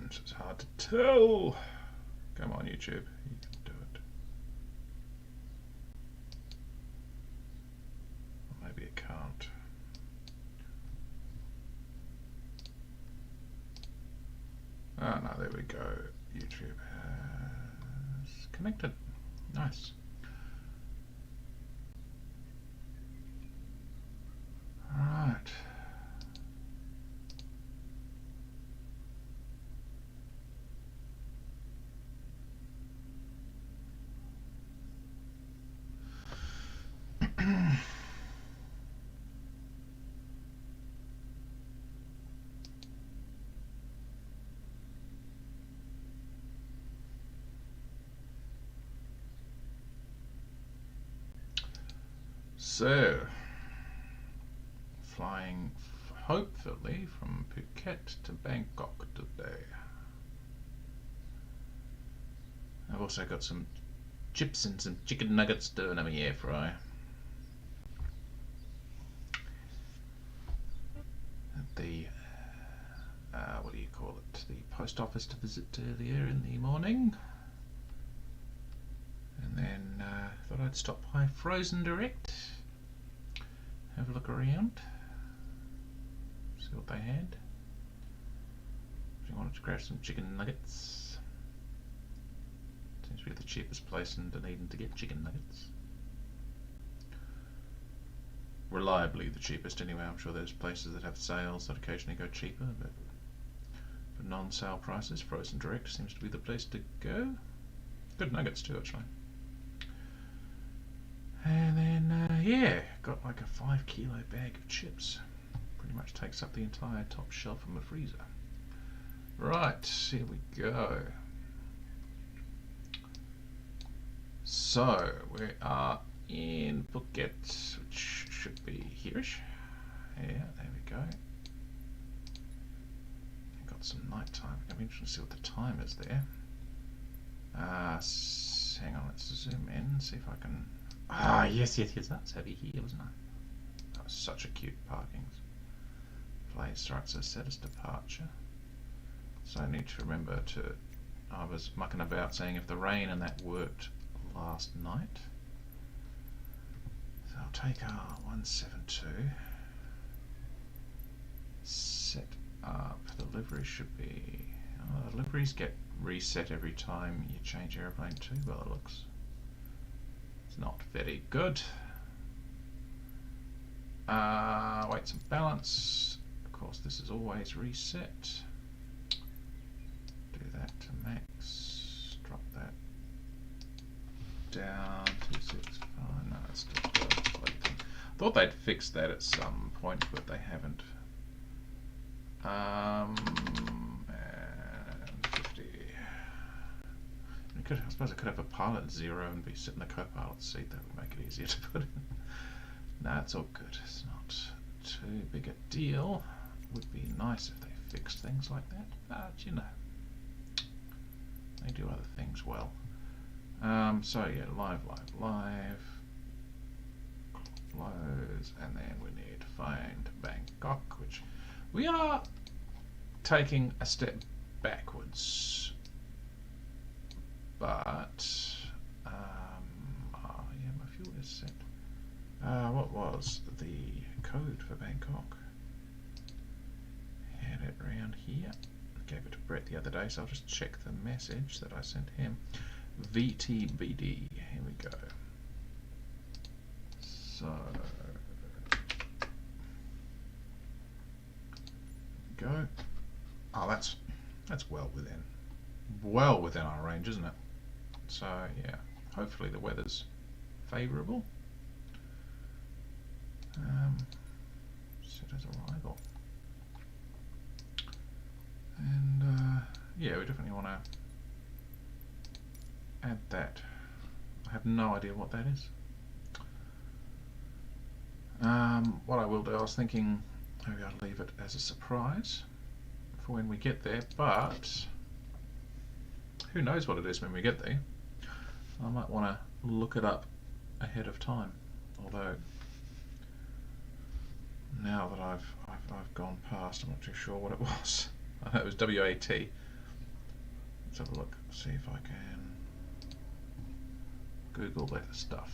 times. It's hard to tell. Come on, YouTube. You can do it. Or maybe it can't. Oh, no, there we go. YouTube has connected. Nice. Right. So, flying hopefully from Phuket to Bangkok today. I've also got some chips and some chicken nuggets doing in my air fryer. At the what do you call it? The post office to visit earlier in the morning, and then thought I'd stop by Frozen Direct, have a look around, see what they had. I wanted to grab some chicken nuggets. Seems to be the cheapest place in Dunedin to get chicken nuggets. Reliably the cheapest anyway. I'm sure there's places that have sales that occasionally go cheaper, but for non-sale prices, Frozen Direct seems to be the place to go. Good nuggets too, actually. And then, yeah, got like a 5 kilo bag of chips. Pretty much takes up the entire top shelf of my freezer. Right, here we go. So, we are in Phuket, which should be here-ish. Yeah, there we go. Got some night time. I'm interested to see what the time is there. Hang on, let's zoom in, see if I can... Ah, yes, that's heavy here, wasn't it? That was such a cute parking place. Right, so set as departure. So I need to remember to... I was mucking about saying if the rain and that worked last night. So I'll take our 172. Set up. The livery should be... Oh, the liveries get reset every time you change airplane too, well it looks. It's not very good. Weights and balance. Of course this is always reset. Do that to max. Drop that down 265. No, it's still I thought they'd fix that at some point, but they haven't. And 50. I suppose I could have a pilot 0 and be sitting in the co-pilot seat. That would make it easier to put in. No, it's all good. It's not too big a deal. Would be nice if they fixed things like that, but you know, they do other things well. So yeah, live, close, and then we need to find Bangkok, which we are taking a step backwards, but yeah, my fuel is set. What was the code for Bangkok? Had it around here. I gave it to Brett the other day, so I'll just check the message that I sent him. VTBD. Here we go. So go. Oh, that's well within our range, isn't it? So yeah, hopefully the weather's favourable. Set as arrival, and yeah, we definitely want to add that. I have no idea what that is. What I will do, I was thinking maybe I'll leave it as a surprise for when we get there, but who knows what it is when we get there. I might want to look it up ahead of time, although now that I've gone past, I'm not too sure what it was. I know it was WAT, let's have a look, see if I can Google that stuff.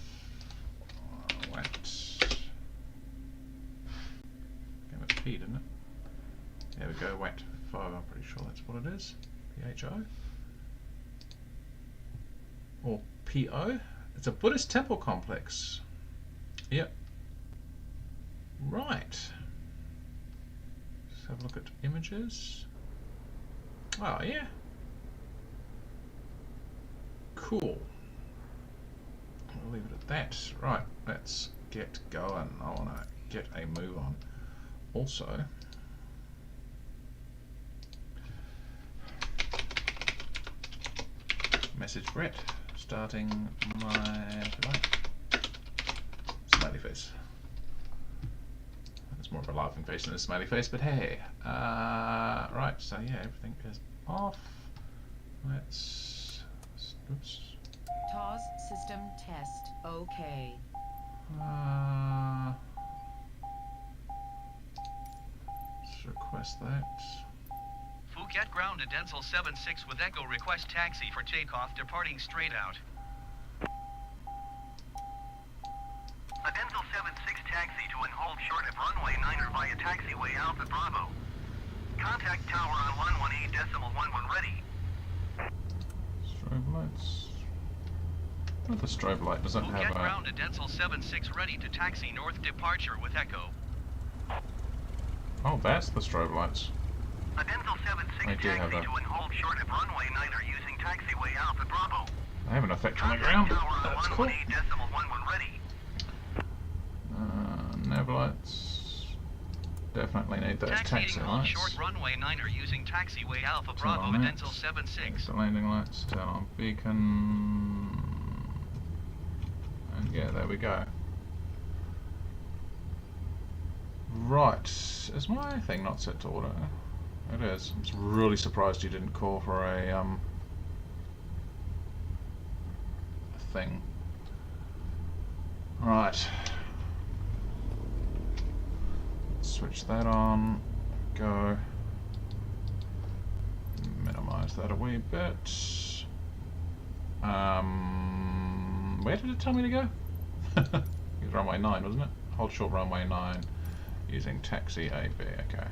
Wet. Game of P, didn't it? There we go, wet. Pho, I'm pretty sure that's what it is. P-H-O. Or P-O. It's a Buddhist temple complex. Yep. Right. Let's have a look at images. Oh, yeah. Cool. I'll leave it at that. Right, let's get going. I want to get a move on. Also, message Brett, starting my smiley face. It's more of a laughing face than a smiley face, but hey. Right, so yeah, everything is off. Let's. Oops. TOS system test. Okay. Let's request that. Phuket ground at Denzel 76 with Echo, request taxi for takeoff departing straight out. A Denzel 76 taxi to and hold short of runway 9 or via taxiway Alpha Bravo. Contact tower on 118.11 ready. Strobe lights. Oh, the strobe light doesn't Phuket have a... ground at Denzel 76 ready to taxi north departure with Echo. Oh, that's the strobe lights. A Denzel 76 They do have taxi a... to and hold short of runway 9 or using taxiway Alpha Bravo. They have an effect on the Contact ground. tower That's on cool. 118.11 ready. Nav lights. Definitely need those taxi Taxiing hold lights. short runway 9 or using taxiway Alpha Bravo at Denzel 76. The landing lights, turn on beacon. And yeah, there we go. Right, is my thing not set to auto? It is. I'm really surprised you didn't call for a thing. Right. Switch that on. Go. Minimize that a wee bit. Where did it tell me to go? It was runway 9, wasn't it? Hold short runway 9 using taxi AB. Okay.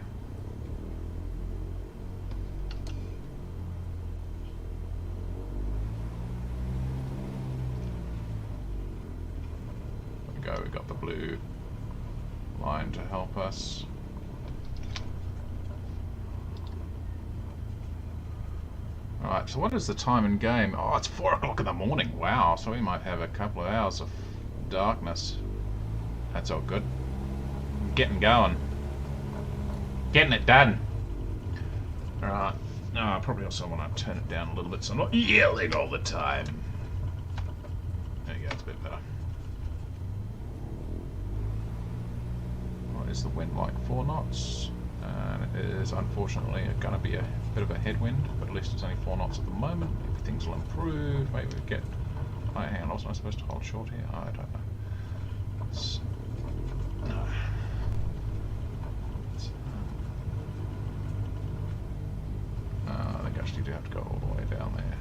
There we go. We got the blue line to help us. Alright, so what is the time in game? Oh, it's 4 o'clock in the morning. Wow, so we might have a couple of hours of darkness. That's all good. Getting going. Getting it done. Alright. No, I probably also want to turn it down a little bit so I'm not yelling all the time. There you go, it's a bit better. What is the wind like? 4 knots. And it is unfortunately going to be a bit of a headwind, but at least it's only 4 knots at the moment. Maybe things will improve. Maybe we get. Oh, hang on, wasn't I supposed to hold short here? I don't know. It's... No. It's, I think I actually do have to go all the way down there.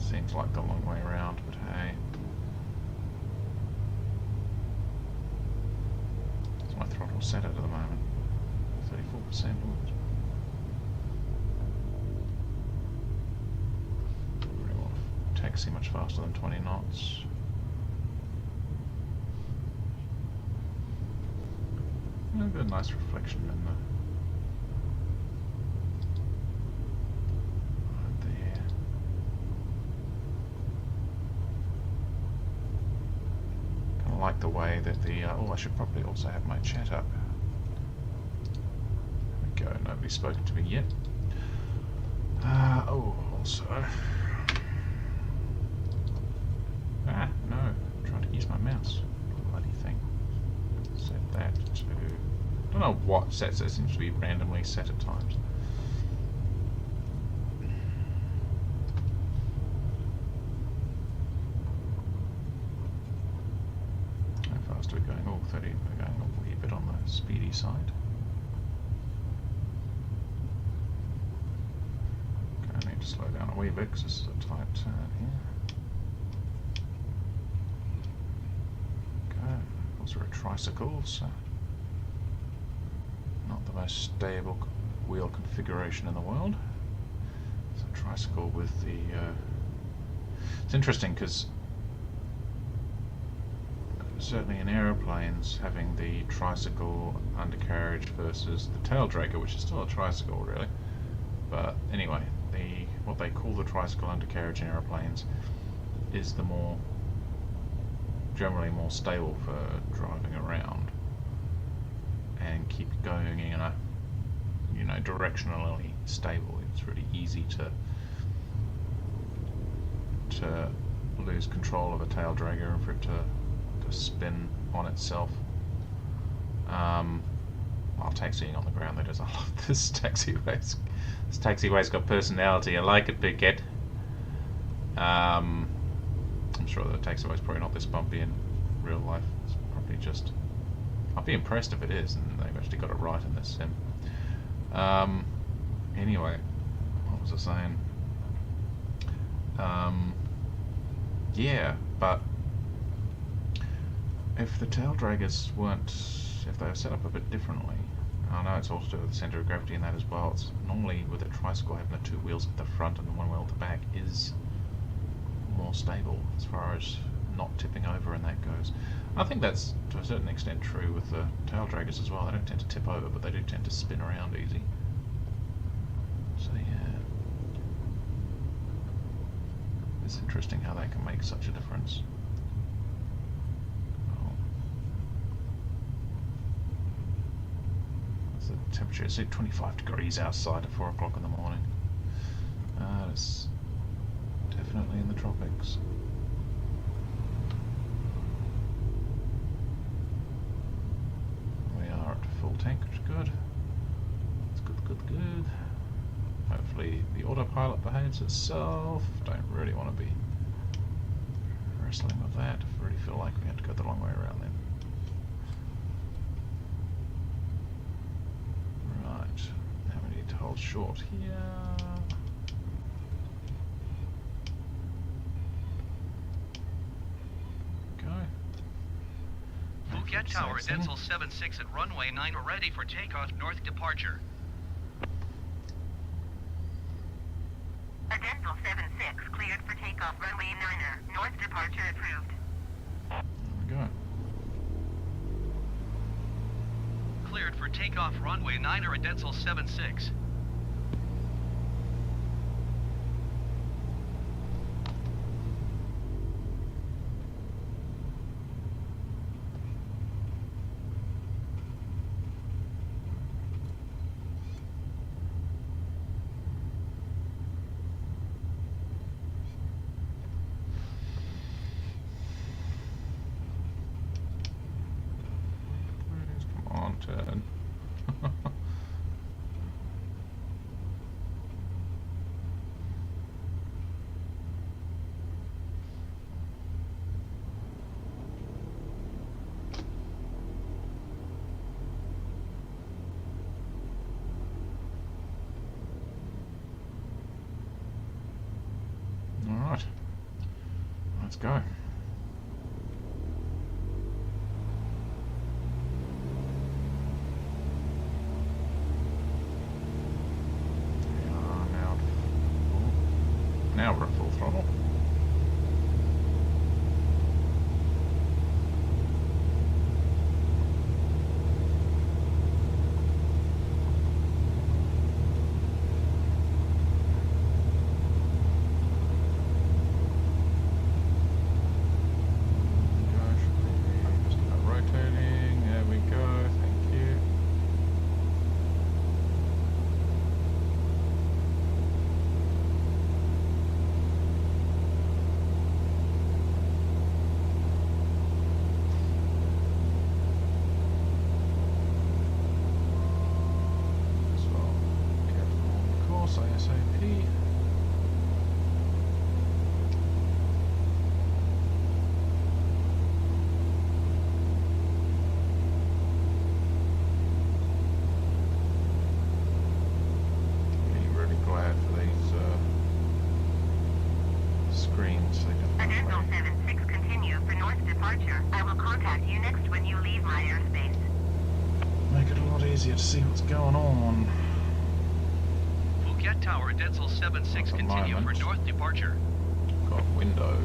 Seems like the long way around, but hey. What's my throttle set at the moment? 34%. Really want to taxi much faster than 20 knots. A good nice reflection in the right there. Kind of like the way that the oh, I should probably also have my chat up. There we go. Nobody's spoken to me yet. Oh, also. No. I'm trying to use my mouse. Bloody thing. Set that to. I don't know what sets it seems to be randomly set at times. How fast are we going? Oh, 30. We're going a wee bit on the speedy side. to slow down a wee bit because this is a tight turn here. Okay, those are a tricycle, so not the most stable wheel configuration in the world. It's a tricycle with the... It's interesting because certainly in aeroplanes, having the tricycle undercarriage versus the tail dragger, which is still a tricycle really, but anyway, what they call the tricycle undercarriage in aeroplanes is the generally more stable for driving around and keep going in a directionally stable. It's really easy to lose control of a tail dragger and for it to spin on itself. While taxiing on the ground, that is, I love this taxiway. This taxiway's got personality. I like it, Phuket. I'm sure the taxiway's probably not this bumpy in real life. It's probably just... I'd be impressed if it is, and they've actually got it right in this sim. Anyway, what was I saying? Yeah, but if the tail draggers if they were set up a bit differently, I know it's all to do with the centre of gravity and that as well. It's normally with a tricycle having the two wheels at the front and the one wheel at the back is more stable as far as not tipping over and that goes. I think that's to a certain extent true with the tail draggers as well. They don't tend to tip over, but they do tend to spin around easy. So yeah, it's interesting how they can make such a difference. The temperature is 25 degrees outside at 4 o'clock in the morning. It's definitely in the tropics. We are at full tank, which is good. It's good. Hopefully the autopilot behaves itself. Don't really want to be wrestling with that. I really feel like we have to go the long way around then. Now we need to hold short here. Go. Phuket Tower, Dental 76 at runway 9, ready for takeoff, north departure. Dental 76 cleared for takeoff, runway 9er, north departure approved. There we go. Cleared for takeoff, runway 9er at Dental 76. Turn. All right, let's go. Now we're at full throttle. Just about rotating. There we go. Thank you. ASAP. Really glad for these departure. I will contact you next when you leave my airspace. Make it a lot easier to see what's going on. Phuket Tower, Denzel 76, At the continue for moment. north departure. Got window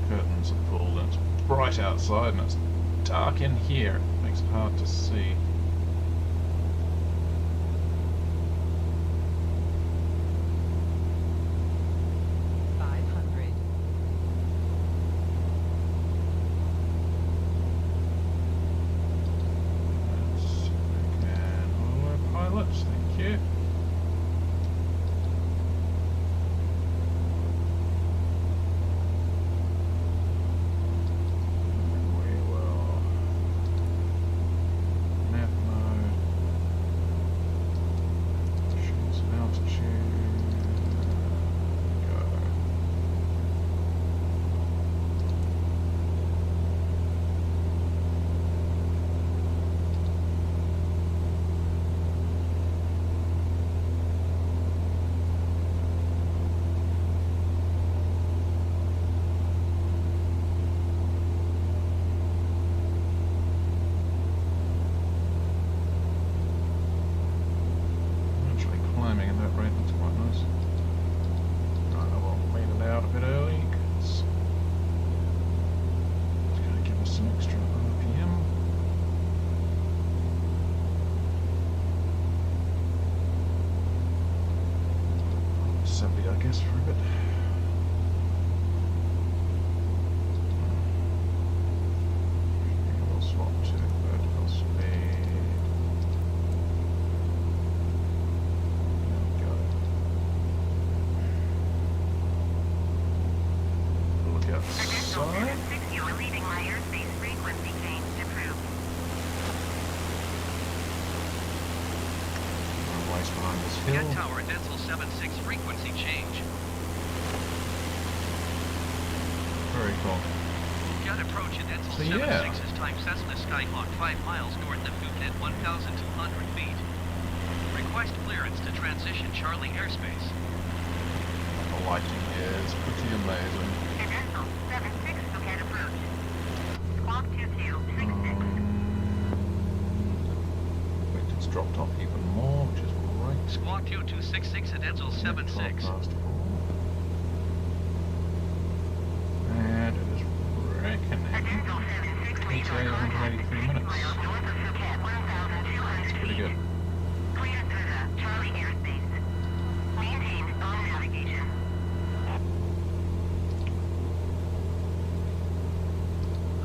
curtains are pulled and it's bright outside and it's dark in here. It makes it hard to see. Let's see if we can autopilot. Thank you. We will map mode. Choose altitude. Go. Actually climbing at that rate, that's quite nice. Right, I will lean it out a bit early because it's going to give us some extra RPM. 70, I guess, for a bit. We'll swap to vertical speed. There we go. Look Denzel outside. 76, you are leaving my airspace. Frequency change approved. Runways behind this Phuket hill. Tower, Denzel 76, frequency change. Very cool. Phuket approach at Denzel So, 76 yeah. is time Cessna Skyhawk 5 miles north of Phuket, 1,200 feet. Request clearance to transition Charlie airspace. The lighting is pretty amazing. Denzel 76, Phuket approach. Squawk 2266. Wait, it's dropped off even more, which is great. Squawk 2266 at Denzel 76. 12 past 4. And it is reckoning. Denzel 76, leave ETA 183 minutes. miles north of Phuket, 1,200 It's pretty feet. good. Clear through the Charlie airspace. Maintain on navigation.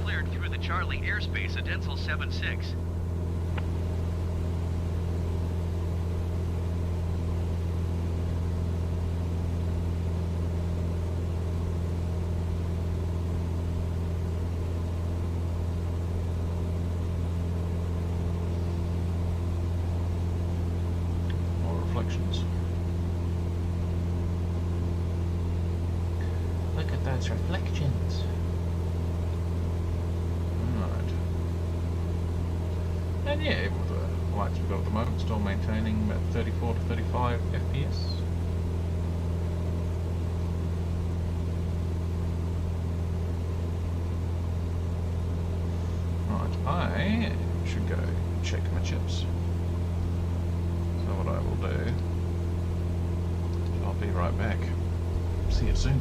Cleared through the Charlie airspace at Denzel 76. More reflections. Look at those reflections. Alright. And yeah, even with the lights we've got at the moment, still maintaining about 34 to 35 FPS. Right, I should go check my chips. So what I will do, I'll be right back. See you soon.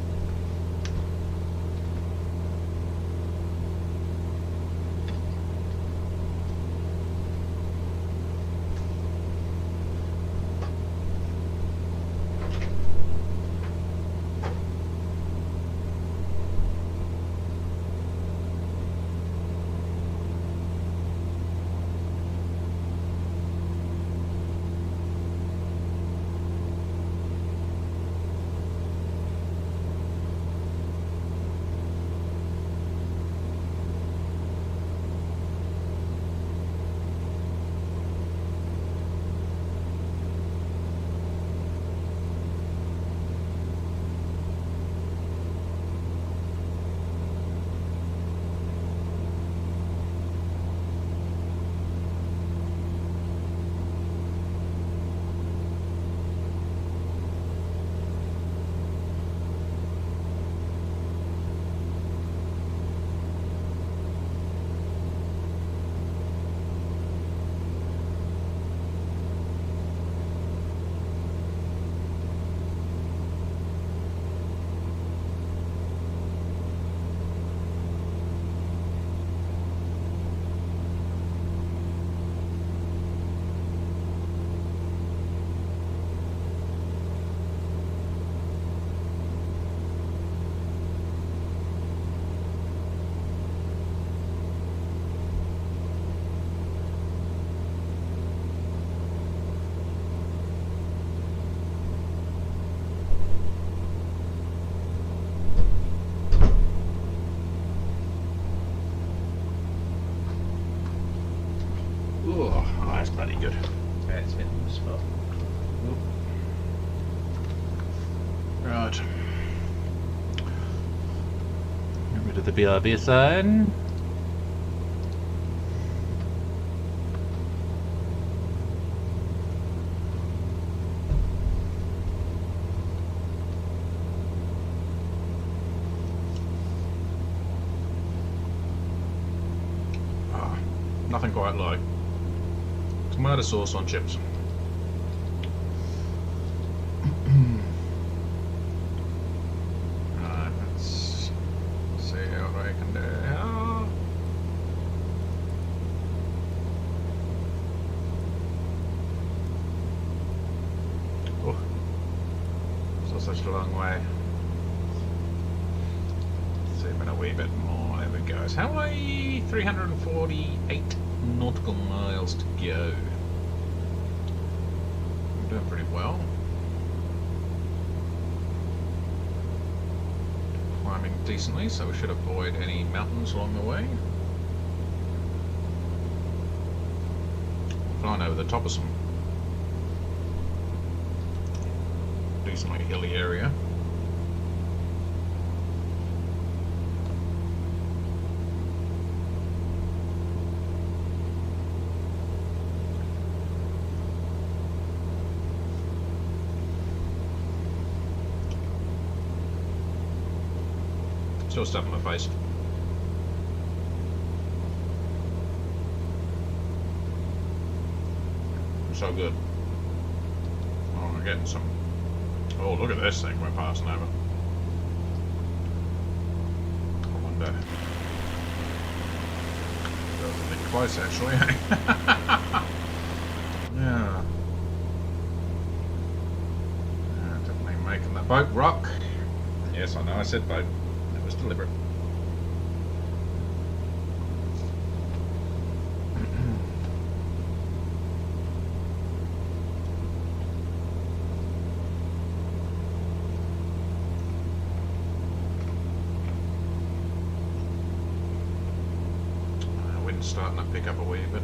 Get rid of the BRB sign. Nothing quite like tomato sauce on chips. Right, let's see what I can do. Oh, still such a long way. Zoom in a wee bit more. There we go. So how are we? 348 nautical miles to go. We're doing pretty well. Climbing decently, so we should avoid any mountains along the way. Flying over the top of some decently hilly area. Still stuff in my face. So good. Oh, we're getting some. Oh, look at this thing we're passing over. I wonder. Relatively close, actually. Yeah. Definitely making the boat rock. Yes, I know I said boat. Was deliberate. Wind's starting to pick up a wee bit.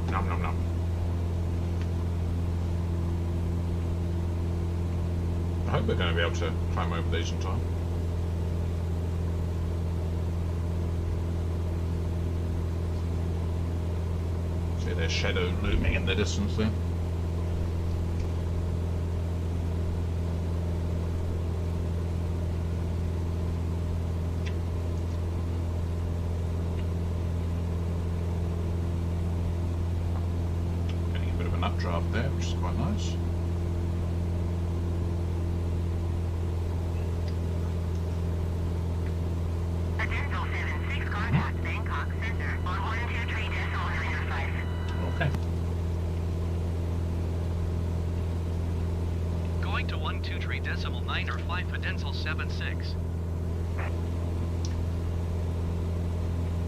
Nom nom nom. I hope we're going to be able to climb over these in time. See their shadow looming in the distance there. Getting a bit of an updraft there, which is quite nice. Contact Bangkok Center on 123.905. Okay. Going to 123.905 Pedestrian 76.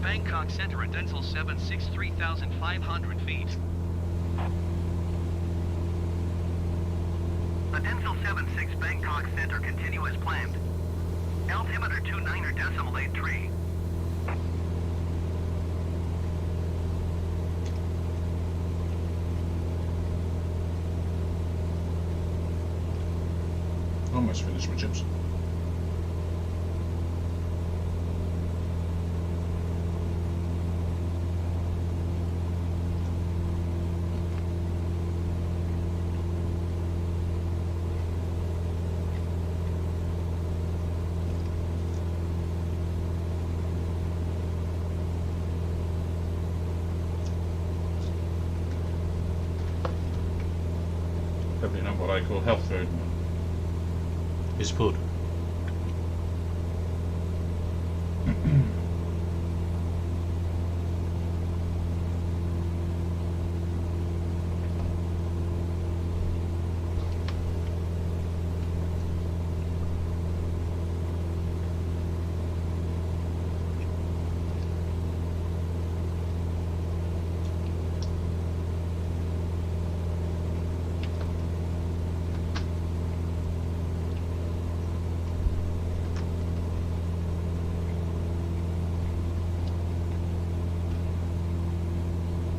Bangkok Center at Dental 76, 3,500 feet. Dental 76 Bangkok Center continue as planned. Altimeter 29.83. Almost finished my chips. Probably not what I call health food. It's food.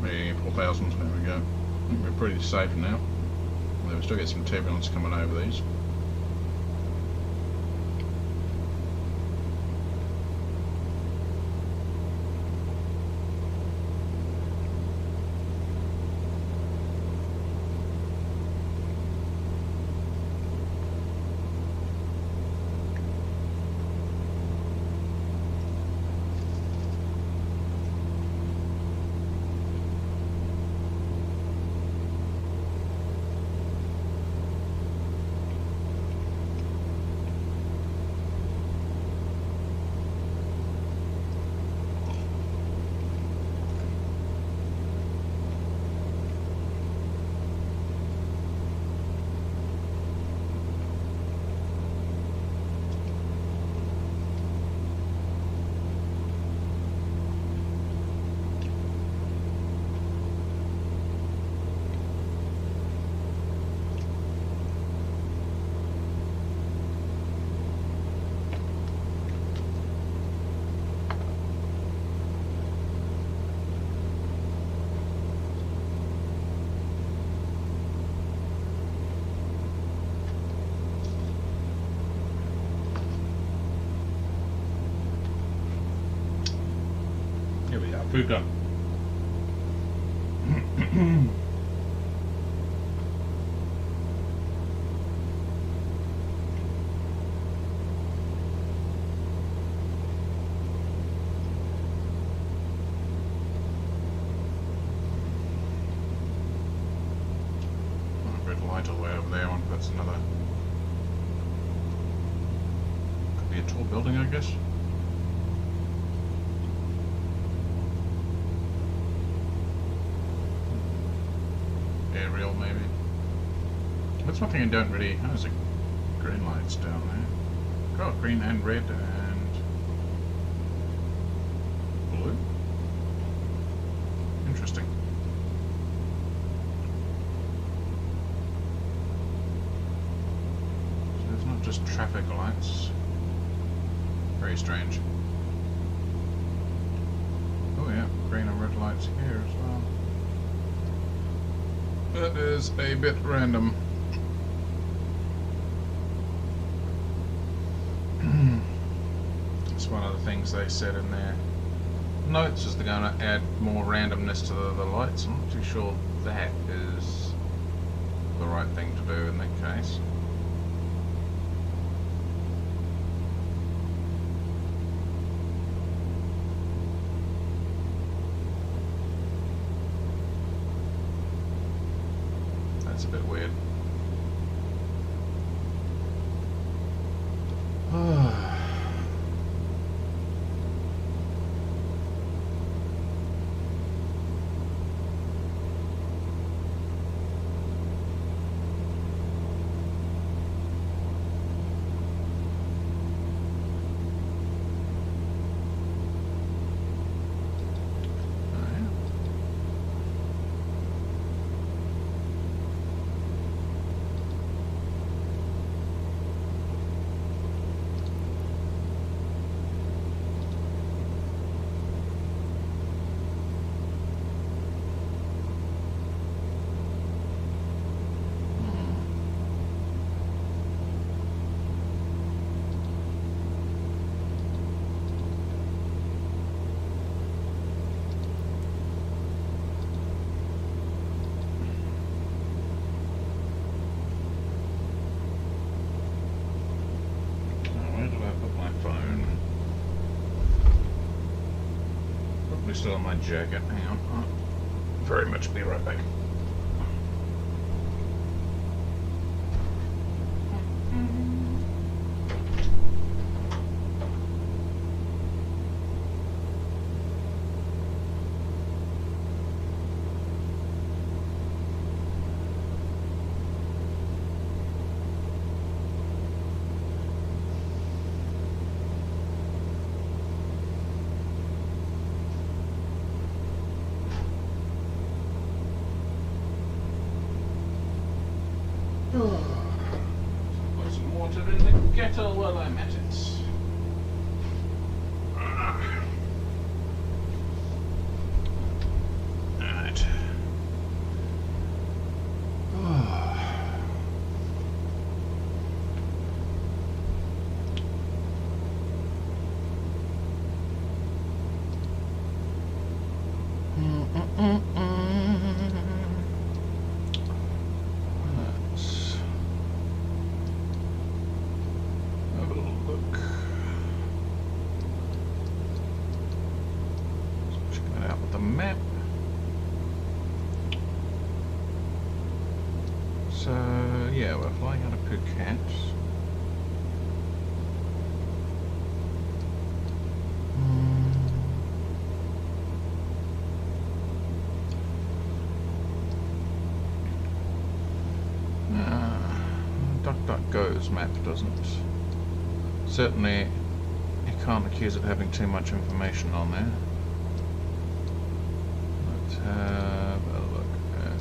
Yeah, 4,000, there we go. I think we're pretty safe now. Although we still get some turbulence coming over these. Here we are, food gun. A bit light all the way over there. I wonder if that's another. Could be a tall building, I guess. Aerial, maybe. That's one thing I don't really. Oh, there's a green lights down there. Oh, green and red and blue. Interesting. So it's not just traffic lights. Very strange. Oh yeah, green and red lights here as well. That is a bit random. It's one of the things they said in their notes is they're going to add more randomness to the lights. I'm not too sure that is the right thing to do in that case. That's a bit weird. Still on my jacket. Hang on. I'll very much be right back. Put some water in the kettle while I'm at it. Alright. Let's have a little look. Just checking it out with the map. So yeah, we're flying out of Phuket. DuckDuckGo's map doesn't. Certainly, you can't accuse it of having too much information on there. Let's have a look at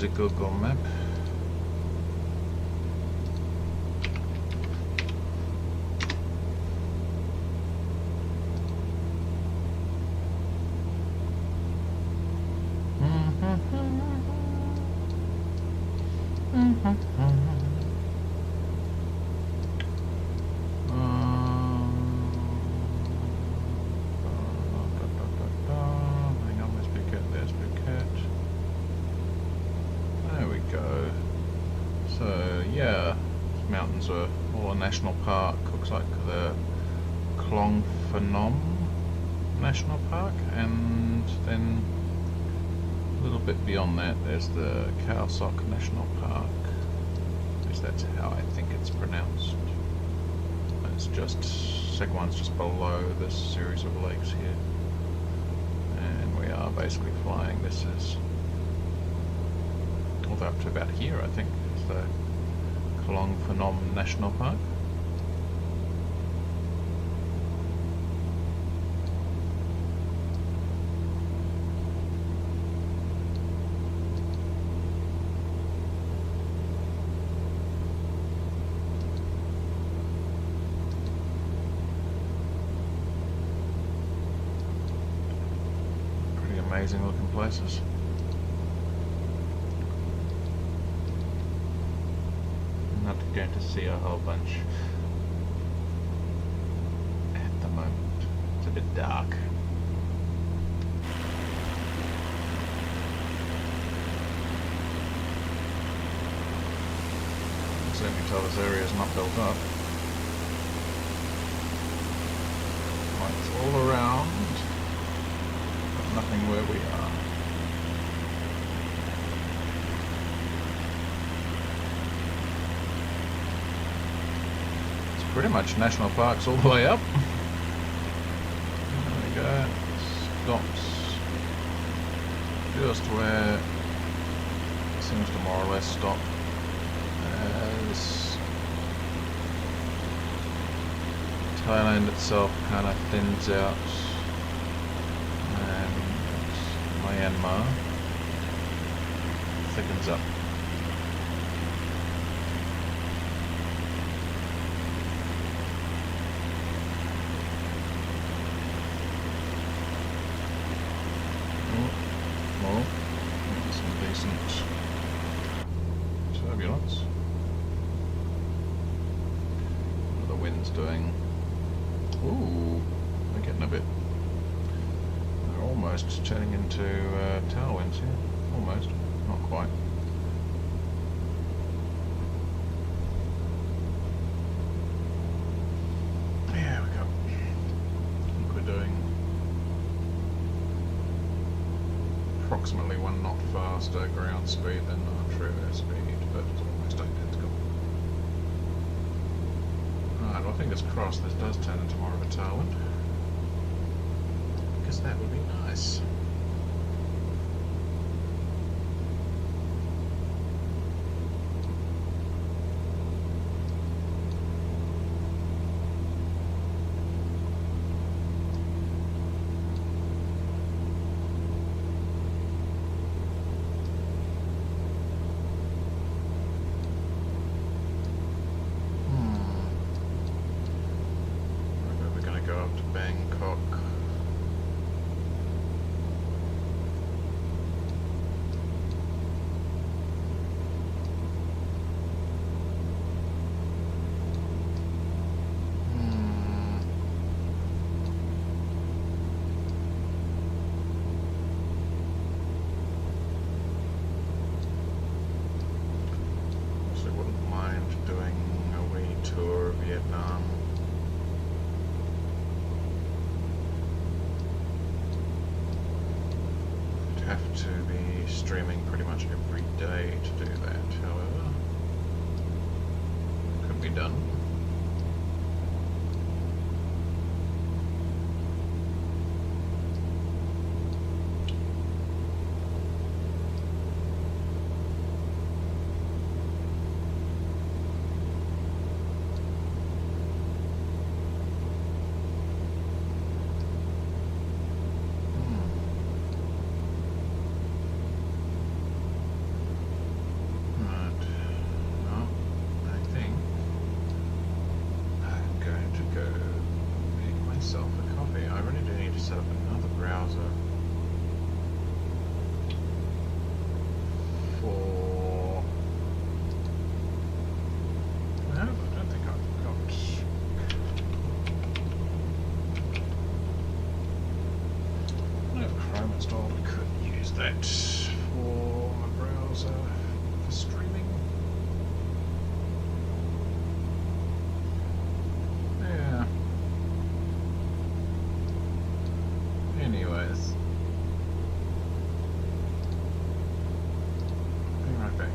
the Google map. Hang on, where's Phuket? There's Phuket. There we go. So yeah, these mountains are all a national park. Looks like the Klong Phanom National Park, and then a little bit beyond that there's the Khao Sok National Park. At least that's how I think it's pronounced. It's just, second one's just below this series of lakes here. And we are basically flying, this is all the way up to about here I think, is the Klong Phanom National Park. Amazing looking places. I'm not going to see a whole bunch at the moment. It's a bit dark. I can certainly tell this area is not built up. Lights all around. Nothing where we are. It's pretty much national parks all the way up. There we go. Stops just where it seems to more or less stop as Thailand itself kind of thins out. Myanmar thickens up. Oh, some decent turbulence. What are the winds doing? Ooh, they're getting a bit. Almost turning into tailwinds here. Almost, not quite. There we go. I think we're doing approximately 1 knot faster ground speed than our true airspeed, but it's almost identical. Alright, well fingers crossed this does turn into more of a tailwind. That would be nice. Vietnam. I'd have to be streaming pretty much every day to do that, however. It could be done. That for my browser for streaming. Yeah. Anyways. Be right back.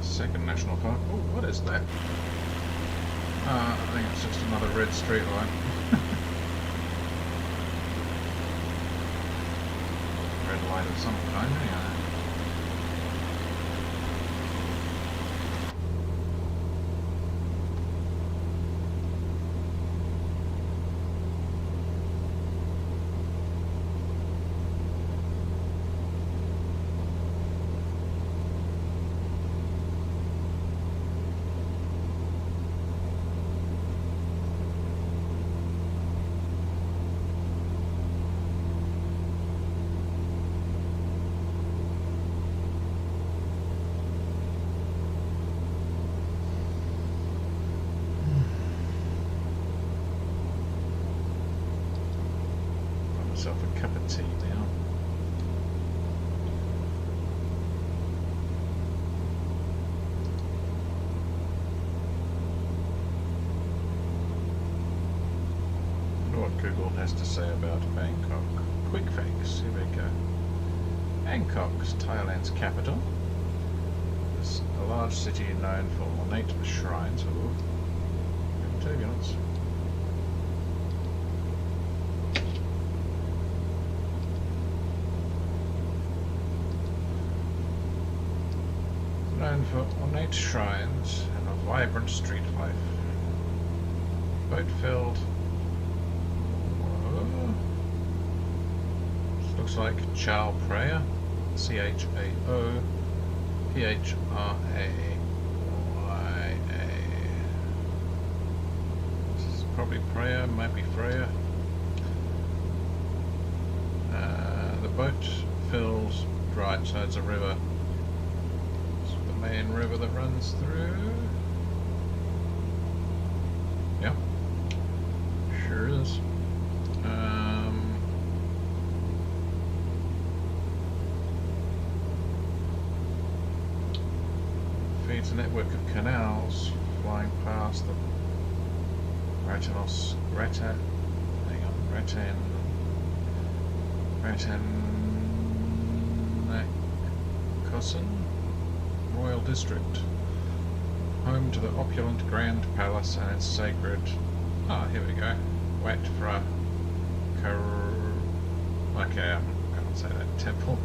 Second national park. Oh, what is that? I think it's just another red street light. Red light of some kind, anyway. myself a cup of tea now. Wonder what Google has to say about Bangkok. Quick fix, here we go. Bangkok's Thailand's capital. It's a large city known for ornate shrines. Ooh, turbulence. Known for ornate shrines and a vibrant street life. Boat-filled. This looks like Chao Phraya. Chao Phraya. This is probably Phraya, might be Freya. The boat fills right, so it's a river. It's the main river that runs through. Yep, sure is. Feeds a network of canals flying past the Ratanakosin Royal District, home to the opulent Grand Palace and its sacred, here we go, Wat Phra okay, I can't say that, temple.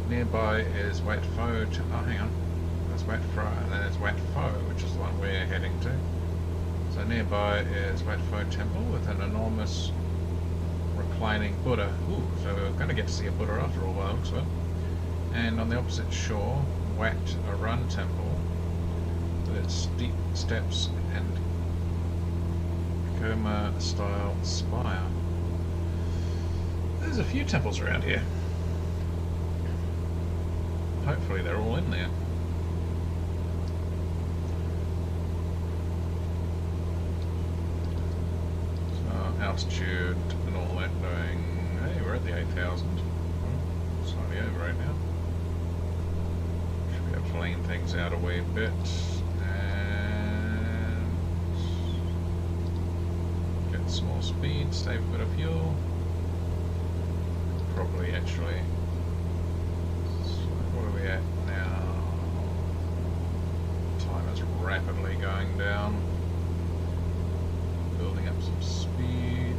Nearby is Wat Pho, hang on, there's Wat Phra and then there's Wat Pho, which is the one we're heading to. So nearby is Wat Pho Temple with an enormous reclining Buddha. Ooh, so we're going to get to see a Buddha after all, by the looks of it. And on the opposite shore, Wat Arun Temple with its steep steps and Khmer-style spire. There's a few temples around here. Hopefully they're all in there. Altitude and all that doing. Hey, we're at the 8,000. Slightly over right now. Should be able to lean things out a wee bit and get some more speed, save a bit of fuel. Probably actually. So what are we at now? Time is rapidly going down. Building up some speed.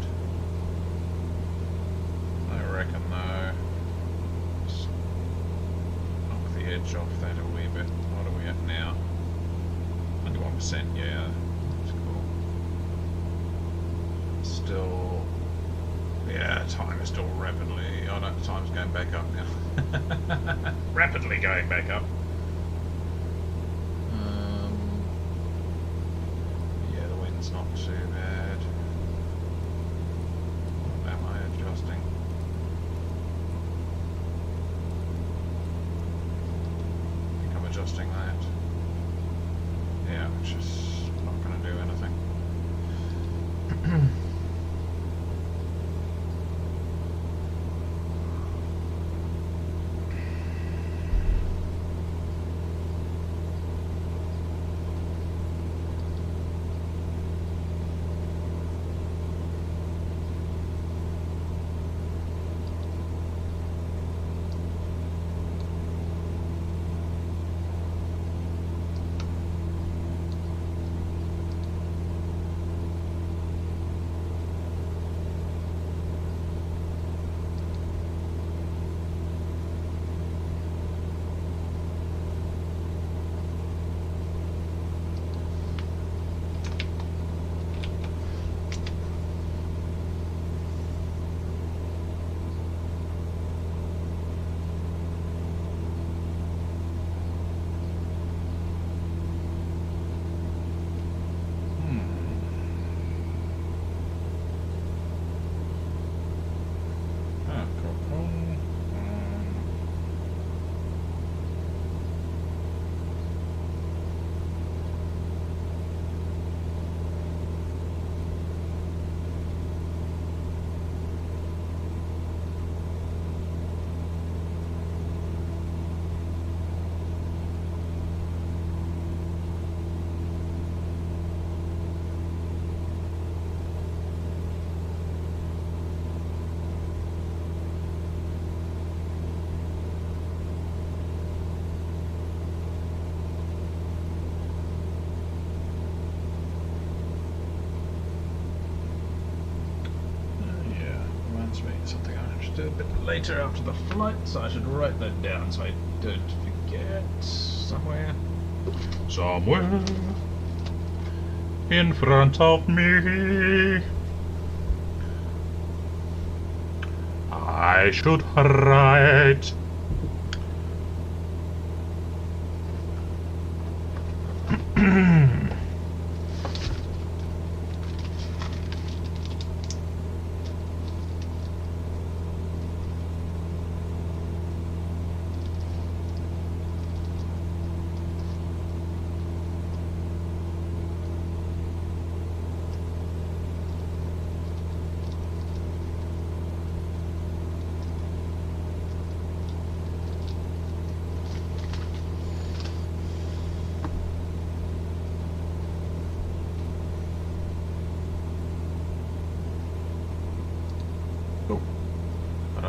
I reckon though, just knock the edge off that a wee bit. What are we at now? 91%, yeah, that's cool. Still, yeah, time is still rapidly, oh no, time's going back up now. Rapidly going back up. Yeah, the wind's not too bad. What am I adjusting? I think I'm adjusting that. Yeah, which is not going to do anything. reminds me of something I have to do a bit later after the flight, so I should write that down so I don't forget. Somewhere in front of me, I should write.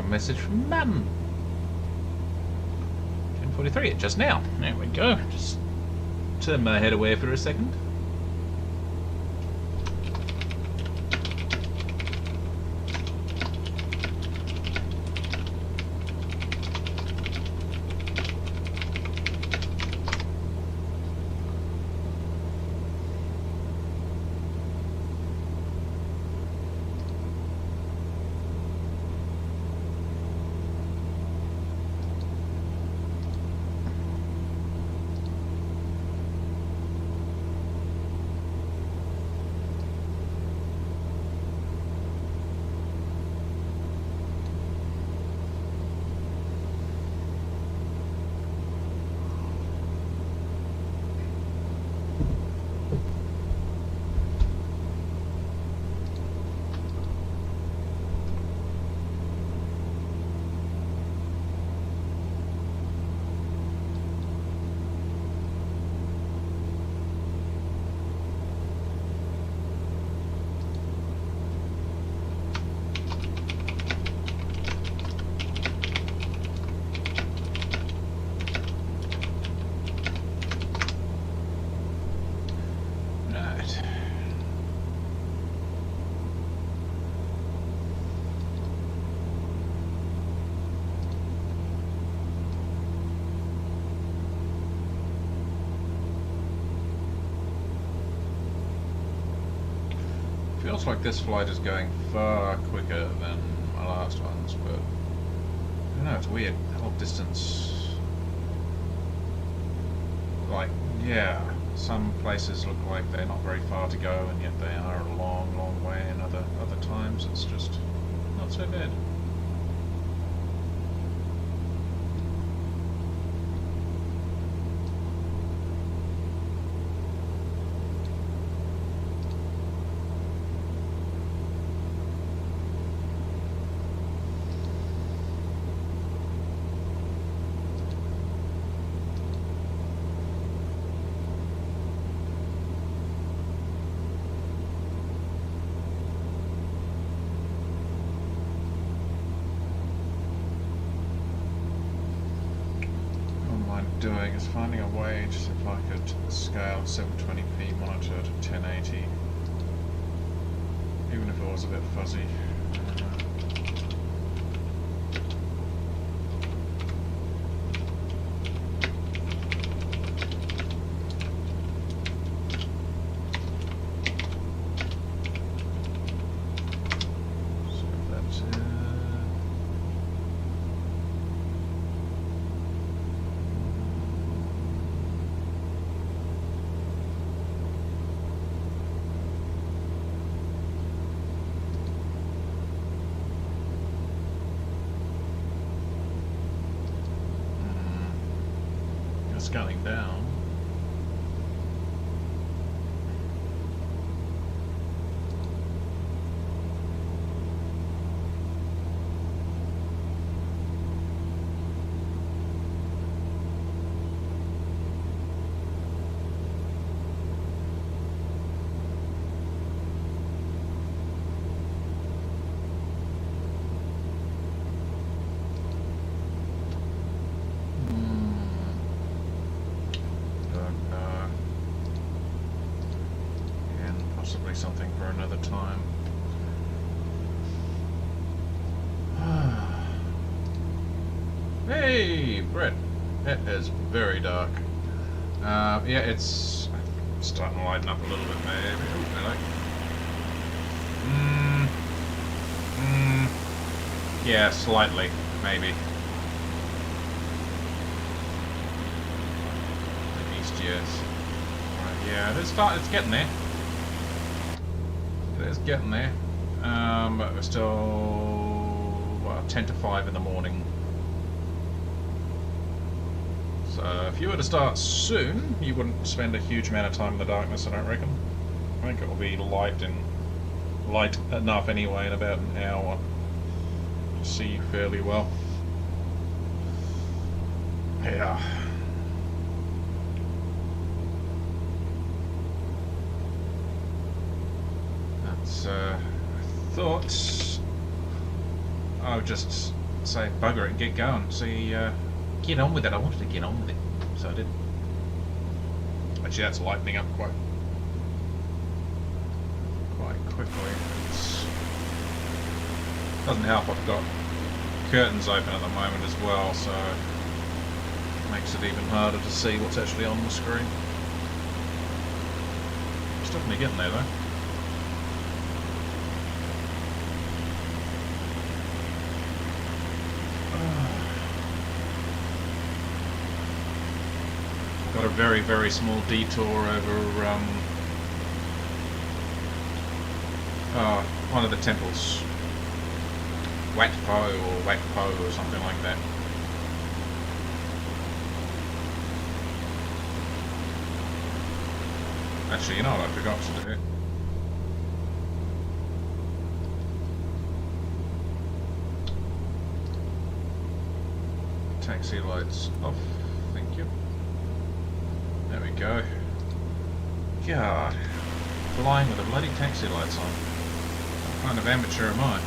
Message from Mum. 10:43, just now. There we go. Just turn my head away for a second. Feels like this flight is going far quicker than my last ones, but I don't know, it's weird. The whole distance, like, yeah, some places look like they're not very far to go, and yet they are a long, long way, and other times it's just not so bad. Doing is finding a way to see if I could scale 720p monitor to 1080, even if it was a bit fuzzy. Scaling down. Something for another time. Hey, Brett. It is very dark. Yeah, it's starting to lighten up a little bit, maybe. Oh, hello. Yeah, slightly, maybe. East, yes. Right, yeah, it's getting there. It is getting there. But we're still, well, 10 to 5 in the morning. So if you were to start soon, you wouldn't spend a huge amount of time in the darkness, I don't reckon. I think it'll be light enough anyway in about an hour to see fairly well. Yeah. That's, I thought I would just say bugger it and get going. See, get on with it. I wanted to get on with it, so I did. Actually, that's lightening up quite quickly. Doesn't help I've got curtains open at the moment as well, so it makes it even harder to see what's actually on the screen. It's definitely getting there though. Got a very, very small detour over one of the temples. Wat Po or Wat Po or something like that. Actually, you know what I forgot to do? Taxi lights off, thank you. There we go. God, flying with the bloody taxi lights on. What kind of amateur am I?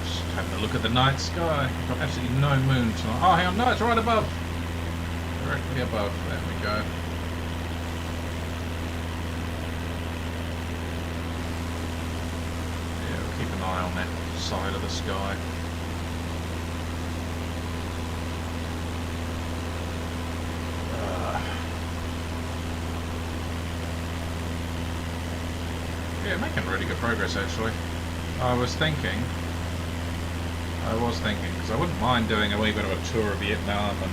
Just having a look at the night sky. Got absolutely no moon tonight. Oh, hang on, no, it's right above. Directly above, there we go. Yeah, we'll keep an eye on that side of the sky. Yeah, making really good progress actually. I was thinking, because I wouldn't mind doing a wee bit of a tour of Vietnam and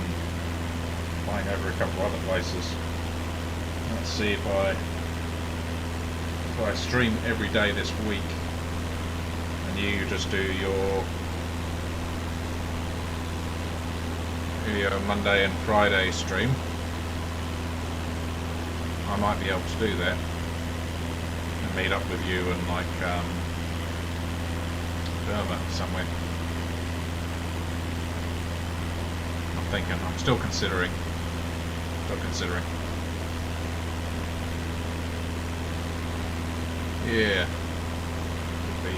flying over a couple of other places. Let's see if I stream every day this week and you just do your Monday and Friday stream, I might be able to do that and meet up with you in like Burma somewhere. I'm still considering. Yeah. Could be,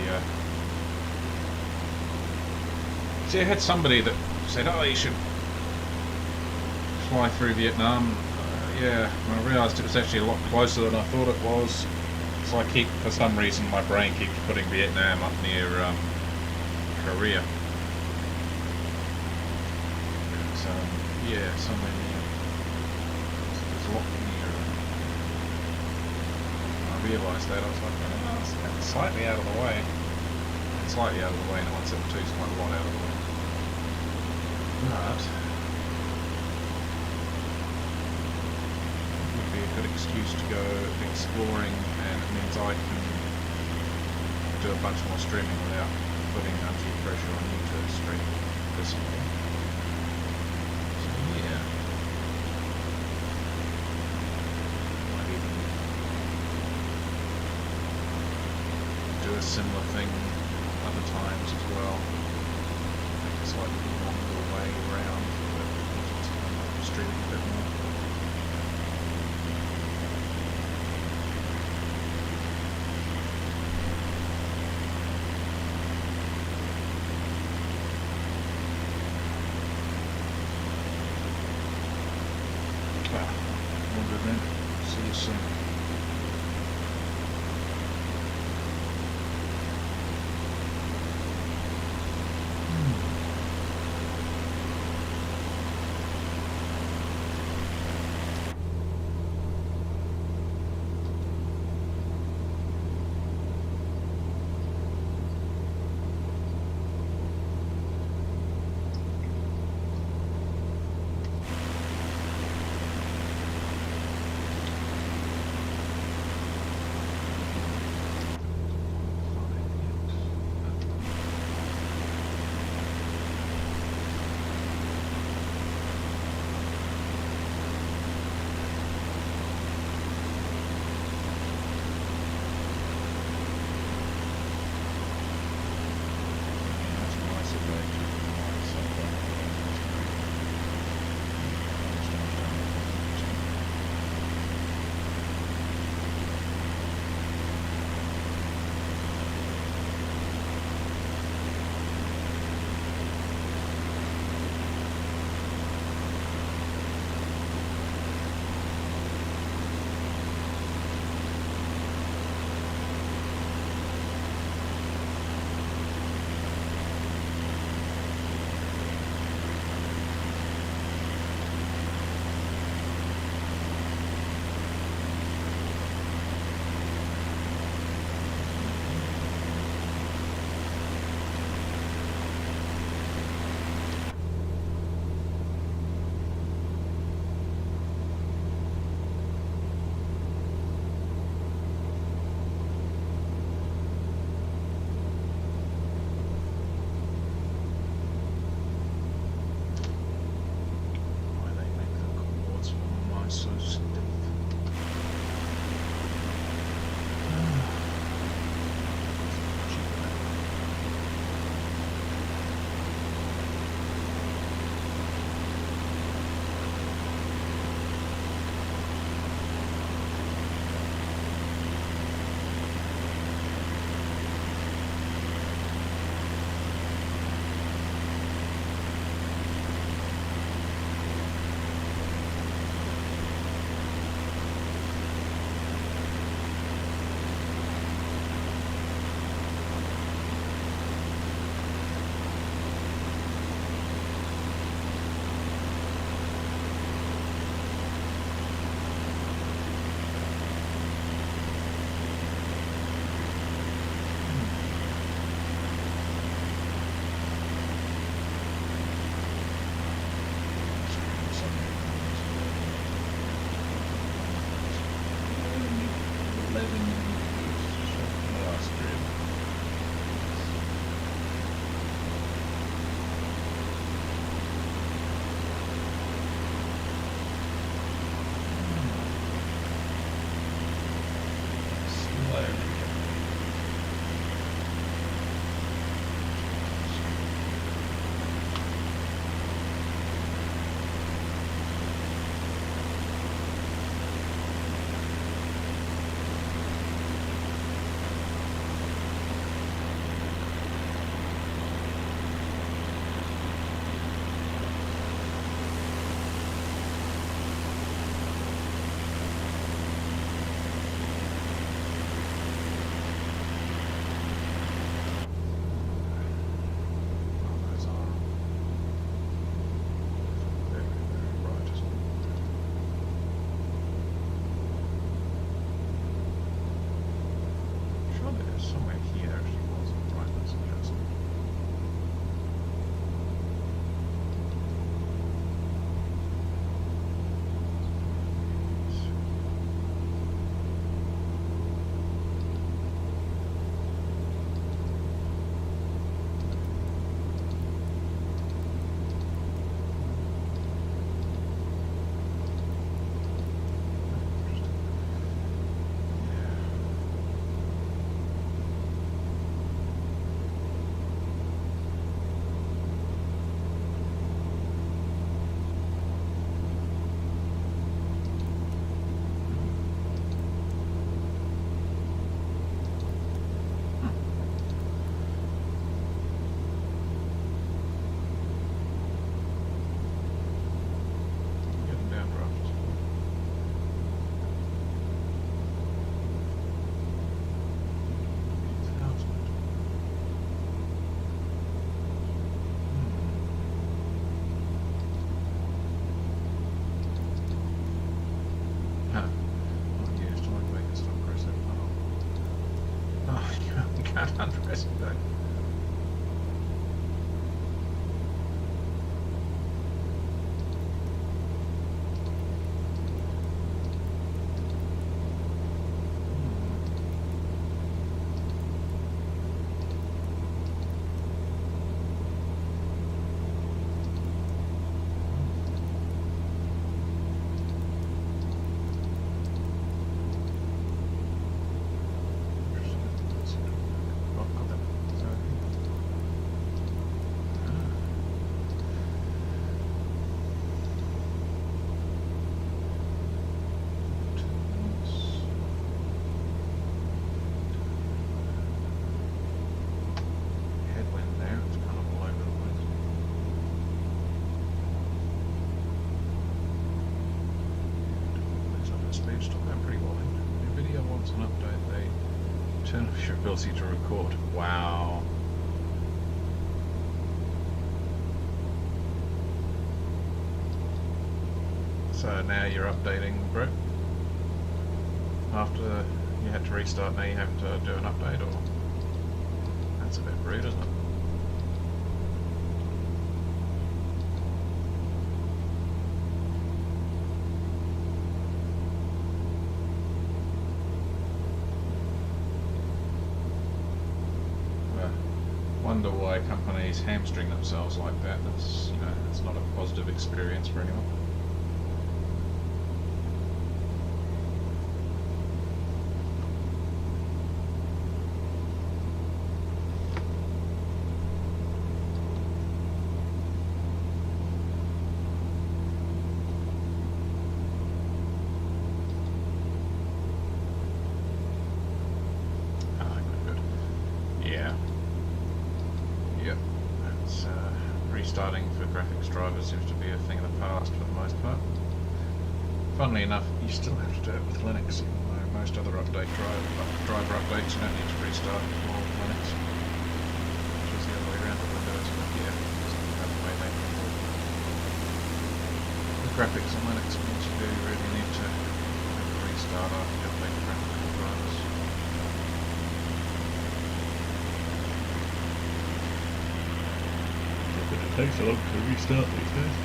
see, I had somebody that said, oh, you should fly through Vietnam. Yeah, and I realised it was actually a lot closer than I thought it was. So I keep, for some reason, my brain keeps putting Vietnam up near Korea. Yeah, somewhere near. There's a lot nearer. I realised that. I was like, oh, it's slightly out of the way. It's slightly out of the way, and 172 is quite a lot out of the way. But it would be a good excuse to go exploring, and it means I can do a bunch more streaming without putting undue pressure on you to stream this way. A similar thing other times as well. Make a slightly longer way around, but streaming a bit more. saving the last stream. Can't undress it though. Turn off your ability to record. Wow. So now you're updating, bro? After you had to restart, now you have to do an update, or? That's a bit rude, isn't it? Wonder why companies hamstring themselves like that. That's, you know, it's not a positive experience for anyone. Restarting for graphics drivers seems to be a thing of the past for the most part. Funnily enough, you still have to do it with Linux, even though most other driver updates you don't need to restart for Linux, which is the other way around for Windows, but yeah, just have the way they do it. The graphics on Linux means you do really need to have a restart after you update the graphical drivers. It takes a lot to restart these days.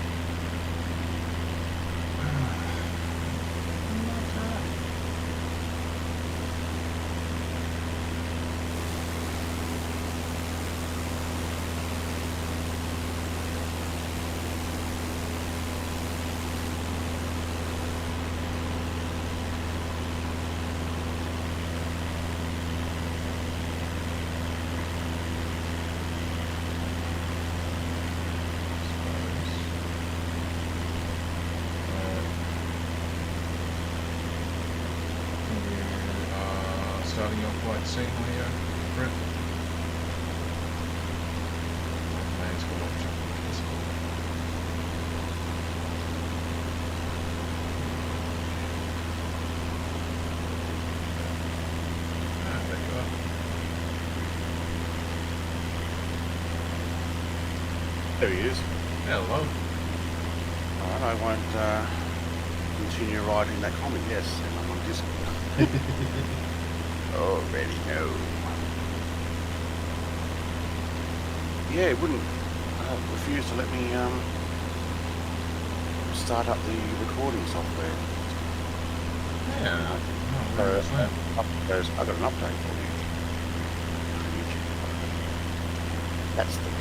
starting your flight soon, are you, Brett? Man's got option. That's cool. Ah, there you are. There he is. Hello. Alright, I won't continue writing that comment. Yes, and I'm on Discord. Already know. Yeah, it wouldn't refuse to let me start up the recording software. Yeah. Oh, where is that? I got an update for you. That's the thing.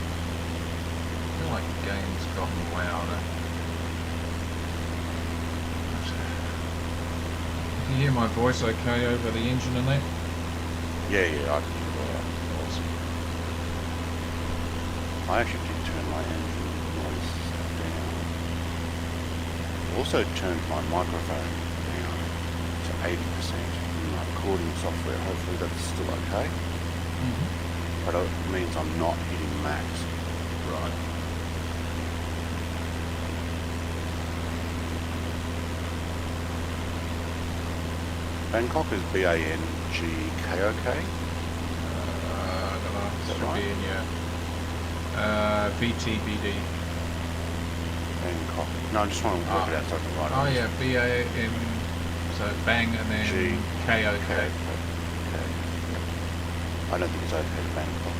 I feel like the game's gotten louder. Can you hear my voice okay over the engine and that? Yeah, I can hear that. Awesome. I actually did turn my engine noise down. Also turned my microphone down to 80% in my recording software. Hopefully that's still okay. But it means I'm not hitting max. Right. Bangkok is B-A-N-G-K-O-K. I don't know. that Should right? be in your VTBD. Bangkok. No, I just want to work it out so I can write Oh it. yeah, B-A-N, so bang and then G. K-O-K. Okay. I don't think it's okay to Bangkok.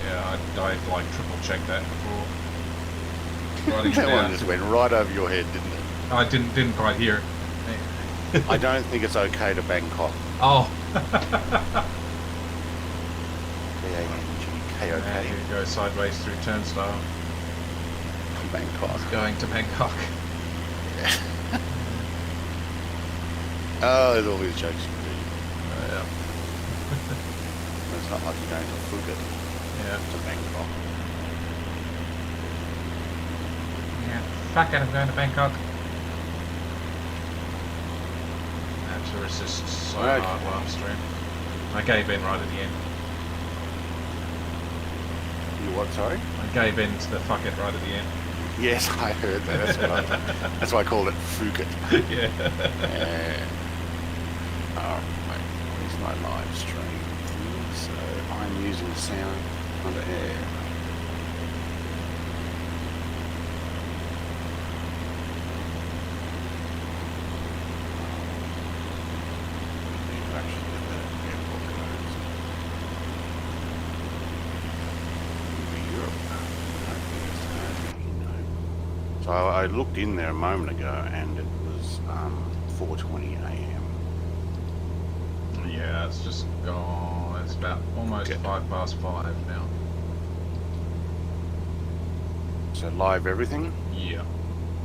Yeah, I'd like triple check that before writing it That one down. just went right over your head, didn't it? I didn't quite hear it. I don't think it's okay to Bangkok. Oh. B-A-N-G-K-O-K. Now here we go sideways through turnstile. Bangkok. Going to Bangkok. Oh, there's all these jokes you do. Yeah. It's not like you're going to Phuket Yeah. to Bangkok. Yeah. Fuck it, I'm going to Bangkok. Had to resist so Right. hard last stream. I gave in right at the end. You what, sorry? I gave in to the fuck it right at the end. Yes, I heard that. That's why I called it Phuket. Yeah. Wait, where's my live stream? So I'm using sound under air. Need to actually get the airport codes. Europe. So I looked in there a moment ago and it was 4:20 a.m. Yeah, it's just gone. It's about almost Okay. 5:05 now. So live everything. Yeah.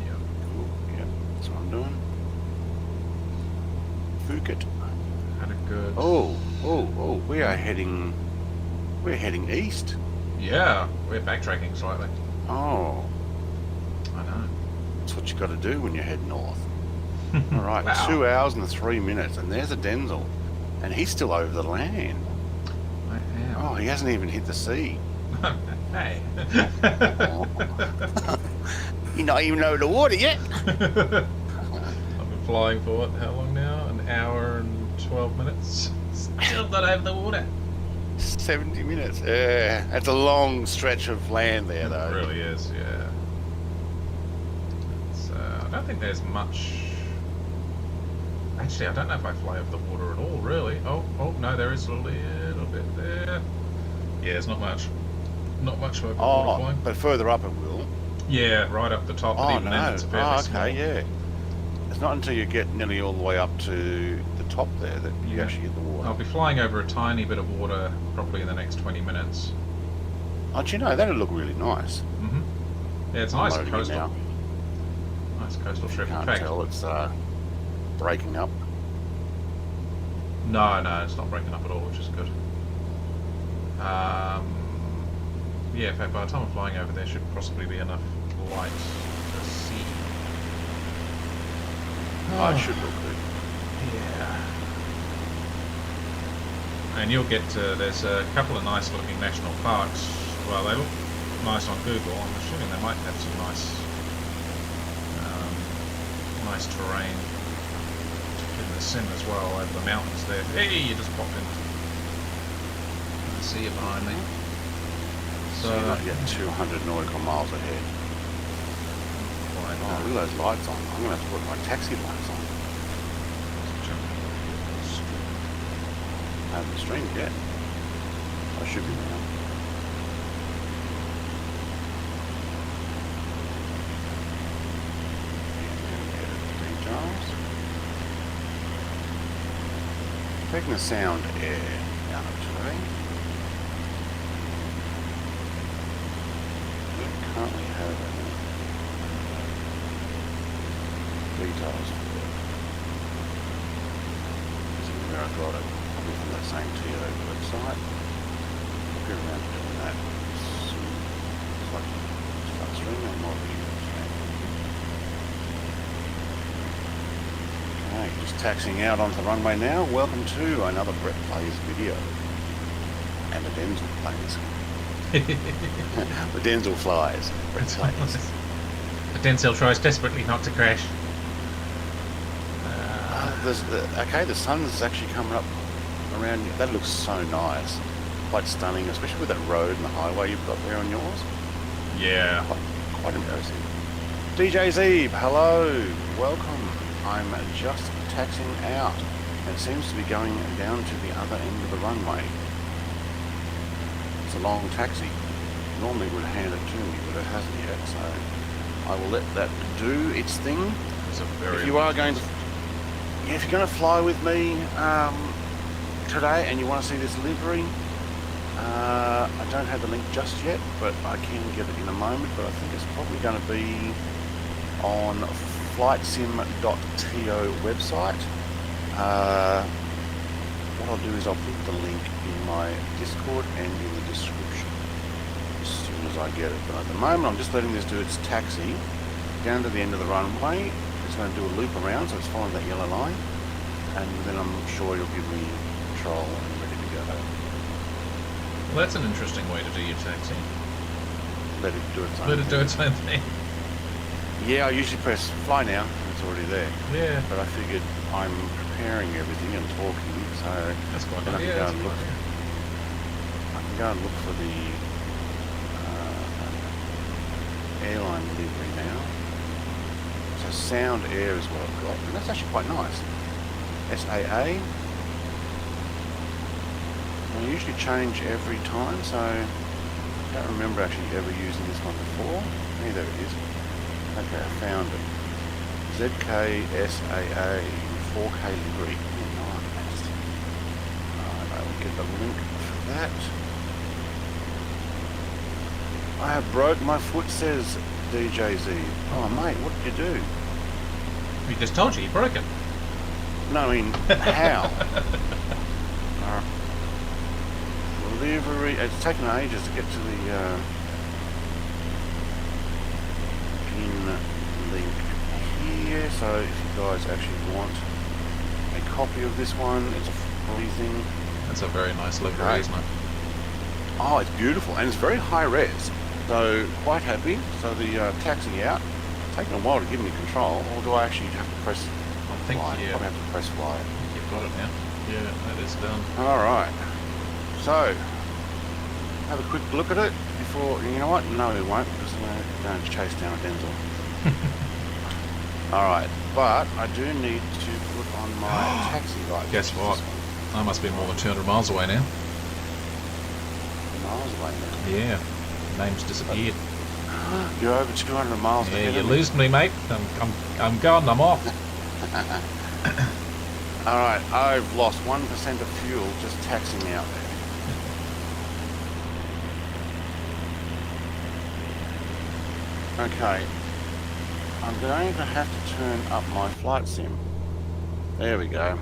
Yeah. Cool. Yep, that's what I'm doing. Phuket. Had a good. Oh, we're heading east. Yeah, we're backtracking slightly. Oh, I know. that's what you got to do when you head north. All right, Wow. 2 hours and 3 minutes, and there's a Denzel, and he's still over the land. I am. Oh, he hasn't even hit the sea. Hey. You're not even over the water yet. I've been flying for what? How long now? An hour and 12 minutes. Still not over the water. 70 minutes. Yeah, that's a long stretch of land there, though. It really is, yeah. So I don't think there's much. Actually, I don't know if I fly over the water at all, really. Oh, no, there is a little bit there. Yeah, there's not much. Not much over the water Oh, flying. but further up it will. Yeah, right up the top. But Oh, even then, no. it's fairly Oh, small. okay, yeah. It's not until you get nearly all the way up to the top there that you Yeah. actually hit the water. I'll be flying over a tiny bit of water probably in the next 20 minutes. Oh, do you know, that'd look really nice. Mm-hmm. Yeah, it's I'm nice loading it coastal. now. Nice coastal trip. In Can't fact, tell it's breaking up. no, it's not breaking up at all, which is good. Yeah, in fact, by the time I'm flying over there, should possibly be enough light to Oh, it should look good. Yeah. And you'll get to, there's a couple of nice looking national parks. Well, they look nice on Google. I'm assuming they might have some nice terrain in the sim as well, over the mountains there. Hey, you just popped in. I see you behind me. So you're not yet 200 nautical miles ahead. Quite, Oh, look at those lights on. I'm going to have to put my taxi lights on. I haven't streamed yet. I should be now. Details. Taking the sound air out of today. We currently have details for it. This is where I got it. Probably from that same TO website. I'll get around to doing that soon. It's like start streaming more videos. Okay, just taxiing out onto the runway now. Welcome to another Brett Plays video. And the Denzel Plays. The Denzel flies. Brett Plays. The Denzel tries desperately not to crash. Okay, the sun's actually coming up around. That looks so nice. Quite stunning, especially with that road and the highway you've got there on yours. Yeah. Quite impressive. DJ Zeeb, hello. Welcome. I'm just taxiing out. It seems to be going down to the other end of the runway. It's a long taxi. Normally would hand it to me, but it hasn't yet, so I will let that do its thing. It's a very if you are going to, if you're going to fly with me today and you want to see this livery, I don't have the link just yet, but I can get it in a moment. But I think it's probably going to be on flightsim.to website. What I'll do is I'll put the link in my Discord and in the description as soon as I get it. But at the moment I'm just letting this do its taxi down to the end of the runway. It's going to do a loop around, so it's following that yellow line, and then I'm sure you'll give me control and ready to go. Well, that's an interesting way to do your taxi. Let it do its own Let it do thing. its own thing. Yeah, I usually press fly now, and it's already there. Yeah. But I figured I'm preparing everything and talking, so That's quite then I good. can Yeah, go and look. I can go and look for the airline delivery now. So Sound Air is what I've got, and that's actually quite nice. SAA. I usually change every time, so I don't remember actually ever using this one before. Hey, there it is. Okay, I found it. ZKSAA 4K livery. Nice. I will get the link for that. I have broke my foot, says DJZ. Oh mate, what did you do? We just told you broke it. No, I mean, how? Delivery. It's taken ages to get to the pin link here. So if you guys actually want a copy of this one, it's a free thing. That's a very nice livery, Okay. isn't it? Oh, it's beautiful, and it's very high res. So quite happy. So the taxi out. It's taken a while to give me control, or do I actually have to press I think fly? you, Probably have to press fly. you've got it now. Yeah, that is done. All right. So have a quick look at it before. You know what? No, we won't, because I'm going to chase down a Denzel. All right, but I do need to put on my taxi light. Guess which is what? this I must be more than 200 miles away now. one. Miles away now. Yeah. Name's disappeared. You're over 200 miles Yeah, ahead you of me. lose me, mate. I'm gone. I'm off. All right, I've lost 1% of fuel just taxiing out there. Okay, I'm going to have to turn up my flight sim. There we go.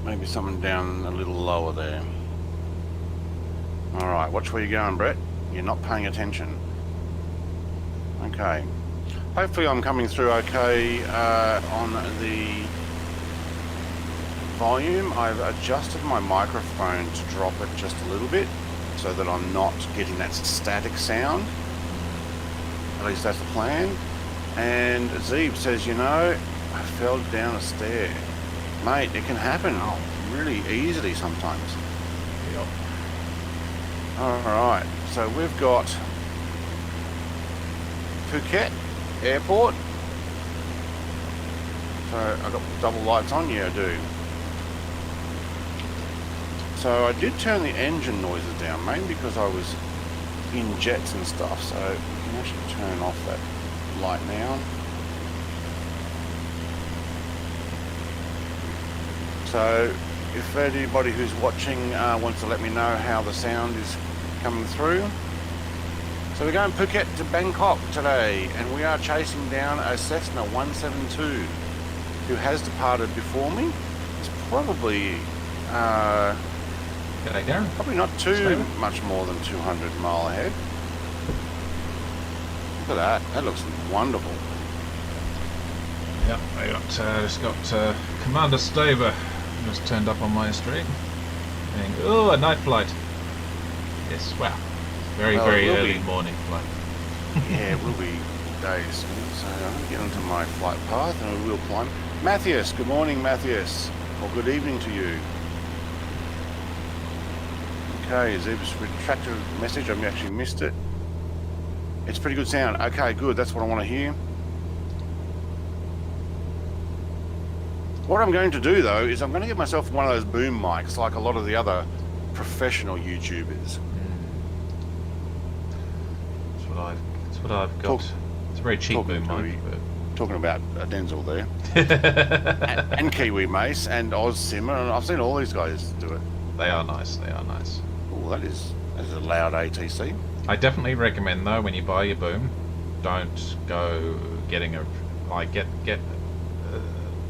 Maybe something down a little lower there. Alright, watch where you're going, Brett. You're not paying attention. Okay. Hopefully I'm coming through okay on the volume. I've adjusted my microphone to drop it just a little bit so that I'm not getting that static sound. At least that's the plan. And Zeeb says, you know, I fell down a stair. Mate, it can happen really easily sometimes. Yep. Alright, so we've got Phuket Airport. So I've got double lights on, yeah I do. So I did turn the engine noises down, mainly because I was in jets and stuff, so we can actually turn off that light now. So if anybody who's watching wants to let me know how the sound is coming through. So we're going Phuket to Bangkok today, and we are chasing down a Cessna 172 who has departed before me. It's probably G'day, Darren. probably not too much more than 200 mile ahead. Look at that. That looks wonderful. Yep, I just got Commander Staver just turned up on my street. Saying, oh, a night flight. Yes, wow. Very, Well, very it will early be. morning flight. Yeah, it will be days soon. So I'm going to get onto my flight path and we will climb. Matthias, good morning, Matthias. Or good evening to you. Okay, Zeeb's retracted a message. I've actually missed it. It's pretty good sound. Okay, good. That's what I want to hear. What I'm going to do, though, is I'm going to get myself one of those boom mics like a lot of the other professional YouTubers. That's what I've got. It's a very cheap boom mic. Talking about Denzel there. and Kiwi Mace and Oz Simmer. And I've seen all these guys do it. They are nice. They are nice. Oh, that is a loud ATC. I definitely recommend though when you buy your boom, don't go getting a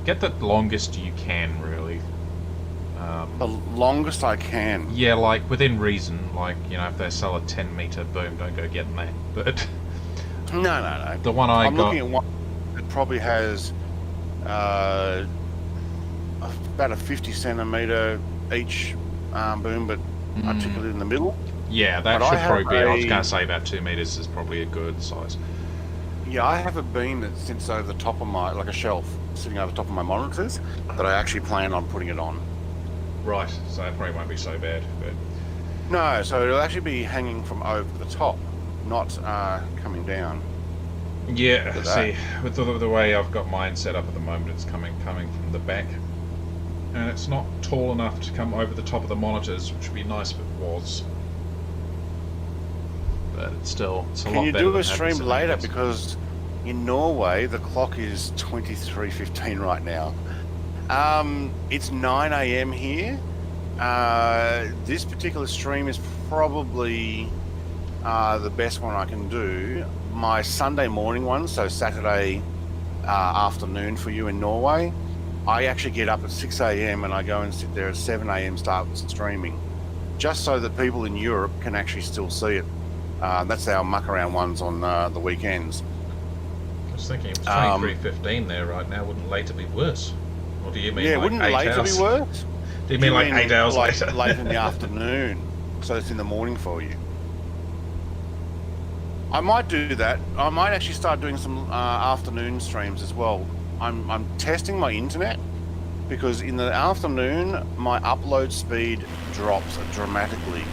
get the longest you can really. The longest I can. Yeah, like within reason. Like, you know, if they sell a 10-meter boom, don't go getting that. But No. the one I'm got, looking at one that probably has about a 50 centimeter each boom, but articulated in the middle. yeah, that but should I probably be. I was have going to say about 2 meters is probably a good size. Yeah, I have a beam that sits over the top of my, like a shelf, sitting over the top of my monitors, that I actually plan on putting it on. Right, so that probably won't be so bad. But No, so it'll actually be hanging from over the top, not coming down. yeah, Look at see, with the way I've got mine set up at the moment, it's coming from the back, and it's not tall enough to come over the top of the monitors, which would be nice if it was. But it's still, it's a lot Can you better do than a having stream something later? else. Because in Norway, the clock is 23:15 right now. It's 9 a.m. here. This particular stream is probably the best one I can do. My Sunday morning one, so Saturday afternoon for you in Norway, I actually get up at 6 a.m. and I go and sit there at 7 a.m. start streaming, just so that people in Europe can actually still see it. That's our muck around ones on the weekends. I was thinking it was 23:15 there right now. Wouldn't later be worse? Or do you mean Yeah, like wouldn't 8 later hours? be worse? Do you mean like 8 hours like later? late in the afternoon, so it's in the morning for you. I might do that. I might actually start doing some afternoon streams as well. I'm testing my internet because in the afternoon my upload speed drops dramatically.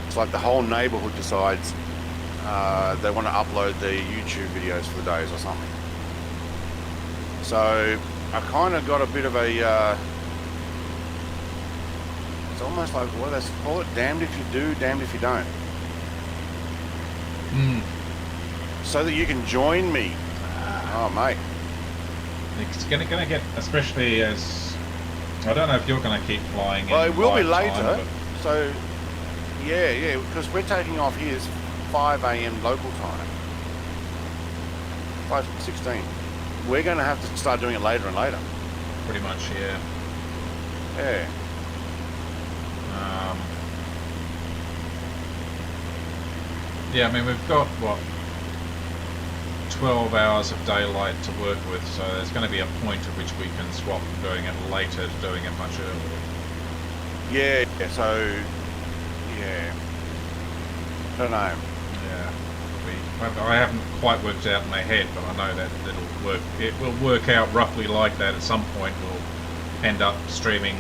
It's like the whole neighborhood decides they want to upload their YouTube videos for the days or something. So I kind of got a bit of a it's almost like, what do they call it? Damned if you do, damned if you don't. So that you can join me. Oh, mate. It's gonna get, especially as I don't know if you're gonna keep flying. Well, in it will be live later. time, So, yeah, because we're taking off here. It's 5 a.m. local time. 5:16. We're going to have to start doing it later and later. but pretty much, yeah. Yeah. Yeah, I mean we've got what 12 hours of daylight to work with, so there's going to be a point at which we can swap from doing it later to doing it much earlier. Yeah, so, yeah. I don't know. Yeah. I haven't quite worked out in my head, but I know that it'll work. It will work out roughly like that at some point. We'll end up streaming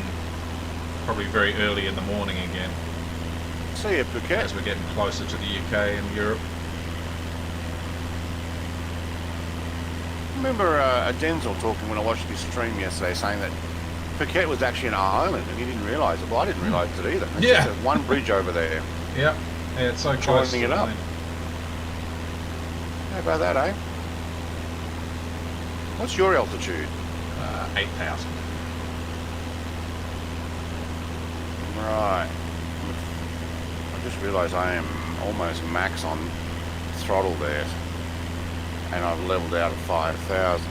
probably very early in the morning again. See you, Phuket. As we're getting closer to the UK and Europe. I remember Denzel talking when I watched his stream yesterday, saying that Phuket was actually an island, and he didn't realise it. Well, I didn't realise it either. It's Yeah. just one bridge over there. Yep. Yeah, it's so close. Joining it up. How about that, eh? What's your altitude? 8,000. Right. I just realised I am almost max on throttle there, and I've levelled out at 5,000.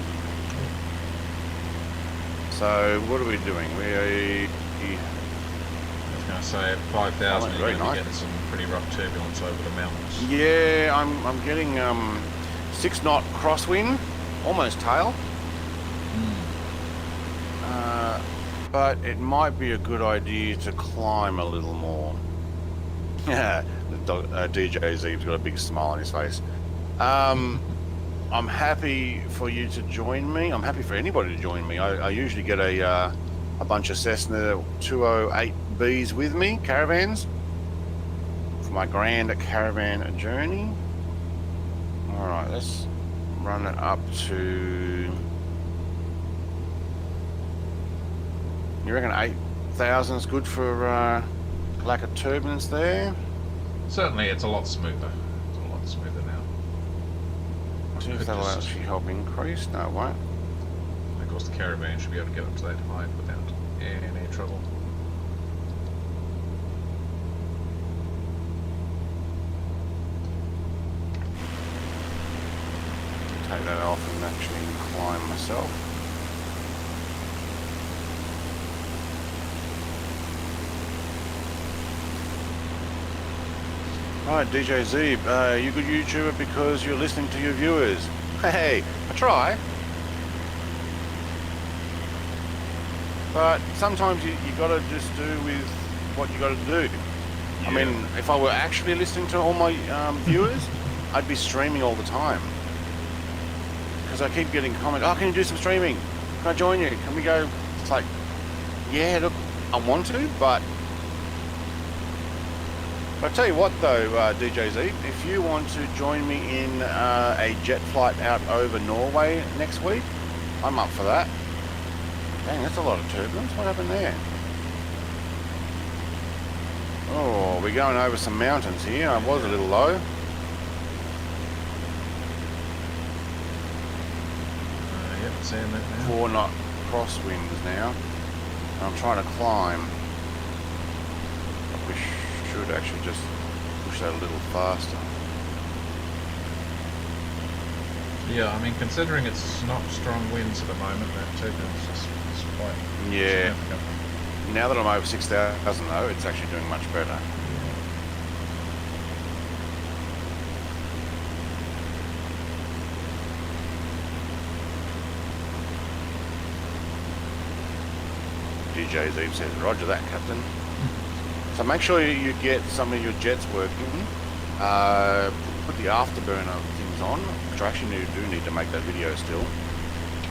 So what are we doing? I was going to say at 5,000 you're very going to nice. get some pretty rough turbulence over the mountains. Yeah, I'm getting 6 knot crosswind, almost tail. But it might be a good idea to climb a little more. Yeah, DJ Zeeb's got a big smile on his face. I'm happy for you to join me. I'm happy for anybody to join me. I usually get a bunch of Cessna 208Bs with me, caravans, for my grand caravan journey. All right, let's run it up to... You reckon 8,000 is good for lack of turbulence there? Certainly it's a lot smoother. It's a lot smoother now. See if that'll actually help increase. No, it won't. Of course the caravan should be able to get up to that height without any trouble. Take that off and actually climb myself. Alright, DJ Zeeb, you good YouTuber because you're listening to your viewers. Hey, I try. But sometimes you gotta just do with what you gotta do. Yeah. I mean, if I were actually listening to all my viewers, I'd be streaming all the time. Because I keep getting comments, oh, can you do some streaming? Can I join you? Can we go? It's like, yeah, look, I want to, but I tell you what though, DJ Z, if you want to join me in a jet flight out over Norway next week, I'm up for that. Dang, that's a lot of turbulence. What happened there? Oh, we're going over some mountains here. I was a little low. Yep, seeing that now. 4 knot crosswinds now. I'm trying to climb. We should actually just push that a little faster. Yeah, I mean, considering it's not strong winds at the moment, that turbulence is quite Yeah. significant. Now that I'm over 6,000 though, it's actually doing much better. DJ Zeeb says, roger that, Captain. So make sure you get some of your jets working. Put the afterburner things on, which I actually do need to make that video still.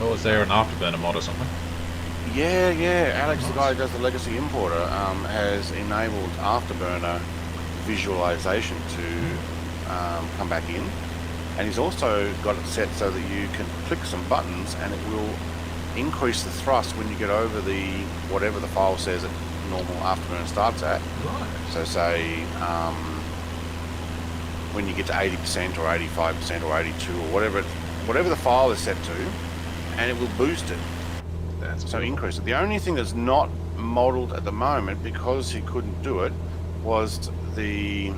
Oh, is there an afterburner mod or something? Yeah. Alex, the guy who does the Legacy Importer, has enabled afterburner visualization to come back in. And he's also got it set so that you can click some buttons and it will increase the thrust when you get over the whatever the file says that normal afterburner starts at. Right. So say when you get to 80% or 85% or 82 or whatever the file is set to, and it will boost it. That's So cool. increase it. The only thing that's not modelled at the moment, because he couldn't do it, was the...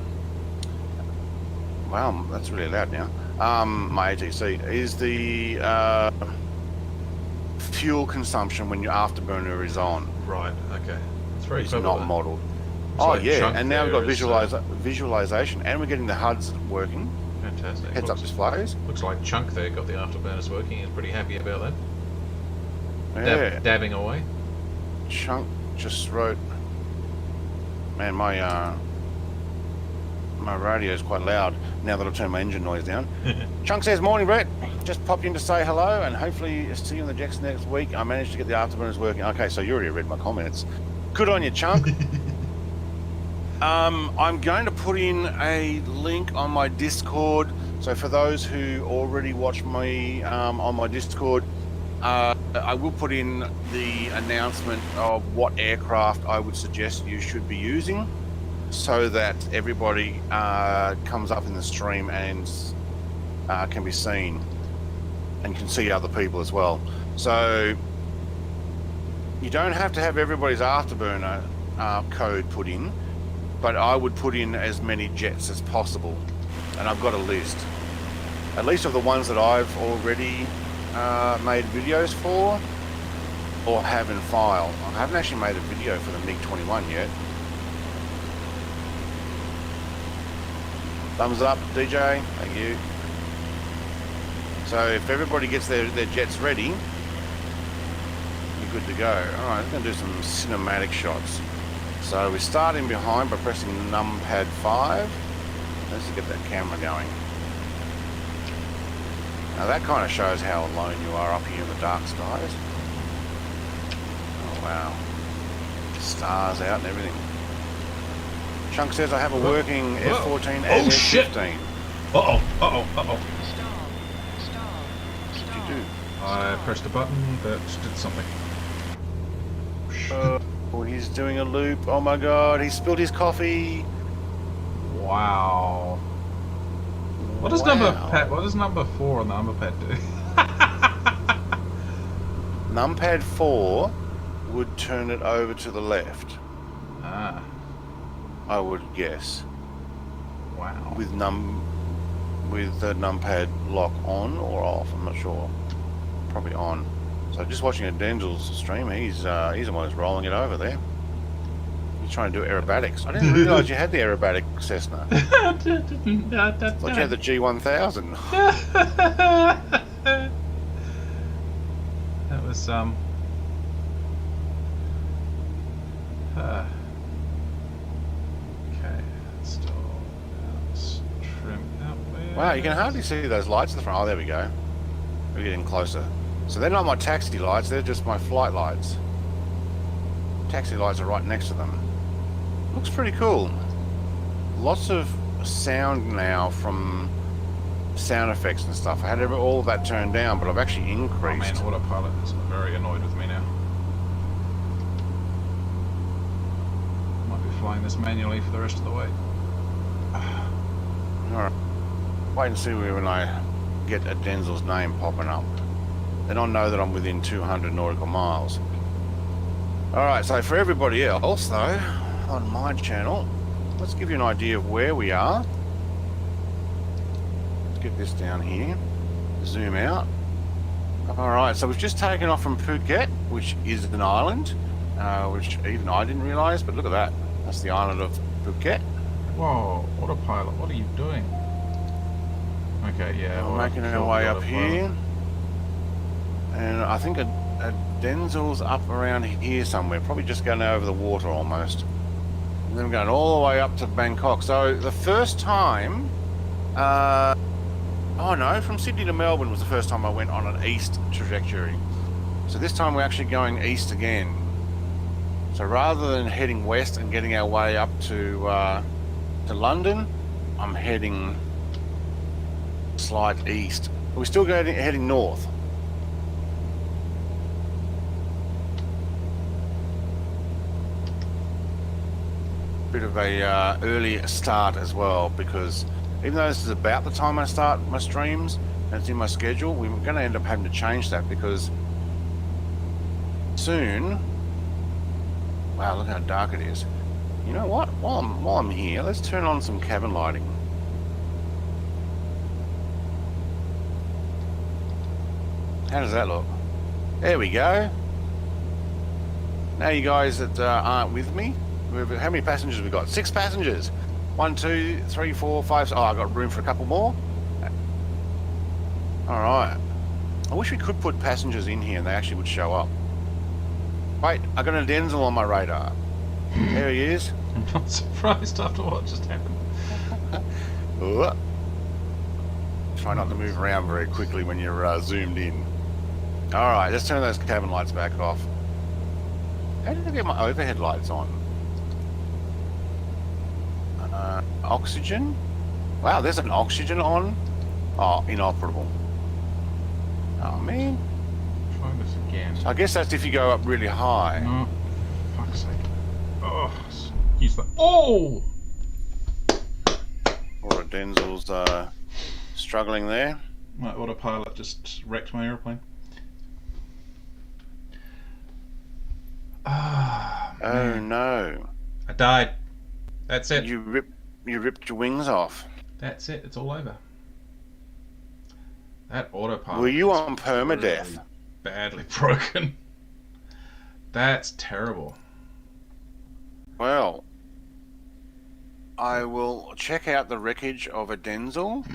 Wow, that's really loud now. My ATC is the fuel consumption when your afterburner is on. Right, okay. It's very It's clever. not that. modelled. It's Oh like yeah, chunk and now we've got there is, visualization, and we're getting the HUDs working. Fantastic. Heads up displays. Looks like Chunk there got the afterburners working. He's pretty happy about that. Yeah. Dabbing away. Chunk just wrote. Man, my radio's quite loud now that I've turned my engine noise down. Chunk says, "Morning, Brett. Just popped in to say hello and hopefully see you in the Jets next week. I managed to get the afterburners working." Okay, so you already read my comments. Good on you, Chunk. I'm going to put in a link on my Discord. So for those who already watch me on my Discord, I will put in the announcement of what aircraft I would suggest you should be using, so that everybody comes up in the stream and can be seen and can see other people as well. So you don't have to have everybody's afterburner code put in, but I would put in as many jets as possible. And I've got a list, at least of the ones that I've already made videos for or have in file. I haven't actually made a video for the MiG-21 yet. Thumbs up, DJ. Thank you. So if everybody gets their jets ready, you're good to go. Alright, I'm going to do some cinematic shots. So we start in behind by pressing numpad 5. Let's get that camera going. Now that kind of shows how alone you are up here in the dark skies. Oh wow. Stars out and everything. Chunk says I have a working F-14 and F-15. Uh-oh. Stall. What did you do? I pressed a button that did something. Oh, he's doing a loop. Oh my god, he spilled his coffee. Wow. What does number 4 on the number pad do? Numpad 4 would turn it over to the left, Ah. I would guess. Wow. With the numpad lock on or off, I'm not sure. Probably on. So just watching a Denzel's stream, he's the one who's rolling it over there. He's trying to do aerobatics. I didn't realise you had the aerobatic Cessna. I thought you had the G1000. That was okay, still trim out there. Wow, you can hardly see those lights at the front. Oh, there we go. We're getting closer. So they're not my taxi lights, they're just my flight lights. Taxi lights are right next to them. Looks pretty cool. Lots of sound now from sound effects and stuff. I had all of that turned down, but I've actually Oh man, increased. autopilot is very annoyed with me now. Might be flying this manually for the rest of the way. Alright. Wait and see when I get a Denzel's name popping up. Then I'll know that I'm within 200 nautical miles. Alright, so for everybody else though, on my channel, let's give you an idea of where we are. Let's get this down here. Zoom out. Alright, so we've just taken off from Phuket, which is an island, which even I didn't realise, but look at that. That's the island of Phuket. Whoa, autopilot, what are you doing? Okay, yeah. We're making our way up here. And I think a Denzel's up around here somewhere, probably just going over the water almost. And then we're going all the way up to Bangkok. So the first time, oh no, from Sydney to Melbourne was the first time I went on an east trajectory. So this time we're actually going east again. So rather than heading west and getting our way up to London, I'm heading slight east. But we're still heading north. Bit of a early start as well, because even though this is about the time I start my streams and it's in my schedule, we're going to end up having to change that because soon, wow, look how dark it is. You know what, while I'm here, let's turn on some cabin lighting. How does that look? There we go. Now you guys that aren't with me, how many passengers have we got? 6 passengers. 1, 2, 3, 4, 5. Oh, I got room for a couple more. Alright. I wish we could put passengers in here and they actually would show up. Wait, I got a Denzel on my radar. There he is. I'm not surprised after what just happened. Ooh. Try not to move around very quickly when you're zoomed in. Alright, let's turn those cabin lights back off. How did I get my overhead lights on? Oxygen? Wow, there's an oxygen on? Oh, inoperable. Oh, man. Try this again. I guess that's if you go up really high. Oh, for fuck's sake. Oh, use the... Oh! Or Denzel's struggling there. My autopilot just wrecked my airplane. Ah, Oh no. I died. That's it. You ripped your wings off. That's it. It's all over. That autopilot. Were you is on permadeath? really badly broken. That's terrible. Well, I will check out the wreckage of a Denzel,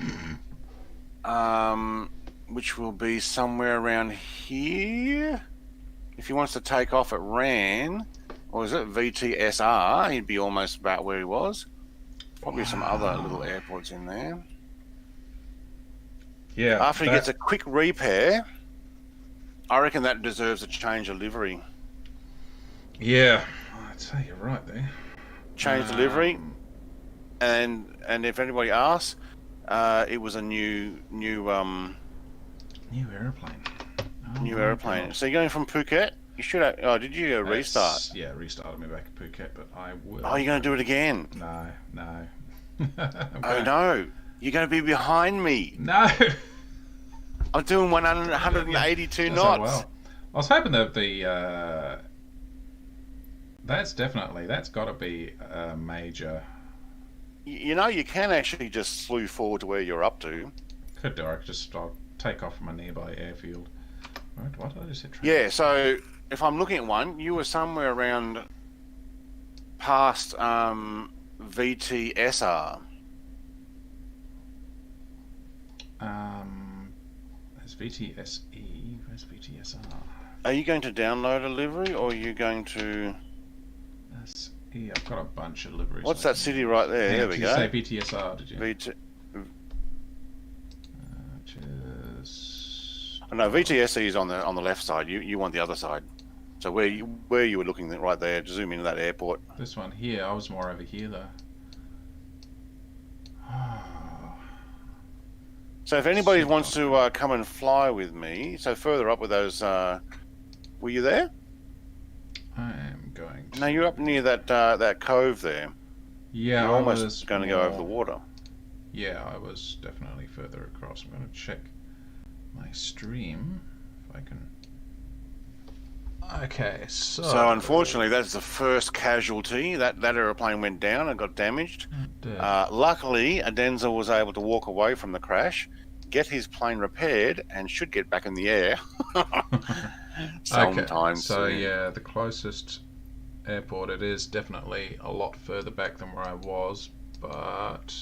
which will be somewhere around here. If he wants to take off at RAN, or is it VTSR, he'd be almost about where he was. Probably some other little airports in there. Yeah. After he gets a quick repair, I reckon that deserves a change of livery. Yeah. I'd say you're right there. Change the livery, and if anybody asks, it was a new airplane. Oh, new my airplane. God. So you're going from Phuket? You should have. Oh, did you restart? Yeah, restarted me back at Phuket, but I will. Oh, you're going to do it again? No. Oh no, you're going to be behind me. No. I'm doing 182 That's knots. well. I was hoping that that's got to be a major. You know, you can actually just slew forward to where you're up to. Could do. I'll take off from a nearby airfield. Right, what did I just hit? Yeah. So if I'm looking at one, you were somewhere around past VTSR. There's VTSE. Where's VTSR? Are you going to download a livery, or are you going to? SE. I've got a bunch of liveries. What's that city right there? Yeah, There we did go. you say VTSR? Did you? No, VTSE is on the left side. You want the other side. So where you were looking right there, to zoom into that airport. This one here. I was more over here though. So if anybody wants to come and fly with me, so further up with those, were you there? I am going to... No, you're up near that cove there. Yeah, you're I almost was going to go over the water. Yeah, I was definitely further across. I'm going to check my stream if I can. Okay, So unfortunately, that's the first casualty. That aeroplane went down and got damaged. Luckily, Adenza was able to walk away from the crash, get his plane repaired, and should get back in the air. Sometime soon. Yeah, the closest airport, it is definitely a lot further back than where I was, but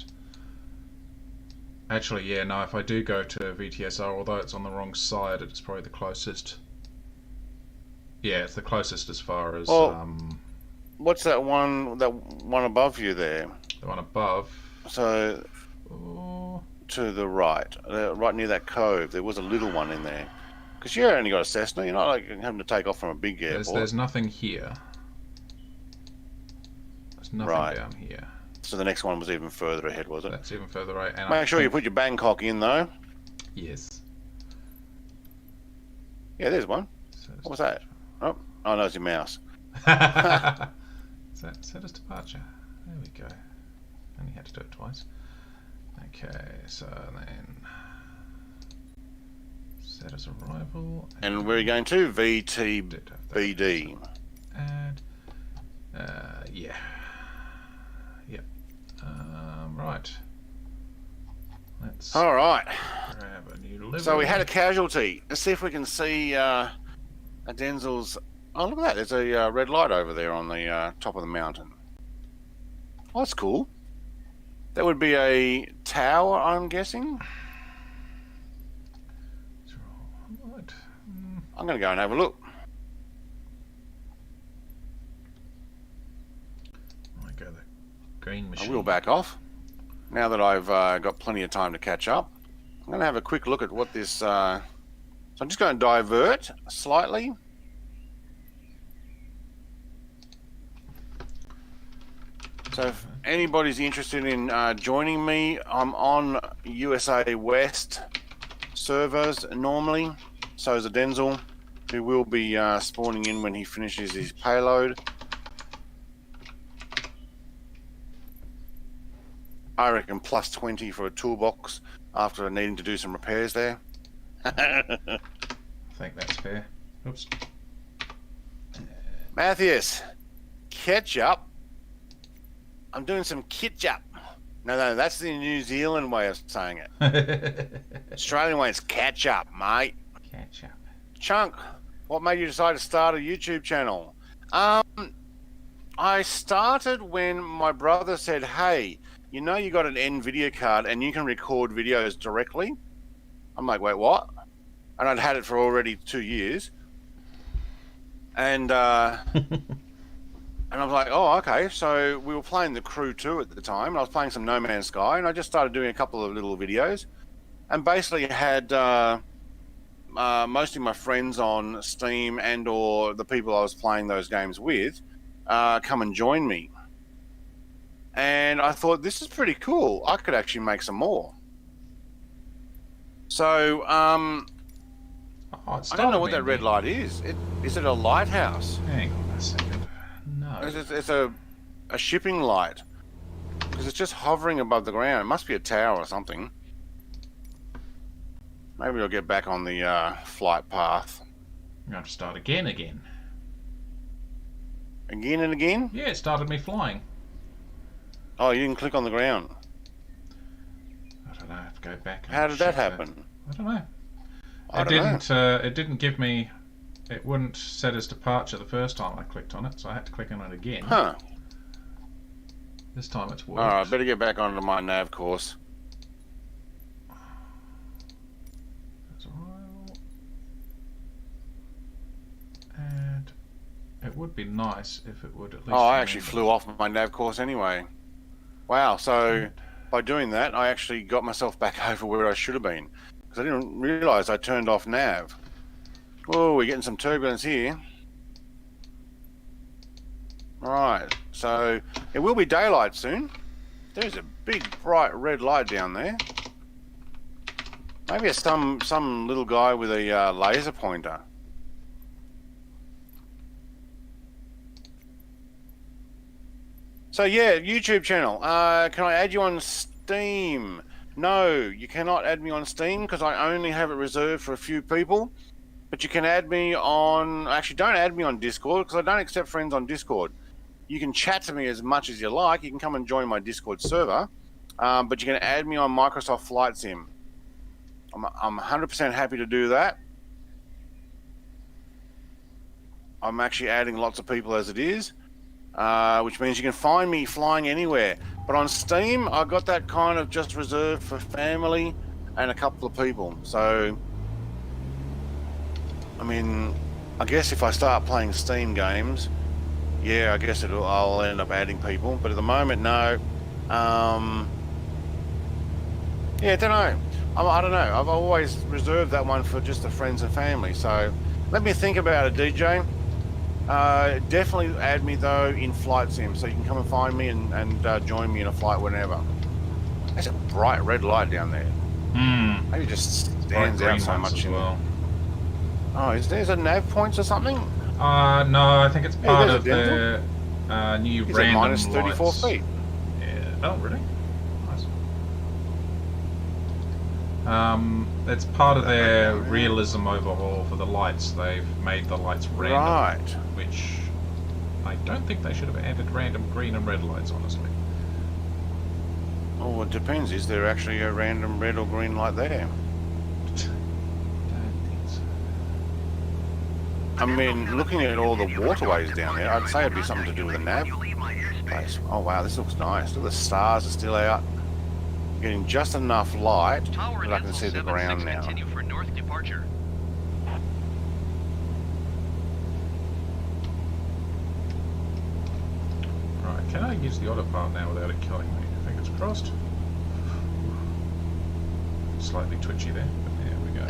actually, yeah, no, if I do go to VTSR, although it's on the wrong side, it's probably the closest. Yeah, it's the closest as far as what's that one above you there? The one above. So to the right, right near that cove, there was a little one in there. Because you only got a Cessna, you're not like having to take off from a big airport. There's nothing here. There's nothing down here. So the next one was even further ahead, was it? That's even further right. And Make sure you put your Bangkok in, though. Yes. Yeah, there's one. What was that? Oh, no, it's your mouse. Set as departure. There we go. Only had to do it twice. Okay, so then set as arrival. And where are you going to? VTBD. And yeah. Yep. Right. Let's All right. grab a new livery. So we had a casualty. Let's see if we can see Adenzel's. Oh, look at that. There's a red light over there on the top of the mountain. Oh, that's cool. That would be a tower, I'm guessing. Right. I'm going to go and have a look. I go the green I machine. will back off. Now that I've got plenty of time to catch up, I'm going to have a quick look at what this... so I'm just going to divert slightly. So if anybody's interested in joining me, I'm on USA West servers normally. So is Denzel, who will be spawning in when he finishes his payload. I reckon plus 20 for a toolbox after needing to do some repairs there. I think that's fair. Oops. Matthias, ketchup. I'm doing some ketchup. No, that's the New Zealand way of saying it. Australian way is ketchup, mate. Catch up. Chunk, what made you decide to start a YouTube channel? I started when my brother said, hey, you know you got an NVIDIA card and you can record videos directly? I'm like, wait, what? And I'd had it for already 2 years. And and I was like, oh, okay. So we were playing The Crew 2 at the time. And I was playing some No Man's Sky, and I just started doing a couple of little videos. And basically had mostly my friends on Steam and or the people I was playing those games with come and join me. And I thought, this is pretty cool. I could actually make some more. So, I don't know what that red light is. Is it a lighthouse? Hang on a second. No. It's a shipping light. Because it's just hovering above the ground. It must be a tower or something. Maybe I'll get back on the flight path. I'm going to start again. Again and again? Yeah, it started me flying. Oh, you didn't click on the ground. I don't know. I have to go back. And How did that shift happen? I don't know. I don't know. It didn't give me. It wouldn't set as departure the first time I clicked on it, so I had to click on it again. Huh. This time it's worked. Alright, better get back onto my nav course. That's alright. And it would be nice if it would at least. Oh, I actually flew off my nav course anyway. Wow, so by doing that, I actually got myself back over where I should have been. Because I didn't realise I turned off nav. Oh, we're getting some turbulence here. Right, so it will be daylight soon. There's a big bright red light down there. Maybe it's some little guy with a laser pointer. So yeah, YouTube channel. Can I add you on Steam? No, you cannot add me on Steam because I only have it reserved for a few people. But you can add me on... Actually, don't add me on Discord because I don't accept friends on Discord. You can chat to me as much as you like. You can come and join my Discord server. But you can add me on Microsoft Flight Sim. I'm 100% happy to do that. I'm actually adding lots of people as it is. Which means you can find me flying anywhere. But on Steam, I got that kind of just reserved for family and a couple of people. So, I mean, I guess if I start playing Steam games, yeah, I guess I'll end up adding people. But at the moment, no. Yeah, I don't know. I don't know. I've always reserved that one for just the friends and family. So, let me think about it, DJ. Definitely add me though in Flight Sim, so you can come and find me and join me in a flight whenever. There's a bright red light down there. Maybe it just stands out so much as well. Oh, is there a nav points or something? No, I think it's part of the new Is random it minus 34 lights. feet? Yeah. Oh, really? Nice. It's part of their realism overhaul for the lights. They've made the lights random. Right. Which I don't think they should have added random green and red lights, honestly. Oh, it depends. Is there actually a random red or green light there? Don't think so. I mean, looking at all the waterways down there, I'd say it'd be something to do with a nav place. Oh wow, this looks nice. Look, the stars are still out. Getting just enough light Tower that I can see the ground now. Continue for north departure. Right, can I use the autopilot now without it killing me? Fingers crossed. Slightly twitchy there, but there we go.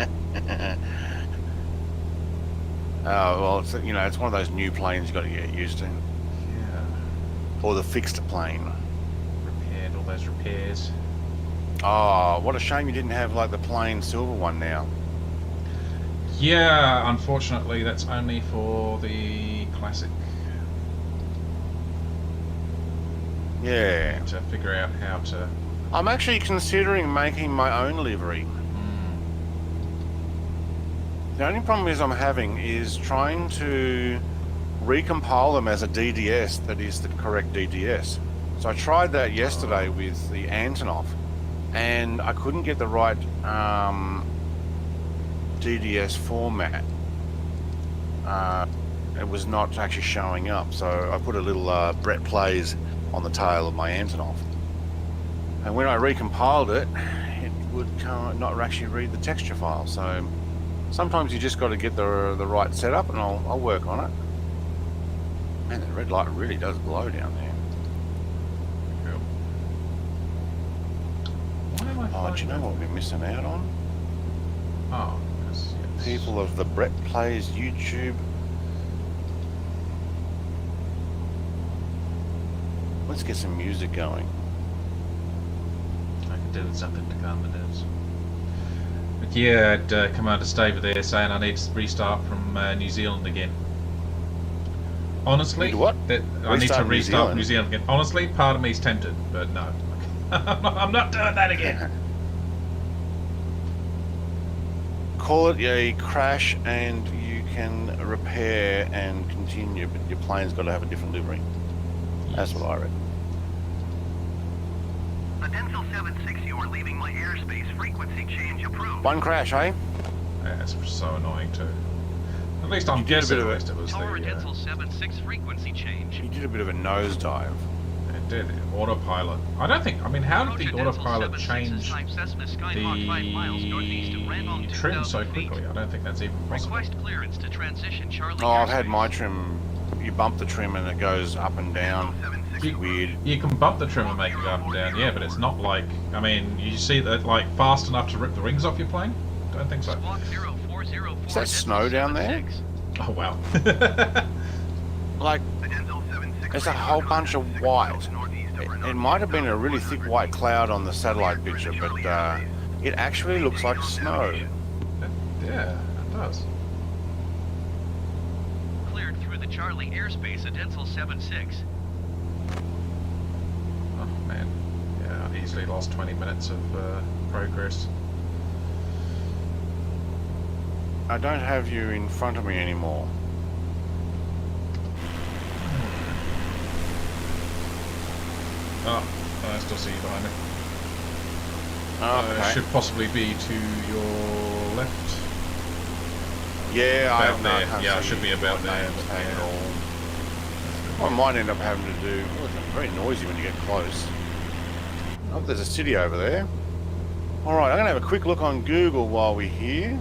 Oh, well, it's, you know, it's one of those new planes you got to get used to. Yeah. Or the fixed plane. Repaired all those repairs. Oh, what a shame you didn't have like the plain silver one now. Yeah, unfortunately that's only for the classic. Yeah. To figure out how to... I'm actually considering making my own livery. The only problem I'm having is trying to recompile them as a DDS that is the correct DDS. So I tried that yesterday with the Antonov, and I couldn't get the right DDS format. It was not actually showing up, so I put a little Brett Plays on the tail of my Antonov. And when I recompiled it, it would not actually read the texture file. So sometimes you just got to get the right setup, and I'll work on it. Man, the red light really does glow down there. Cool. Why am I Oh, do you know what we're missing out on? Oh, yes. People of the Brett Plays YouTube. Let's get some music going. I could do with something to calm the nerves. But yeah, Commander Staver there saying I need to restart from New Zealand again. Honestly, Need what? I need to restart New Zealand again. Honestly, part of me's tempted, but no. I'm not doing that again. Call it a crash and you can repair and continue, but your plane's got to have a different livery. That's what I read. Adental 76, you are leaving my airspace. Frequency change approved. One crash, eh? Yeah, that's so annoying too. At least I'm guessing at least it was Tower the... Adental 76 frequency change. You did a bit of a nosedive. It did. Autopilot. I don't think... I mean, how did the autopilot change the trim so quickly? I don't think that's even possible. Request clearance to transition Charlie. Oh, I've had my trim. You bump the trim and it goes up and down. It's weird. You can bump the trim and make it go up and down, yeah, but it's not like... I mean, you see that, like, fast enough to rip the rings off your plane? Don't think so. Squawk 0404 Is that snow down there? Oh, wow. Like, there's a whole bunch of white. It might have been a really thick white cloud on the satellite picture, but it actually looks like snow. Yeah, it does. Cleared through the Charlie airspace Adental 76. Oh, man. Yeah, I easily lost 20 minutes of progress. I don't have you in front of me anymore. Oh, I still see you behind me. Okay. Should possibly be to your left. Yeah, I About there. can't Yeah, it see should be about what there. name's taken Yeah. all. I might end up having to do... Oh, it's very noisy when you get close. Oh, there's a city over there. Alright, I'm going to have a quick look on Google while we're here.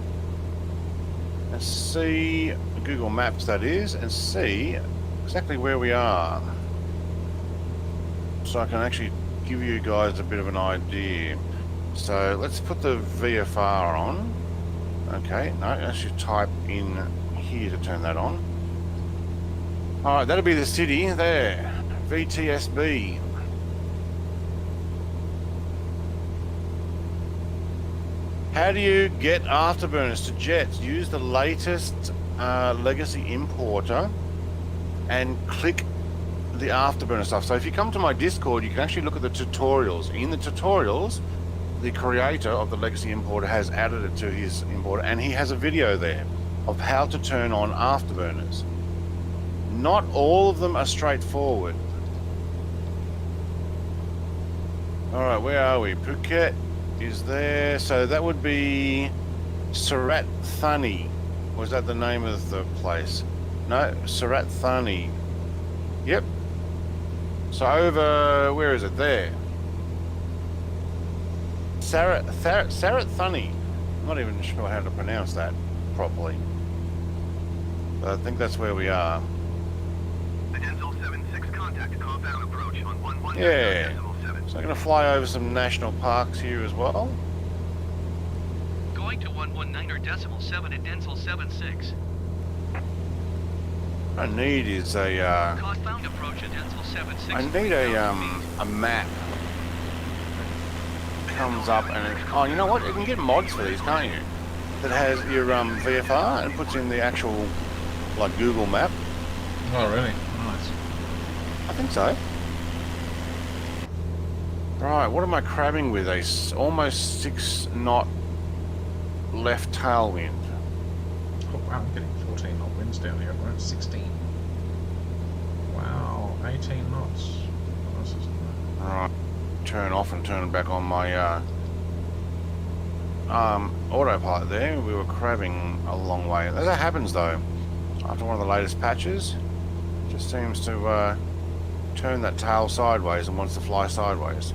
And see... Google Maps, that is. And see exactly where we are. So I can actually give you guys a bit of an idea. So let's put the VFR on. Okay, no, I should type in here to turn that on. Alright, that'll be the city there. VTSB. How do you get afterburners to jets? Use the latest legacy importer and click the afterburner stuff. So if you come to my Discord, you can actually look at the tutorials. In the tutorials, the creator of the legacy importer has added it to his importer, and he has a video there of how to turn on afterburners. Not all of them are straightforward. Alright, where are we? Phuket is there. So that would be Surat Thani. Was that the name of the place? No, Surat Thani. Yep. So over, where is it? There. Sarat Thani. I'm not even sure how to pronounce that. properly. But I think that's where we are. Denzel 76 contact compound approach on 11 Yeah. decimal 7. So I'm going to fly over some national parks here as well. Going to 119.7 at Denzel 76. What I need is a Southbound approach at Denzel 76. I need a map. Comes up and oh, you know what? You can get mods for these, can't you? That has your VFR and puts in the actual like Google map. Oh, really? Nice. I think so. Right, what am I crabbing with? Almost 6 knot left tailwind. Oh, wow, I'm getting 14 knot winds down here. We're at 16. Wow, 18 knots. Nice, isn't it? Alright, turn off and turn back on my autopilot there. We were crabbing a long way. As that happens though, after one of the latest patches, it just seems to turn that tail sideways and wants to fly sideways.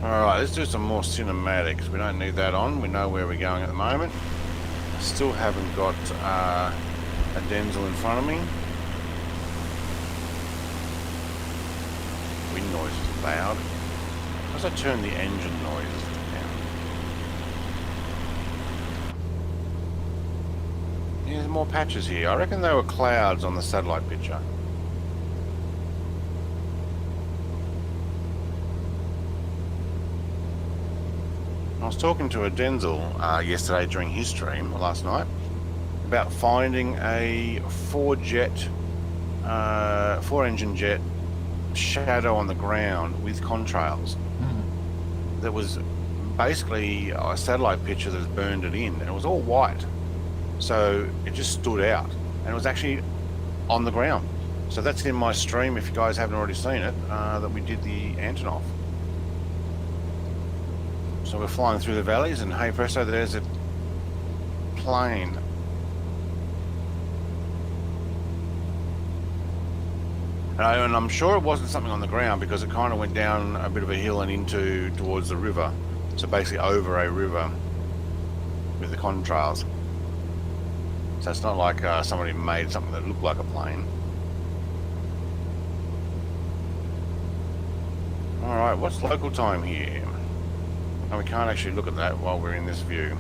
Alright, let's do some more cinematics. We don't need that on. We know where we're going at the moment. Still haven't got a Denzel in front of me. Wind noise is loud. As I turn the engine noise down. Yeah, there's more patches here. I reckon they were clouds on the satellite picture. I was talking to a Denzel yesterday during his stream last night about finding a 4-engine jet shadow on the ground with contrails. That was basically a satellite picture that's burned it in, and it was all white, so it just stood out, and it was actually on the ground. So that's in my stream if you guys haven't already seen it, that we did the Antonov. So we're flying through the valleys, and hey presto, there's a plane. And I'm sure it wasn't something on the ground because it kind of went down a bit of a hill and towards the river. So basically over a river with the contrails. So it's not like somebody made something that looked like a plane. Alright, what's local time here? And we can't actually look at that while we're in this view.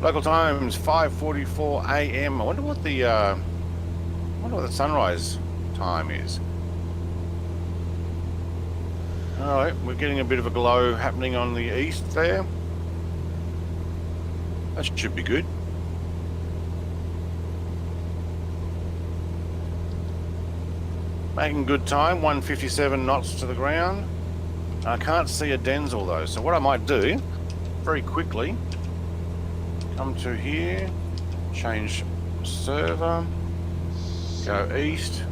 Local time is 5:44 a.m. I wonder what the sunrise time is. Alright, we're getting a bit of a glow happening on the east there. That should be good. Making good time, 157 knots to the ground. I can't see a Denzel though, so what I might do, very quickly, come to here, change server, go east,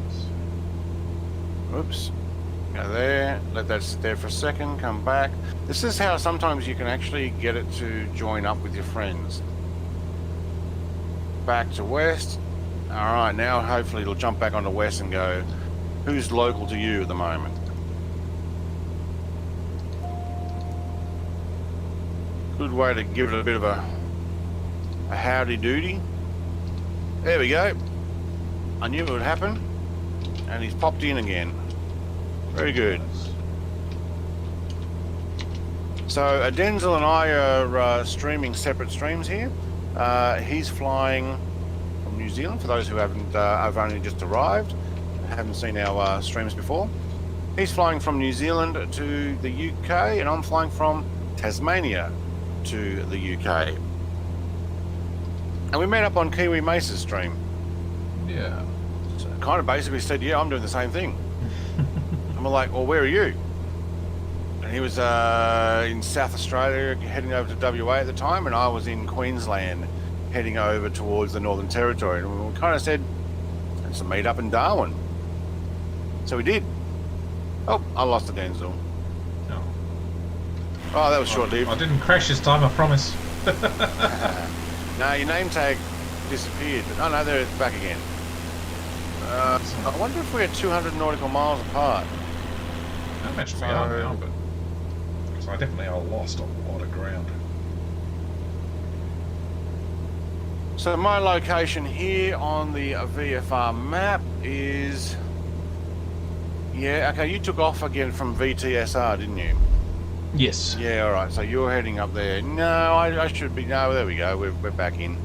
oops, go there, let that sit there for a second, come back. This is how sometimes you can actually get it to join up with your friends. Back to west. Alright, now hopefully it'll jump back onto west and go, who's local to you at the moment? Good way to give it a bit of a howdy doody. There we go. I knew it would happen, and he's popped in again. Very good. So Denzel and I are streaming separate streams here. He's flying from New Zealand. For those who have only just arrived, haven't seen our streams before. He's flying from New Zealand to the UK, and I'm flying from Tasmania to the UK. And we met up on Kiwi Mesa's stream. Yeah. So kind of basically said, yeah, I'm doing the same thing. And we're like, well, where are you? And he was in South Australia heading over to WA at the time, and I was in Queensland heading over towards the Northern Territory. And we kind of said, let's meet up in Darwin. So we did. Oh, I lost the Denzel. Oh, that was short-lived. I didn't crash this time, I promise. No, your name tag disappeared. Oh no, there it's back again. I wonder if we're 200 nautical miles apart. I imagine we are now, but because I definitely lost a lot of ground. So my location here on the VFR map is... Yeah, okay, you took off again from VTSR, didn't you? Yes. Yeah, alright, so you're heading up there. No, I should be... No, there we go, we're back in.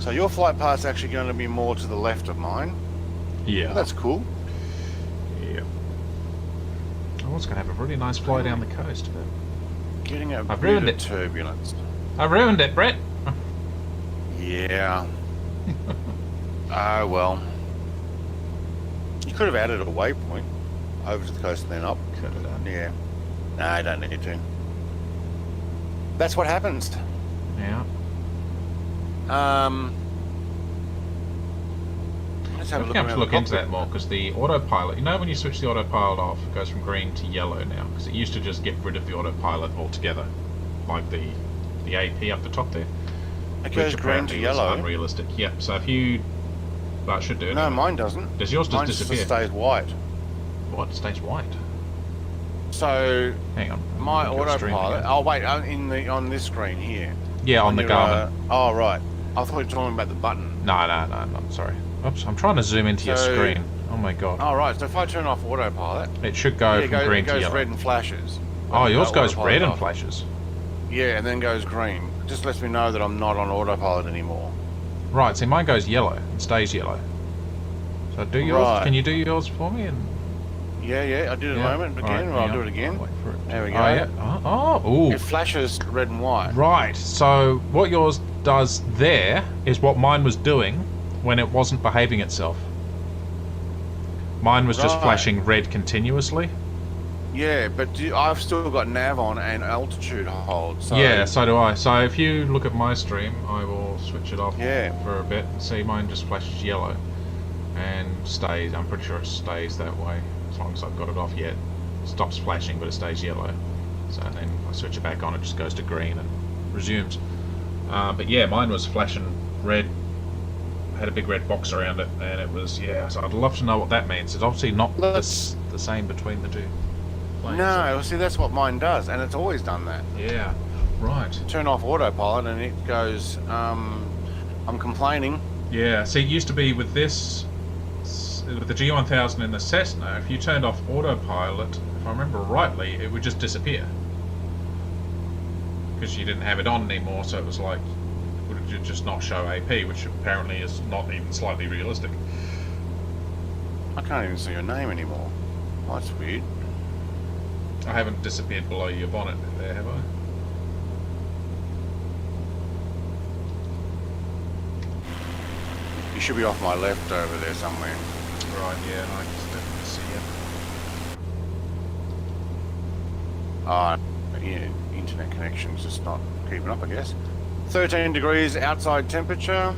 So your flight path's actually going to be more to the left of mine. Yeah. Oh, that's cool. Yeah. I was going to have a really nice fly down the coast, but... Getting a I've bit ruined of it. turbulence. I ruined it, Brett. Yeah. Oh, well. You could have added a waypoint over to the coast and then up. Could have done. Yeah. No, I don't need to. That's what happens. Yeah. Let's I have a think look I have to around look the into that cockpit. more, because the autopilot, you know when you switch the autopilot off, it goes from green to yellow now, because it used to just get rid of the autopilot altogether, like the AP up the top there. It goes which green to apparently was yellow. unrealistic. Yep, so if you... Well, it should do it. No, mine doesn't. Does yours just Mine disappear? just stays white. What? It stays white? So Hang on. my I'll go stream autopilot. again. Oh wait, on this screen here. Yeah, on the your, Garmin. Oh right. I thought you were talking about the button. No, I'm sorry. Oops, I'm trying to zoom into your So- screen. Oh my god. Oh right. So if I turn off autopilot, It should go it from goes, green it goes to yellow. red and flashes. Oh, yours goes Autopilot red and off. flashes. Yeah, and then goes green. It just lets me know that I'm not on autopilot anymore. Right, see mine goes yellow and stays yellow. So do yours. Right. Can you do yours for me? And Yeah, I did it a moment again. Alright, Well, I'll hang do on. it again. I'll wait for it. There we go. Oh, yeah. Oh, ooh. It flashes red and white. Right, so what yours does there is what mine was doing when it wasn't behaving itself. Mine was just Right. flashing red continuously. Yeah, but I've still got nav on and altitude hold. So Yeah, so do I. So if you look at my stream, I will switch it off Yeah. for a bit and see mine just flashes yellow and stays. I'm pretty sure it stays that way as long as I've got it off yet. It stops flashing, but it stays yellow. So then I switch it back on, it just goes to green and resumes. But yeah, mine was flashing red. Had a big red box around it, and it was, yeah. So I'd love to know what that means. It's obviously not the same between the two. planes. No, see that's what mine does, and it's always done that. Yeah. Right. Turn off autopilot, and it goes. I'm complaining. Yeah. See, it used to be with this, with the G1000 and the Cessna. If you turned off autopilot, if I remember rightly, it would just disappear because you didn't have it on anymore. So it was like, would it just not show AP, which apparently is not even slightly realistic. I can't even see your name anymore. Oh, that's weird. I haven't disappeared below your bonnet there, have I? You should be off my left over there somewhere. Right, yeah, I can definitely see it. Yeah, internet connection's just not keeping up, I guess. 13 degrees outside temperature.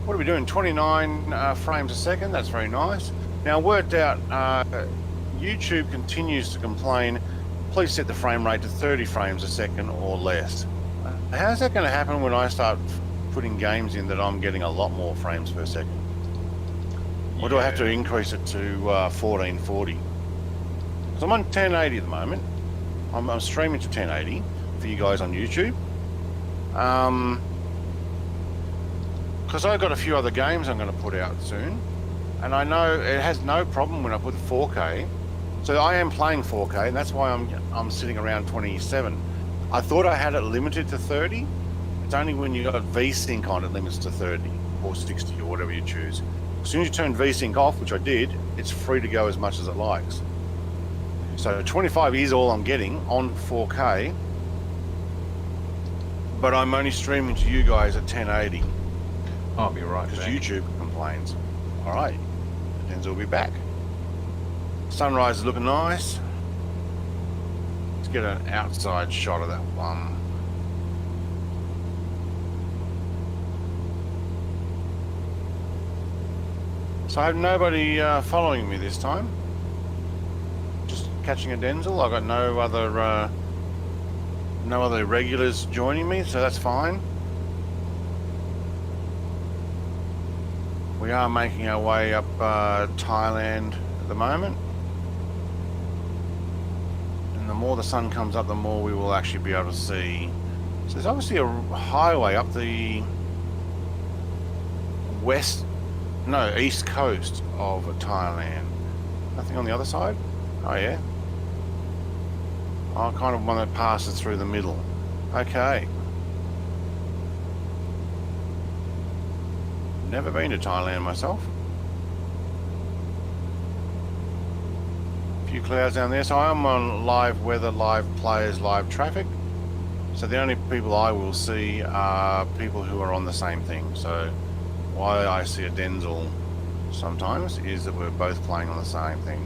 What are we doing? 29 frames a second. That's very nice. Now, worked out, YouTube continues to complain, please set the frame rate to 30 frames a second or less. How's that going to happen when I start putting games in that I'm getting a lot more frames per second? Or do I have to increase it to 1440? Because I'm on 1080 at the moment. I'm streaming to 1080 for you guys on YouTube. Because I've got a few other games I'm going to put out soon. And I know it has no problem when I put the 4K. So I am playing 4K, and that's why I'm sitting around 27. I thought I had it limited to 30. It's only when you got VSync on it limits to 30 or 60 or whatever you choose. As soon as you turn VSync off, which I did, it's free to go as much as it likes. So 25 is all I'm getting on 4K, but I'm only streaming to you guys at 1080 I'll be right because back. YouTube complains. All right, Denzel will be back. Sunrise is looking nice. Let's get an outside shot of that one. So I have nobody following me this time. Just catching a Denzel. I've got no other regulars joining me, so that's fine. We are making our way up Thailand at the moment. And the more the sun comes up, the more we will actually be able to see. So there's obviously a highway up the east coast of Thailand. Nothing on the other side? Oh yeah. Oh, kind of one that passes through the middle. Okay. Never been to Thailand myself. A few clouds down there. So I'm on live weather, live players, live traffic. So the only people I will see are people who are on the same thing. So why I see a Denzel sometimes is that we're both playing on the same thing.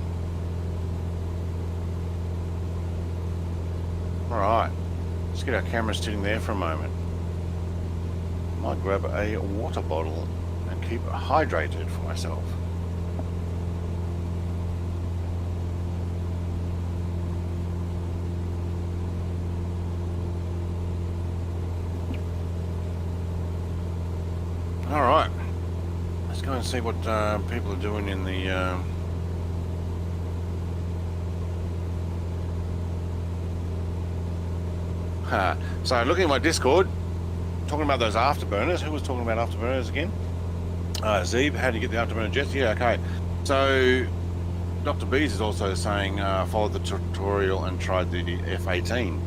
Alright, let's get our cameras sitting there for a moment. Might grab a water bottle and keep hydrated for myself. Alright, let's go and see what people are doing in the so looking at my Discord, talking about those afterburners. Who was talking about afterburners again? Zeeb, how do you get the afterburner jets? Yeah, okay. So Dr. Bees is also saying followed the tutorial and tried the F18.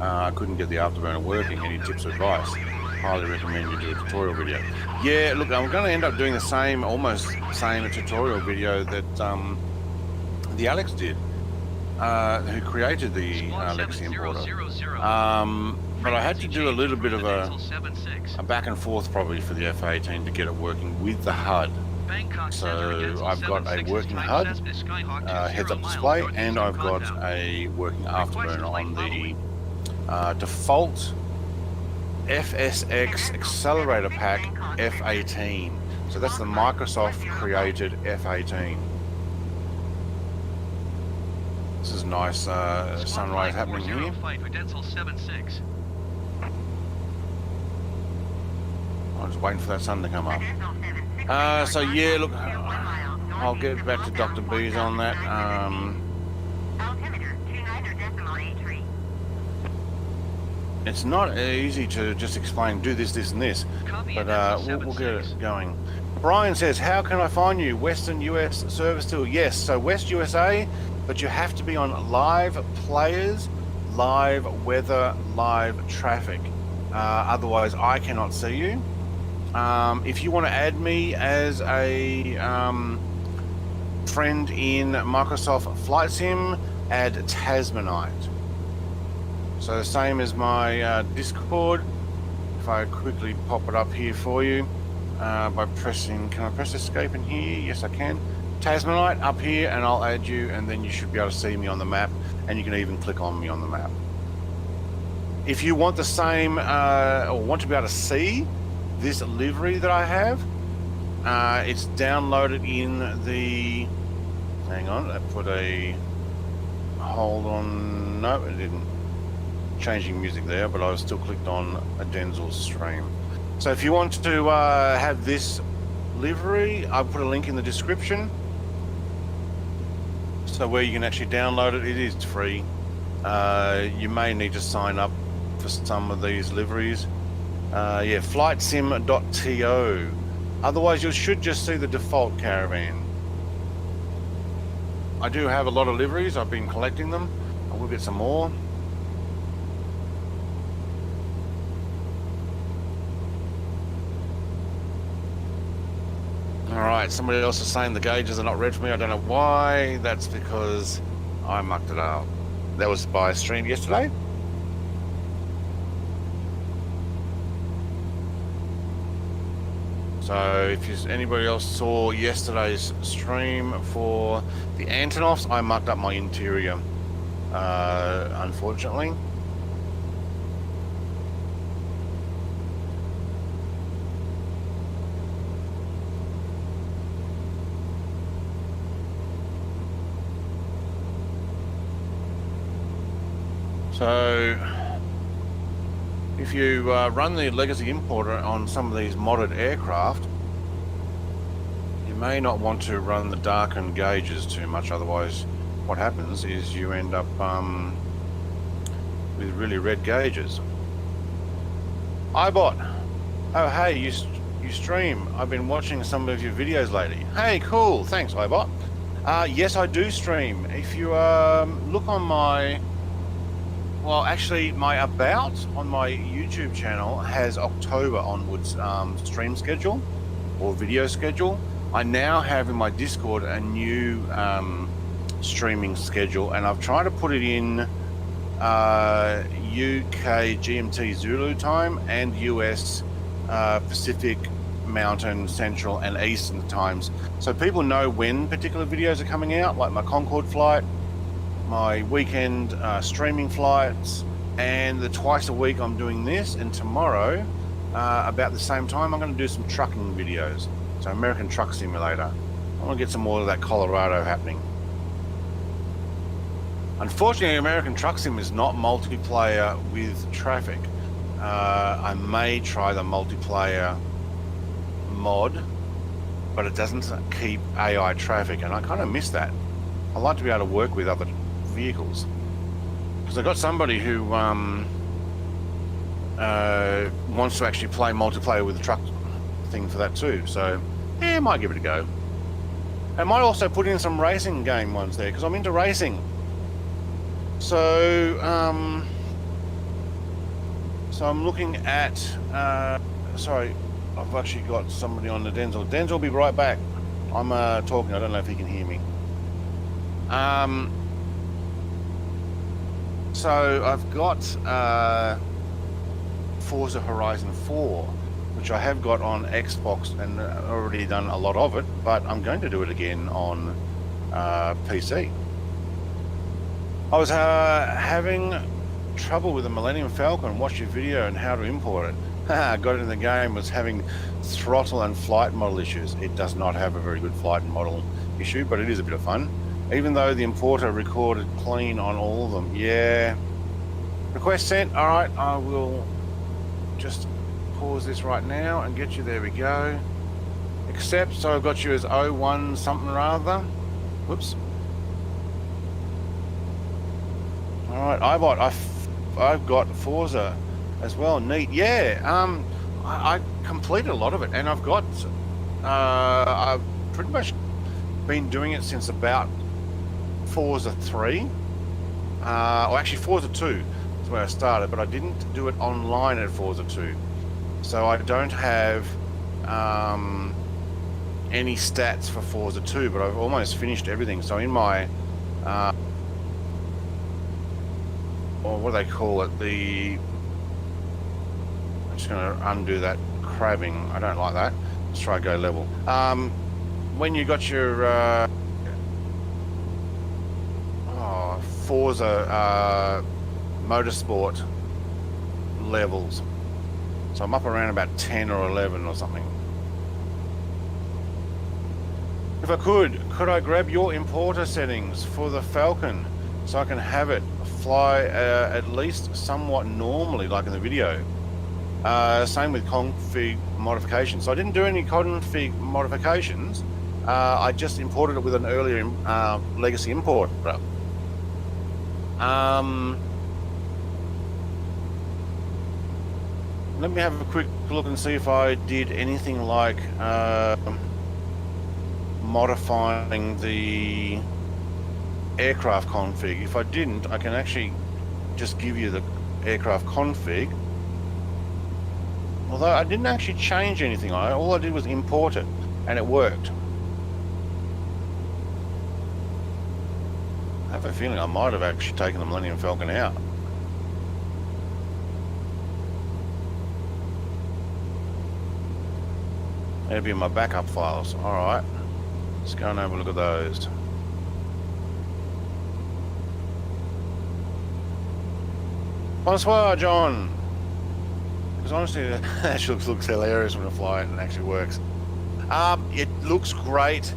I couldn't get the afterburner working. Any tips or advice? Highly recommend you do a tutorial video. Yeah, look, I'm going to end up doing the same, almost same tutorial video that the Alex did, who created the legacy importer. But I had to do a little bit of a back and forth probably for the F18 to get it working with the HUD. So I've got a working HUD, heads-up display, and I've got a working afterburner on the default FSX accelerator pack F18. So that's the Microsoft created F18. This is nice sunrise happening here. I'm just waiting for that sun to come up. So yeah, look, I'll get back to Dr. B's on that. It's not easy to just explain, do this, this, and this, but we'll get it going. Brian says, how can I find you? Western US service tool. Yes, so West USA, but you have to be on live players, live weather, live traffic. Otherwise, I cannot see you. If you want to add me as a friend in Microsoft Flight Sim, add Tasmanite. So same as my Discord. If I quickly pop it up here for you by pressing, can I press escape in here? Yes, I can. Tasmanite up here, and I'll add you, and then you should be able to see me on the map, and you can even click on me on the map. If you want the same, or want to be able to see this livery that I have, it's downloaded in the, hang on, I put a, hold on, no, it didn't. Changing music there, but I was still clicked on a Denzel stream. So if you want to have this livery, I'll put a link in the description. So where you can actually download it, it is free. You may need to sign up for some of these liveries. Yeah, flightsim.to. Otherwise, you should just see the default caravan. I do have a lot of liveries. I've been collecting them. I will get some more. Alright, somebody else is saying the gauges are not red for me. I don't know why. That's because I mucked it up. That was by stream yesterday. So if anybody else saw yesterday's stream for the Antonovs, I mucked up my interior, unfortunately. So if you run the legacy importer on some of these modded aircraft, may not want to run the darkened gauges too much, otherwise what happens is you end up with really red gauges. iBot, oh hey, you stream. I've been watching some of your videos lately. Hey, cool, thanks iBot. Yes, I do stream. If you look on my, well, actually my about on my YouTube channel has October onwards stream schedule or video schedule. I now have in my Discord a new streaming schedule, and I've tried to put it in UK GMT Zulu time and US Pacific Mountain, Central and Eastern times, so people know when particular videos are coming out, like my Concorde flight, my weekend streaming flights, and the twice a week I'm doing this, and tomorrow about the same time I'm going to do some trucking videos, so American Truck Simulator. I want to get some more of that Colorado happening. Unfortunately, American Truck Sim is not multiplayer with traffic. I may try the multiplayer mod, but it doesn't keep AI traffic, and I kind of miss that. I like to be able to work with other vehicles, because I got somebody who wants to actually play multiplayer with the truck thing for that too, so yeah, I might give it a go. I might also put in some racing game ones there, because I'm into racing. So I'm looking at sorry, I've actually got somebody on the Denzel. Denzel will be right back. I'm talking, I don't know if he can hear me. So I've got Forza Horizon 4, which I have got on Xbox and already done a lot of it, but I'm going to do it again on PC. I was having trouble with the Millennium Falcon. Watched your video on how to import it. Got it in the game, was having throttle and flight model issues. It does not have a very good flight and model issue, but it is a bit of fun. Even though the importer recorded clean on all of them. Yeah. Request sent. All right, I will just pause this right now and get you. There we go. Accept. So I've got you as 01 something rather. Whoops. All right, iBot, I've got Forza as well. Neat. Yeah. I completed a lot of it, and I've got I've pretty much been doing it since about Forza 3, or actually Forza 2 is where I started, but I didn't do it online at Forza 2, so I don't have any stats for Forza 2, but I've almost finished everything. So in my or what do they call it, I'm just going to undo that crabbing, I don't like that. Let's try go level. When you got your Forza motorsport levels, so I'm up around about 10 or 11 or something. If I could I grab your importer settings for the Falcon so I can have it fly at least somewhat normally, like in the video? Same with config modifications. So I didn't do any config modifications. I just imported it with an earlier legacy importer. Let me have a quick look and see if I did anything like modifying the aircraft config. If I didn't, I can actually just give you the aircraft config. Although I didn't actually change anything. All I did was import it, and it worked. I have a feeling I might have actually taken the Millennium Falcon out. That'll be in my backup files. Alright, let's go and have a look at those. Bonsoir, John. Because honestly, that actually looks hilarious when I fly it and it actually works. It looks great.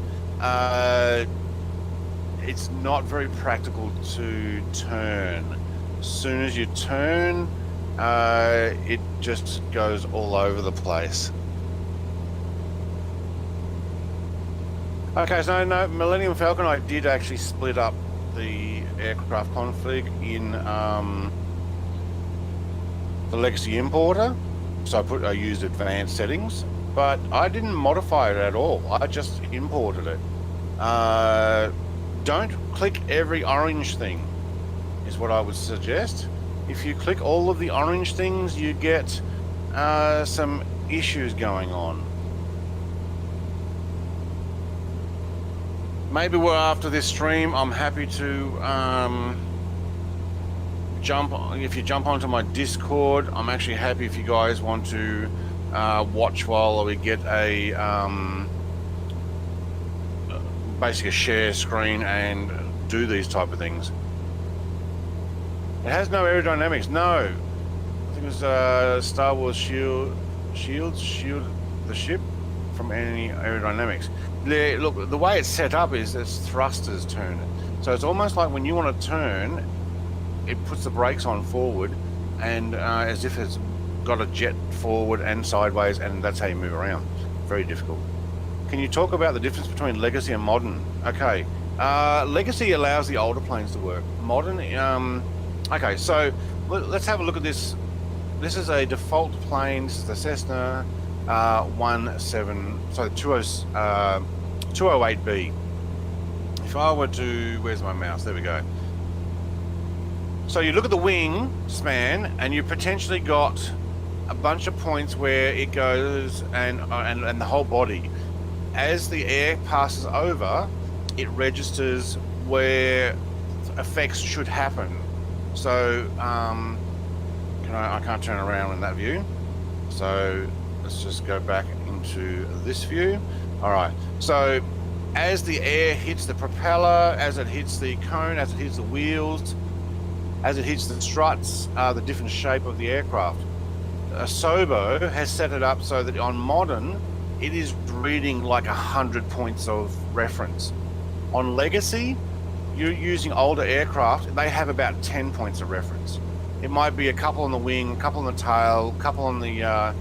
It's not very practical to turn. As soon as you turn, it just goes all over the place. Okay, so no, Millennium Falcon, I did actually split up the aircraft config in the legacy importer. So I used advanced settings, but I didn't modify it at all. I just imported it. Don't click every orange thing, is what I would suggest. If you click all of the orange things, you get some issues going on. Maybe after this stream, I'm happy to if you jump onto my Discord. I'm actually happy if you guys want to watch while we get a basically a share screen and do these type of things. It has no aerodynamics. No, I think it was Star Wars shield the ship from any aerodynamics. Look, the way it's set up is its thrusters turn it. So it's almost like when you want to turn, it puts the brakes on forward, and as if it's got a jet forward and sideways, and that's how you move around. Very difficult. Can you talk about the difference between legacy and modern? Okay, legacy allows the older planes to work. Modern, okay, so let's have a look at this. This is a default plane. This is the Cessna 208B. If I were to, where's my mouse? There we go. So you look at the wing span, and you potentially got a bunch of points where it goes, and the whole body. As the air passes over, it registers where effects should happen. So I can't turn around in that view. So let's just go back into this view. All right. So as the air hits the propeller, as it hits the cone, as it hits the wheels, as it hits the struts, the different shape of the aircraft. Sobo has set it up so that on modern, it is reading like 100 points of reference. On legacy, you're using older aircraft, they have about 10 points of reference. It might be a couple on the wing, a couple on the tail, a couple on the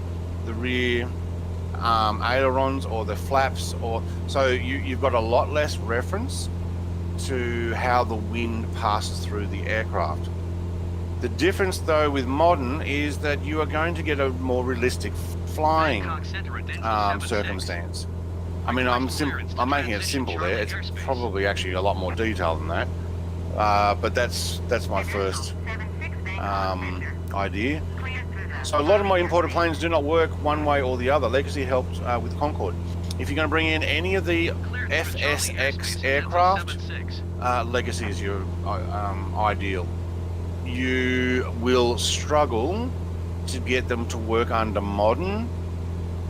rear ailerons or the flaps, or so you've got a lot less reference to how the wind passes through the aircraft. The difference though with modern is that you are going to get a more realistic flying circumstance. I mean, I'm making it simple there. It's probably actually a lot more detailed than that, but that's my first idea. So a lot of my imported planes do not work one way or the other. Legacy helped with Concorde. If you're going to bring in any of the FSX aircraft, Legacy is your ideal. You will struggle to get them to work under modern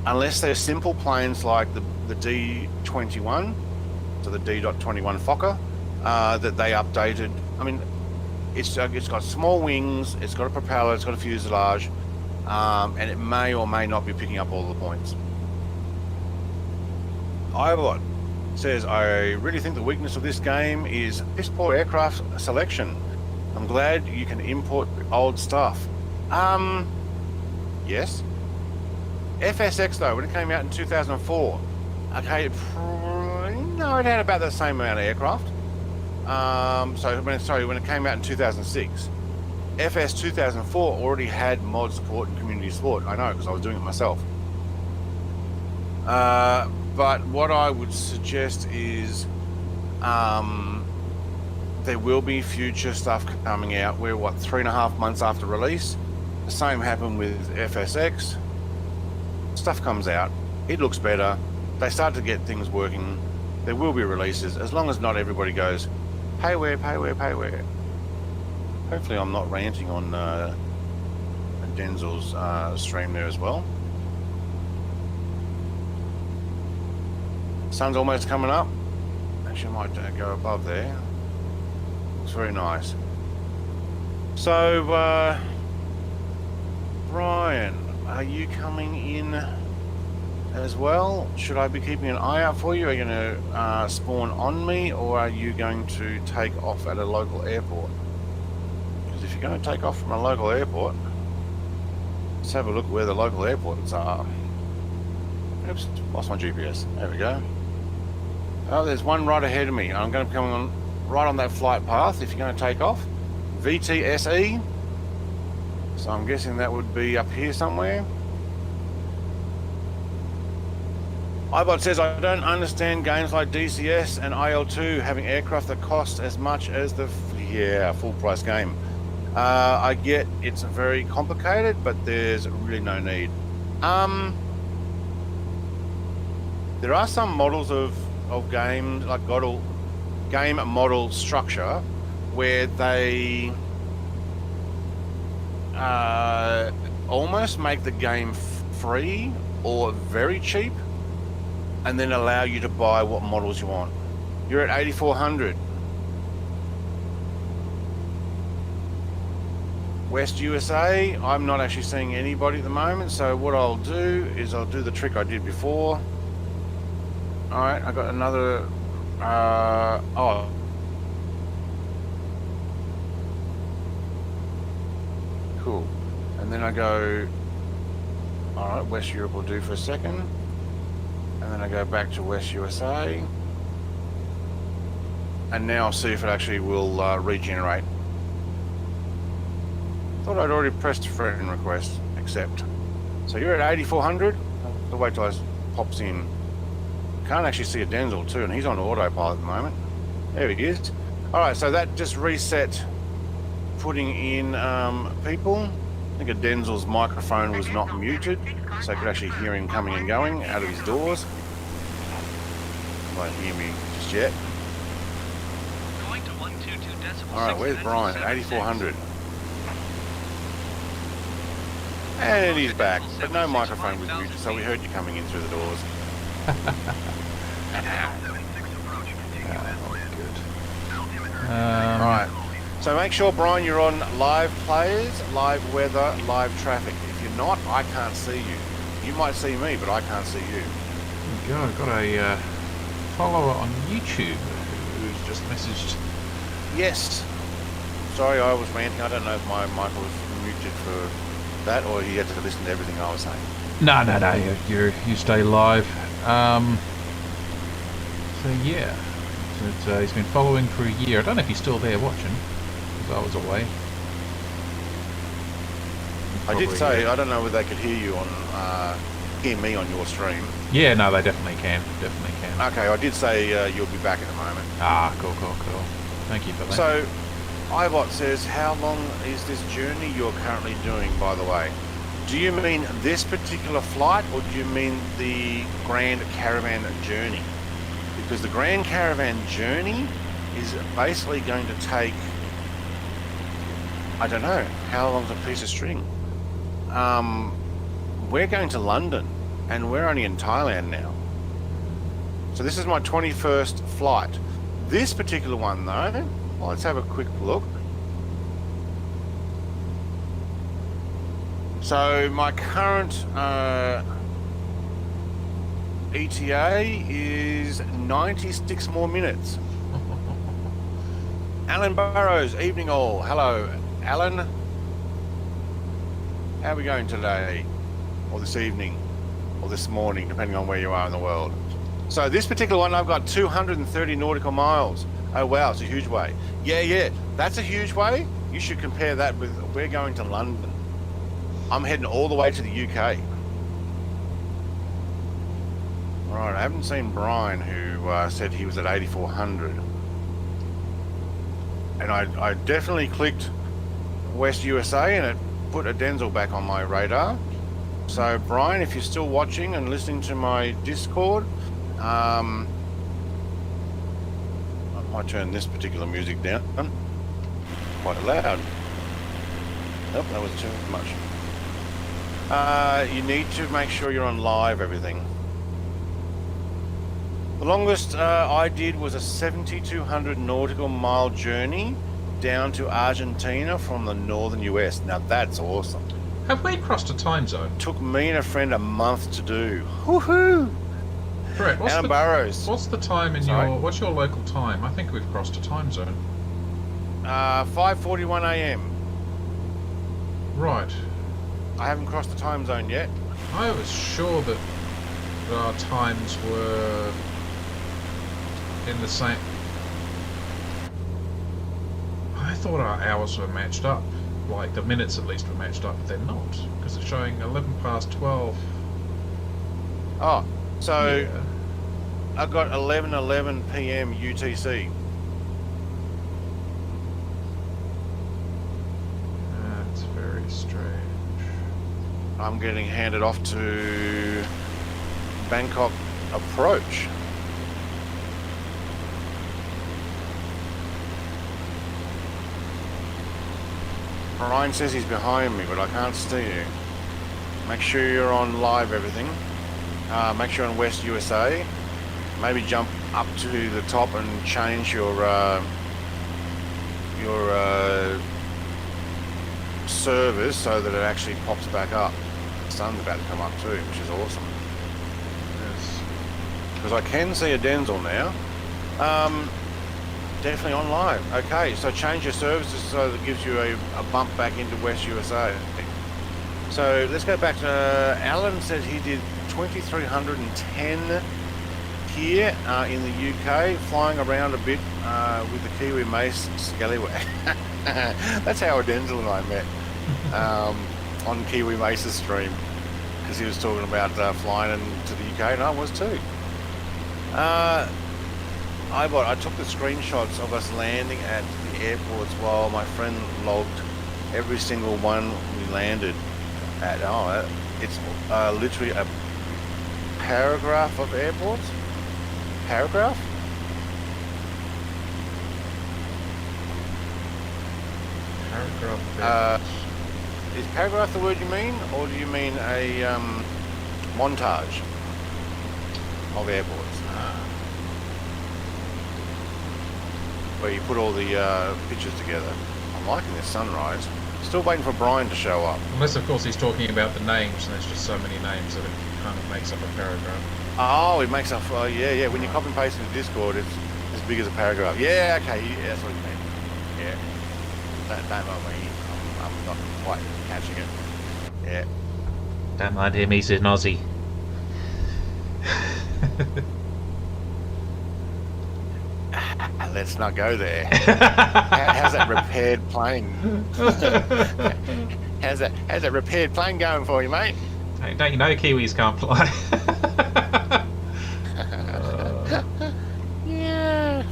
unless they're simple planes like the D21, so the D.21 Fokker, that they updated. I mean, it's got small wings, it's got a propeller, it's got a fuselage, and it may or may not be picking up all the points. Ivot says, I really think the weakness of this game is piss poor aircraft selection. I'm glad you can import old stuff. Yes. FSX though, when it came out in 2004, okay, no, it had about the same amount of aircraft. When it came out in 2006, FS 2004 already had mod support and community support. I know because I was doing it myself. But what I would suggest is there will be future stuff coming out. We're 3.5 months after release. The same happened with FSX. Stuff comes out, it looks better, they start to get things working, there will be releases, as long as not everybody goes payware. Hopefully I'm not ranting on Denzel's stream there as well. Sun's almost coming up. Actually I might go above there. Looks very nice. So Brian, are you coming in as well? Should I be keeping an eye out for you? Are you going to spawn on me, or are you going to take off at a local airport? Because if you're going to take off from a local airport, let's have a look where the local airports are. Oops, lost my GPS. There we go. Oh, there's one right ahead of me. I'm going to be coming on right on that flight path if you're going to take off. VTSE. So I'm guessing that would be up here somewhere. iBot says, I don't understand games like DCS and IL2 having aircraft that cost as much as the full price game. I get it's very complicated, but there's really no need. There are some models of games, like game model structure, where they almost make the game free or very cheap, and then allow you to buy what models you want. You're at 8,400. West USA, I'm not actually seeing anybody at the moment, so what I'll do is I'll do the trick I did before. Alright, I got another, cool. And then I go, alright, West Europe will do for a second. And then I go back to West USA. And now I'll see if it actually will regenerate. Thought I'd already pressed friend request, accept. So you're at 8,400. I'll wait till it pops in. Can't actually see a Denzel too, and he's on autopilot at the moment. There he is. Alright, so that just reset putting in people. I think a Denzel's microphone was not muted, so I could actually hear him coming and going out of his doors. He won't hear me just yet. Going to 122.6. Alright, where's Brian? 8,400. And he's back, but no microphone was muted, so we heard you coming in through the doors. Alright, so make sure, Brian, you're on live players, live weather, live traffic. If you're not, I can't see you. You might see me, but I can't see you. There we go. I've got a follower on YouTube who's just messaged. Yes. Sorry, I was ranting. I don't know if my mic was muted for that, or he had to listen to everything I was saying. No, you stay live. So yeah, so he's been following for a year. I don't know if he's still there watching, because I was away. I did say I don't know whether they could hear you on hear me on your stream. Yeah, no, they definitely can. Okay, I did say you'll be back in a moment. Ah, cool. Thank you for that. So, iBot says, how long is this journey you're currently doing, by the way? Do you mean this particular flight, or do you mean the Grand Caravan journey? Because the Grand Caravan journey is basically going to take, I don't know, how long's a piece of string? We're going to London, and we're only in Thailand now. So this is my 21st flight. This particular one, though, well, let's have a quick look. So my current ETA is 96 more minutes. Alan Burrows, evening all. Hello, Alan. How are we going today? Or this evening? Or this morning, depending on where you are in the world. So this particular one, I've got 230 nautical miles. Oh wow, it's a huge way. Yeah, that's a huge way. You should compare that with, we're going to London. I'm heading all the way to the UK. Right, I haven't seen Brian, who said he was at 8,400. And I definitely clicked West USA, and it put a Denzel back on my radar. So Brian, if you're still watching and listening to my Discord, I might turn this particular music down. Quite loud. Nope, that was too much. You need to make sure you're on live everything. The longest I did was a 7,200 nautical mile journey down to Argentina from the northern US. Now that's awesome. Have we crossed a time zone? Took me and a friend a month to do. Woohoo! Correct. Alan Burrows. What's the time in what's your local time? I think we've crossed a time zone. 5:41 a.m. Right. I haven't crossed the time zone yet. I was sure that our times were in the same. I thought our hours were matched up, like the minutes at least were matched up, but they're not, because it's showing 11 past 12. Oh, so Yeah. I got 11:11 p.m. UTC. That's very strange. I'm getting handed off to Bangkok approach. Ryan says he's behind me, but I can't see you. Make sure you're on live everything. Make sure you're on West USA. Maybe jump up to the top and change your servers so that it actually pops back up. The sun's about to come up too, which is awesome. Yes. Because I can see a Denzel now. Definitely on live. Okay, so change your services so that it gives you a bump back into West USA. So let's go back to Alan says he did 2310 here in the UK, flying around a bit with the Kiwi Mace Scallywag. That's how Denzel and I met on Kiwi Mace's stream, because he was talking about flying into the UK, and I was too. I took the screenshots of us landing at the airports while my friend logged every single one we landed at. Oh, it's literally a paragraph of airports. Paragraph? Paragraph. Is paragraph the word you mean, or do you mean a montage of airports? Where you put all the pictures together. I'm liking this sunrise. Still waiting for Brian to show up. Unless, of course, he's talking about the names, and there's just so many names that it kind of makes up a paragraph. Oh, it makes up. Yeah. When you copy and paste into Discord, it's as big as a paragraph. Yeah, okay. Yeah, that's what you mean. Yeah. Don't mind me. I'm not quite catching it. Yeah. Don't mind him, he's an Aussie. Let's not go there. How's that repaired plane? How's that repaired plane going for you, mate? Hey, don't you know Kiwis can't fly? Yeah.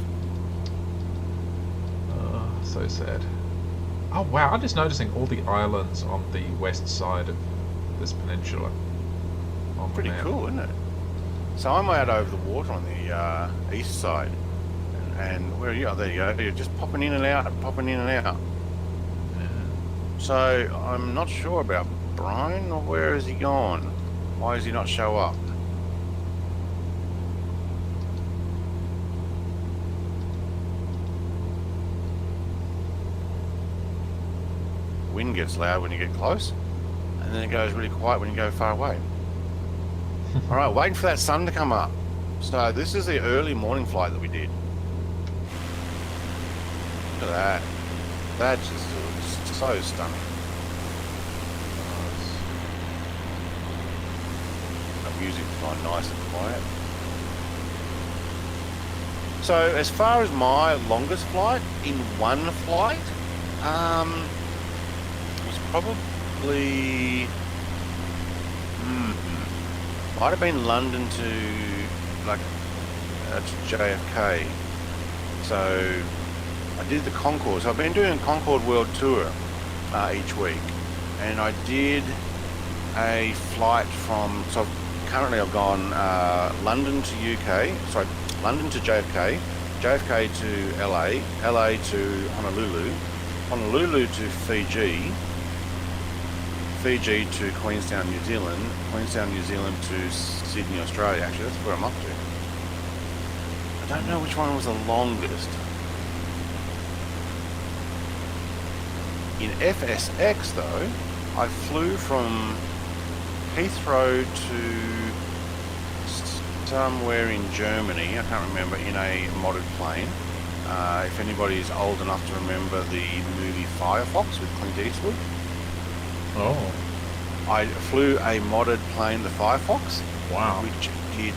Oh, so sad. Oh wow, I'm just noticing all the islands on the west side of this peninsula. On the Pretty map. cool, isn't it? So I'm out over the water on the east side. And where are you? Oh, there you go. You're just popping in and out, popping in and out. Yeah. So I'm not sure about Brian, or where has he gone? Why does he not show up? Wind gets loud when you get close, and then it goes really quiet when you go far away. All right, waiting for that sun to come up. So this is the early morning flight that we did. Look at that. That's just so stunning. The music's gone nice and quiet. So as far as my longest flight, in one flight, was probably might have been London to JFK. So I did the Concorde. So I've been doing a Concorde World Tour each week, and I did a flight from. So currently I've gone London to UK. Sorry, London to JFK, JFK to LA, LA to Honolulu, Honolulu to Fiji, Fiji to Queenstown, New Zealand, Queenstown, New Zealand to Sydney, Australia. Actually, that's where I'm up to. I don't know which one was the longest. In FSX though, I flew from Heathrow to somewhere in Germany, I can't remember, in a modded plane. If anybody's old enough to remember the movie Firefox with Clint Eastwood. Oh. I flew a modded plane, the Firefox. Wow. Which did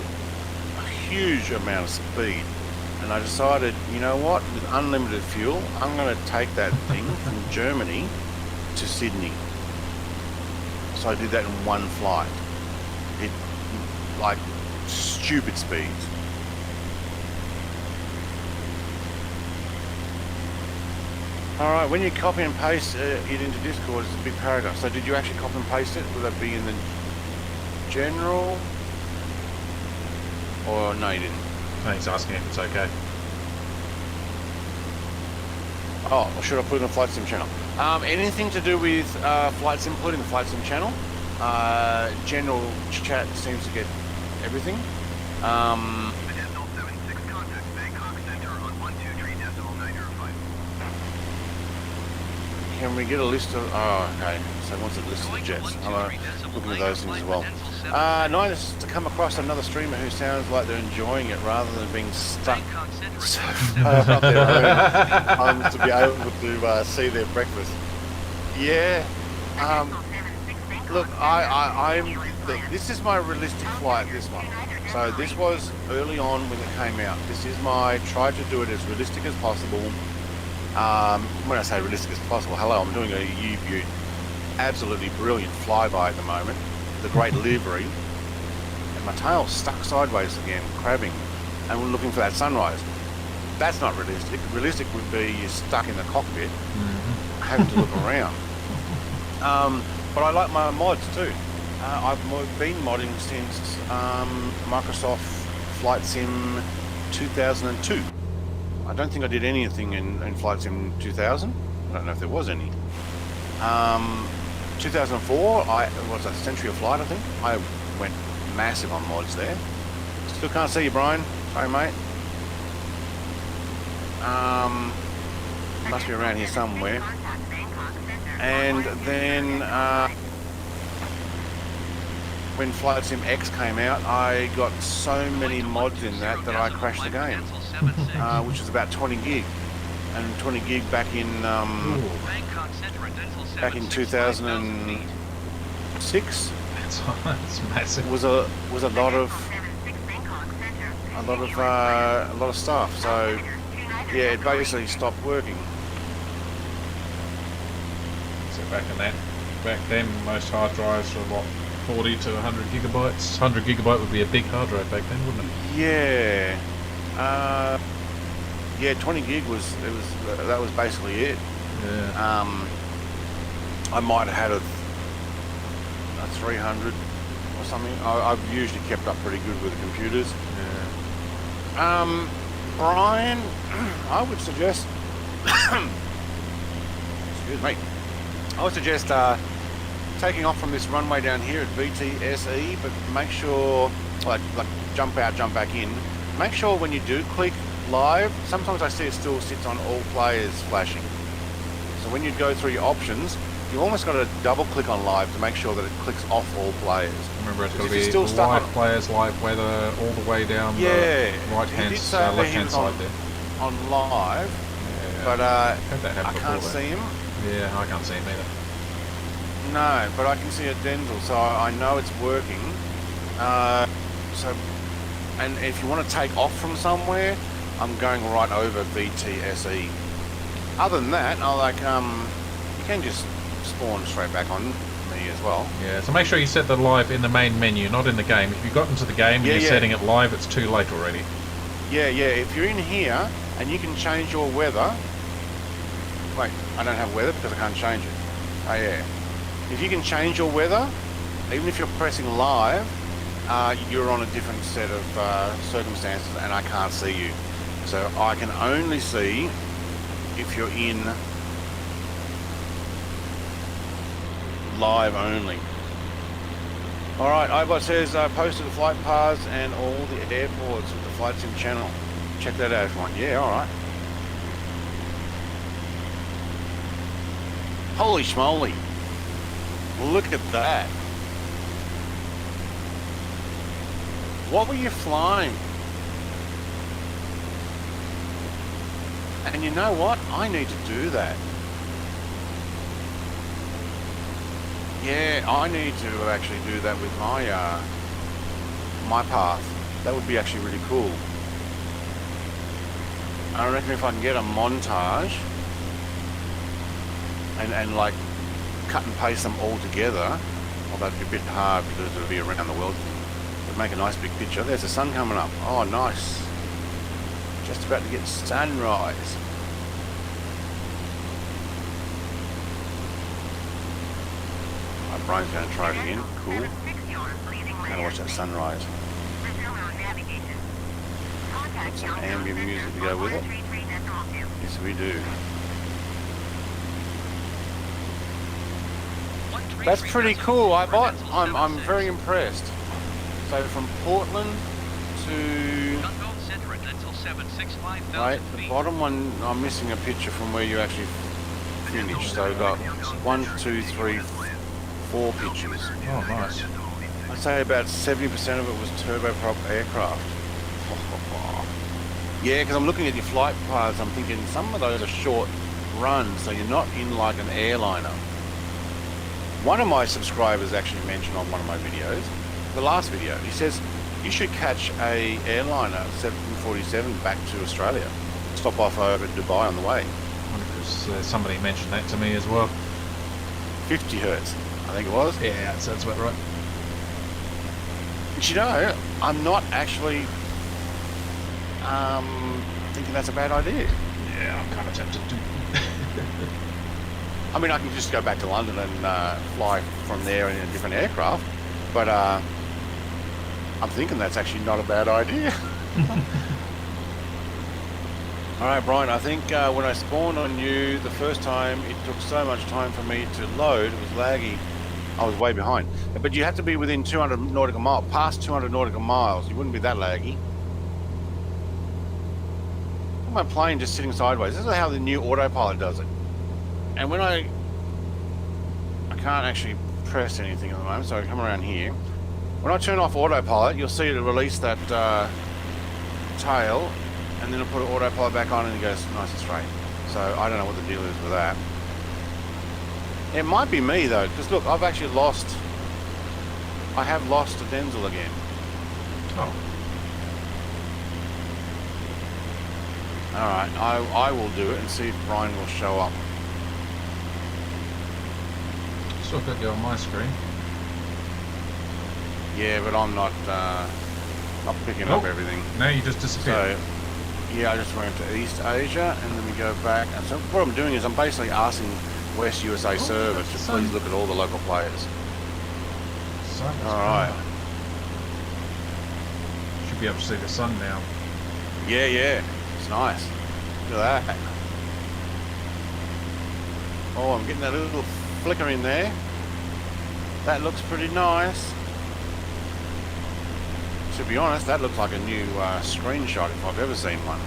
a huge amount of speed. And I decided, you know what, with unlimited fuel, I'm going to take that thing from Germany to Sydney. So I did that in one flight. It, like, stupid speeds. Alright, when you copy and paste it into Discord, it's a big paragraph. So did you actually copy and paste it? Would that be in the general? Or no, you didn't? I think he's asking if it's okay. Oh, or should I put it in the Flight Sim channel? Anything to do with Flight Sim, put it in the Flight Sim channel. General chat seems to get everything. Additional 76 contact Bangkok Center on 123.905. Can we get a list of... Oh, okay. So what's a list of the jets? I'm looking at those things as well. Nice to come across another streamer who sounds like they're enjoying it rather than being stuck so far up their own to be able to see their breakfast. Yeah. Look, look, this is my realistic flight, this one. So this was early on when it came out. This is my, tried to do it as realistic as possible. When I say realistic as possible, hello, I'm doing a U-Butte. Absolutely brilliant flyby at the moment. The great livery. And my tail's stuck sideways again, crabbing. And we're looking for that sunrise. That's not realistic. Realistic would be you're stuck in the cockpit, having to look around. But I like my mods too. I've been modding since Microsoft Flight Sim 2002. I don't think I did anything in Flight Sim 2000. I don't know if there was any. 2004, it was a Century of Flight, I think. I went massive on mods there. Still can't see you, Brian. Sorry, mate. Must be around here somewhere. And then when Flight Sim X came out, I got so many mods in that I crashed the game, which is about 20 gig. And 20 gig back in 2006. That's massive. Was a lot of stuff. So yeah, it basically stopped working. So back then, most hard drives were what, 40 to 100 gigabytes. 100 gigabyte would be a big hard drive back then, wouldn't it? Yeah. Yeah, 20 gig that was basically it. Yeah. I might have had a 300 or something. I've usually kept up pretty good with the computers. Yeah. Brian, I would suggest excuse me. I would suggest taking off from this runway down here at VTSE, but make sure, like jump out, jump back in. Make sure when you do click live, sometimes I see it still sits on all players flashing. So when you go through your options, you almost got to double click on live to make sure that it clicks off all players. Remember, it's got to be still live players, live weather, all the way down the right-hand, left-hand side there. On live, Yeah. but I can't see him. Yeah, I can't see him either. No, but I can see a Denzel, so I know it's working. And if you want to take off from somewhere, I'm going right over VTSE. Other than that, you can just spawn straight back on me as well. Yeah, so make sure you set the live in the main menu, not in the game. If you've got into the game and you're setting it live, it's too late already. Yeah, if you're in here and you can change your weather. Wait, I don't have weather because I can't change it. Oh yeah. If you can change your weather, even if you're pressing live, you're on a different set of circumstances and I can't see you. So I can only see if you're in live only. Alright, iBot says posted the flight paths and all the airports with the Flight Sim channel. Check that out if you want. Yeah, alright. Holy schmoly. Look at that. What were you flying? And you know what? I need to do that. Yeah, I need to actually do that with my my path. That would be actually really cool. I reckon if I can get a montage and like cut and paste them all together, although it'd be a bit hard because it'll be around the world, but make a nice big picture. There's the sun coming up. Oh, nice. Just about to get sunrise. My Brian's going to try it again. Cool. Gotta watch that sunrise. Got some ambient music to go with it. Yes, we do. That's pretty cool, iBot. I'm very impressed. So from Portland to... Right, the bottom one, I'm missing a picture from where you actually finished. So we've got 1, 2, 3, 4 pictures. Oh, nice. I'd say about 70% of it was turboprop aircraft. Yeah, because I'm looking at your flight paths, I'm thinking some of those are short runs, so you're not in like an airliner. One of my subscribers actually mentioned on one of my videos, the last video, he says, you should catch a airliner 747 back to Australia. Stop off over Dubai on the way. Because somebody mentioned that to me as well. 50 hertz, I think it was. Yeah, that sounds about right. But you know, I'm not actually thinking that's a bad idea. Yeah, I'm kind of tempted to. I mean, I can just go back to London and fly from there in a different aircraft, but I'm thinking that's actually not a bad idea. Alright, Brian, I think when I spawned on you the first time, it took so much time for me to load, it was laggy. I was way behind. But you have to be within 200 nautical miles, past 200 nautical miles, you wouldn't be that laggy. My plane just sitting sideways. This is how the new autopilot does it. And when I can't actually press anything at the moment, so I come around here. When I turn off autopilot, you'll see it release that tail, and then it'll put autopilot back on and it goes nice and straight. So I don't know what the deal is with that. It might be me though, because look, I have lost a Denzel again. Oh. Alright, I will do it and see if Brian will show up. Still got you on my screen. Yeah, but I'm not picking up everything. No, you just disappeared. So, yeah, I just went to East Asia and then we go back. And so what I'm doing is I'm basically asking West USA server to please look at all the local players. Alright. Should be able to see the sun now. Yeah, yeah. It's nice. Look at that. Oh, I'm getting that little flicker in there. That looks pretty nice. To be honest, that looks like a new screenshot if I've ever seen one.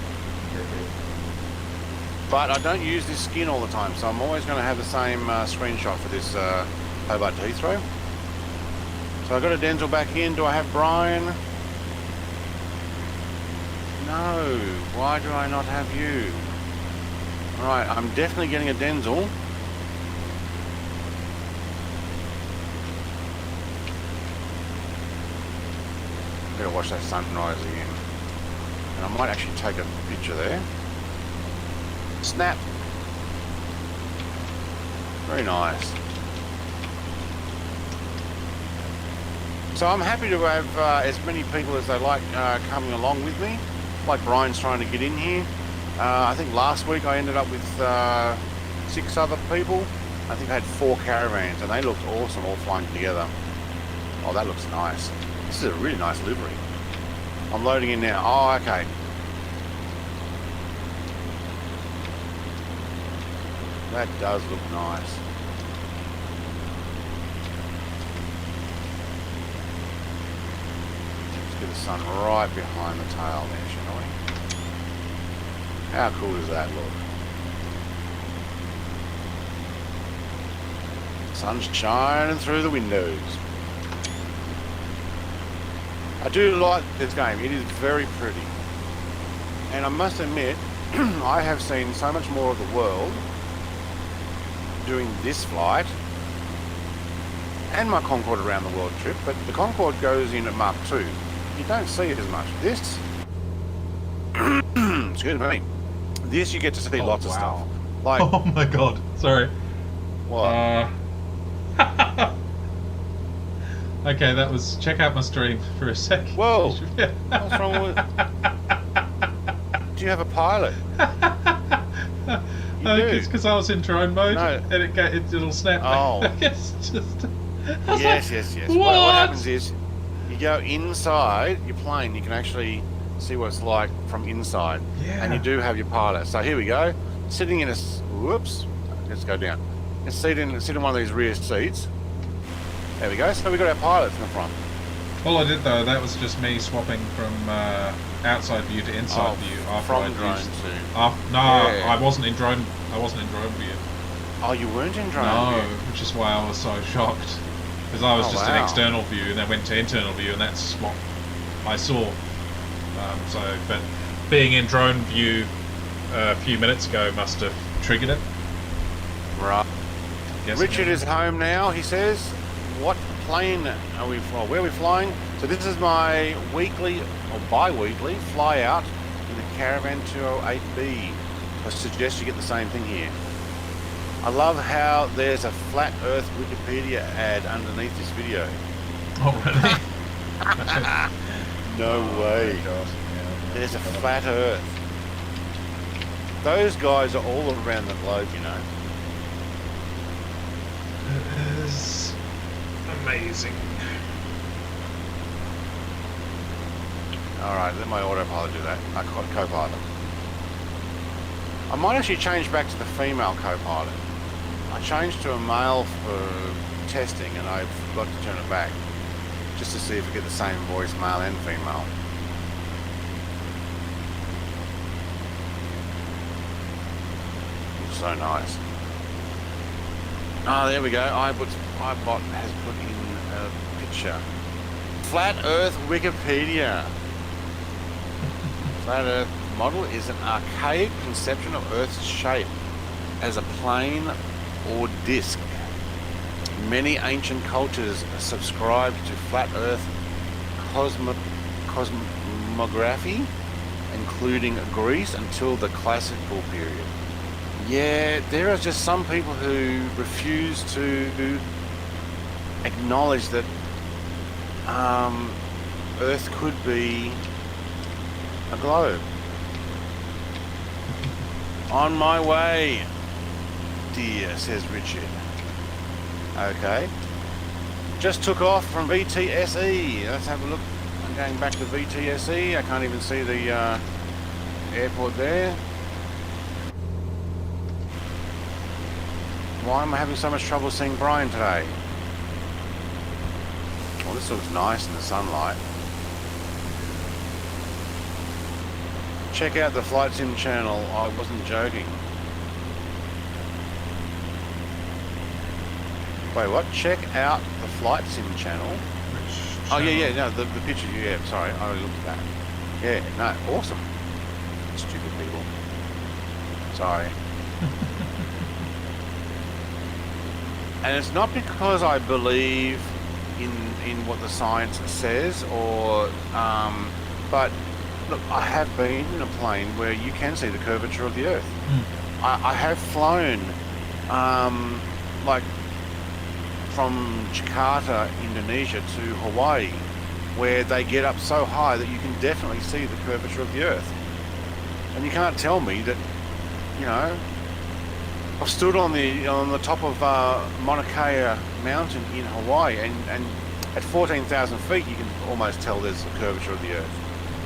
But I don't use this skin all the time, so I'm always going to have the same screenshot for this Hobart to Heathrow. So I've got a Denzel back in. Do I have Brian? No. Why do I not have you? Alright, I'm definitely getting a Denzel. Gotta watch that sunrise again. And I might actually take a picture there. Snap! Very nice. So I'm happy to have as many people as they like coming along with me. Like Brian's trying to get in here. I think last week I ended up with 6 other people. I think I had 4 caravans and they looked awesome all flying together. Oh, that looks nice. This is a really nice livery. I'm loading in now. Oh, okay. That does look nice. Let's get the sun right behind the tail there, shall we? How cool does that look? Sun's shining through the windows. I do like this game. It is very pretty. And I must admit, I have seen so much more of the world doing this flight and my Concorde around the world trip, but the Concorde goes in at Mark 2. You don't see it as much. This, excuse me, This you get to see Oh, lots of stuff. wow. Like Oh my god, sorry. what? Okay, that was... Check out my stream for a sec. Whoa! What's wrong with? Do you have a pilot? I You think do. it's because I was in drone mode, No. and it'll snap Oh. back. It's just... Yes. What What? happens is you go inside your plane. You can actually see what it's like from inside, Yeah. and you do have your pilot. So here we go, sitting in a whoops. Let's go down. Let's sit in one of these rear seats. There we go. So we got our pilots in the front. All I did though, that was just me swapping from outside view to inside view after from I'd drone used. to. No, Yeah. I wasn't in drone. I wasn't in drone view. Oh, you weren't in drone No, view? which is why I was so shocked, because I was Oh, just wow. in external view and then went to internal view, and that's what I saw. But being in drone view a few minutes ago must have triggered it. Right. Guessing Richard it. is home now. He says, "What plane are we? Well, where are we flying?" So this is my weekly or bi-weekly fly out in the Caravan 208B. I suggest you get the same thing here. I love how there's a flat Earth Wikipedia ad underneath this video. Oh really? No way. God, yeah. There's a flat Earth. Those guys are all around the globe, you know. It is amazing. Alright, let my autopilot do that. Co-pilot. I might actually change back to the female co-pilot. I changed to a male for testing and I forgot to turn it back. Just to see if we get the same voice, male and female. So nice. Ah, there we go. iBot has put in a picture. Flat Earth Wikipedia. Flat Earth model is an archaic conception of Earth's shape as a plane or disc. Many ancient cultures subscribed to flat Earth cosmography, including Greece until the classical period. Yeah, there are just some people who refuse to acknowledge that Earth could be a globe. On my way, dear, says Richard. Okay. Just took off from VTSE. Let's have a look. I'm going back to VTSE. I can't even see the airport there. Why am I having so much trouble seeing Brian today? Well, this looks nice in the sunlight. Check out the Flight Sim channel. I wasn't joking. Wait, what? Check out the Flight Sim channel. Which Oh, channel? yeah, no, the picture, yeah, sorry, I already looked at that. Yeah, no, awesome. Stupid people. Sorry. And it's not because I believe in what the science says, or but look, I have been in a plane where you can see the curvature of the Earth. I have flown like from Jakarta, Indonesia to Hawaii, where they get up so high that you can definitely see the curvature of the Earth. And you can't tell me that, you know, I've stood on the top of Mauna Kea mountain in Hawaii, and at 14,000 feet you can almost tell there's a curvature of the Earth.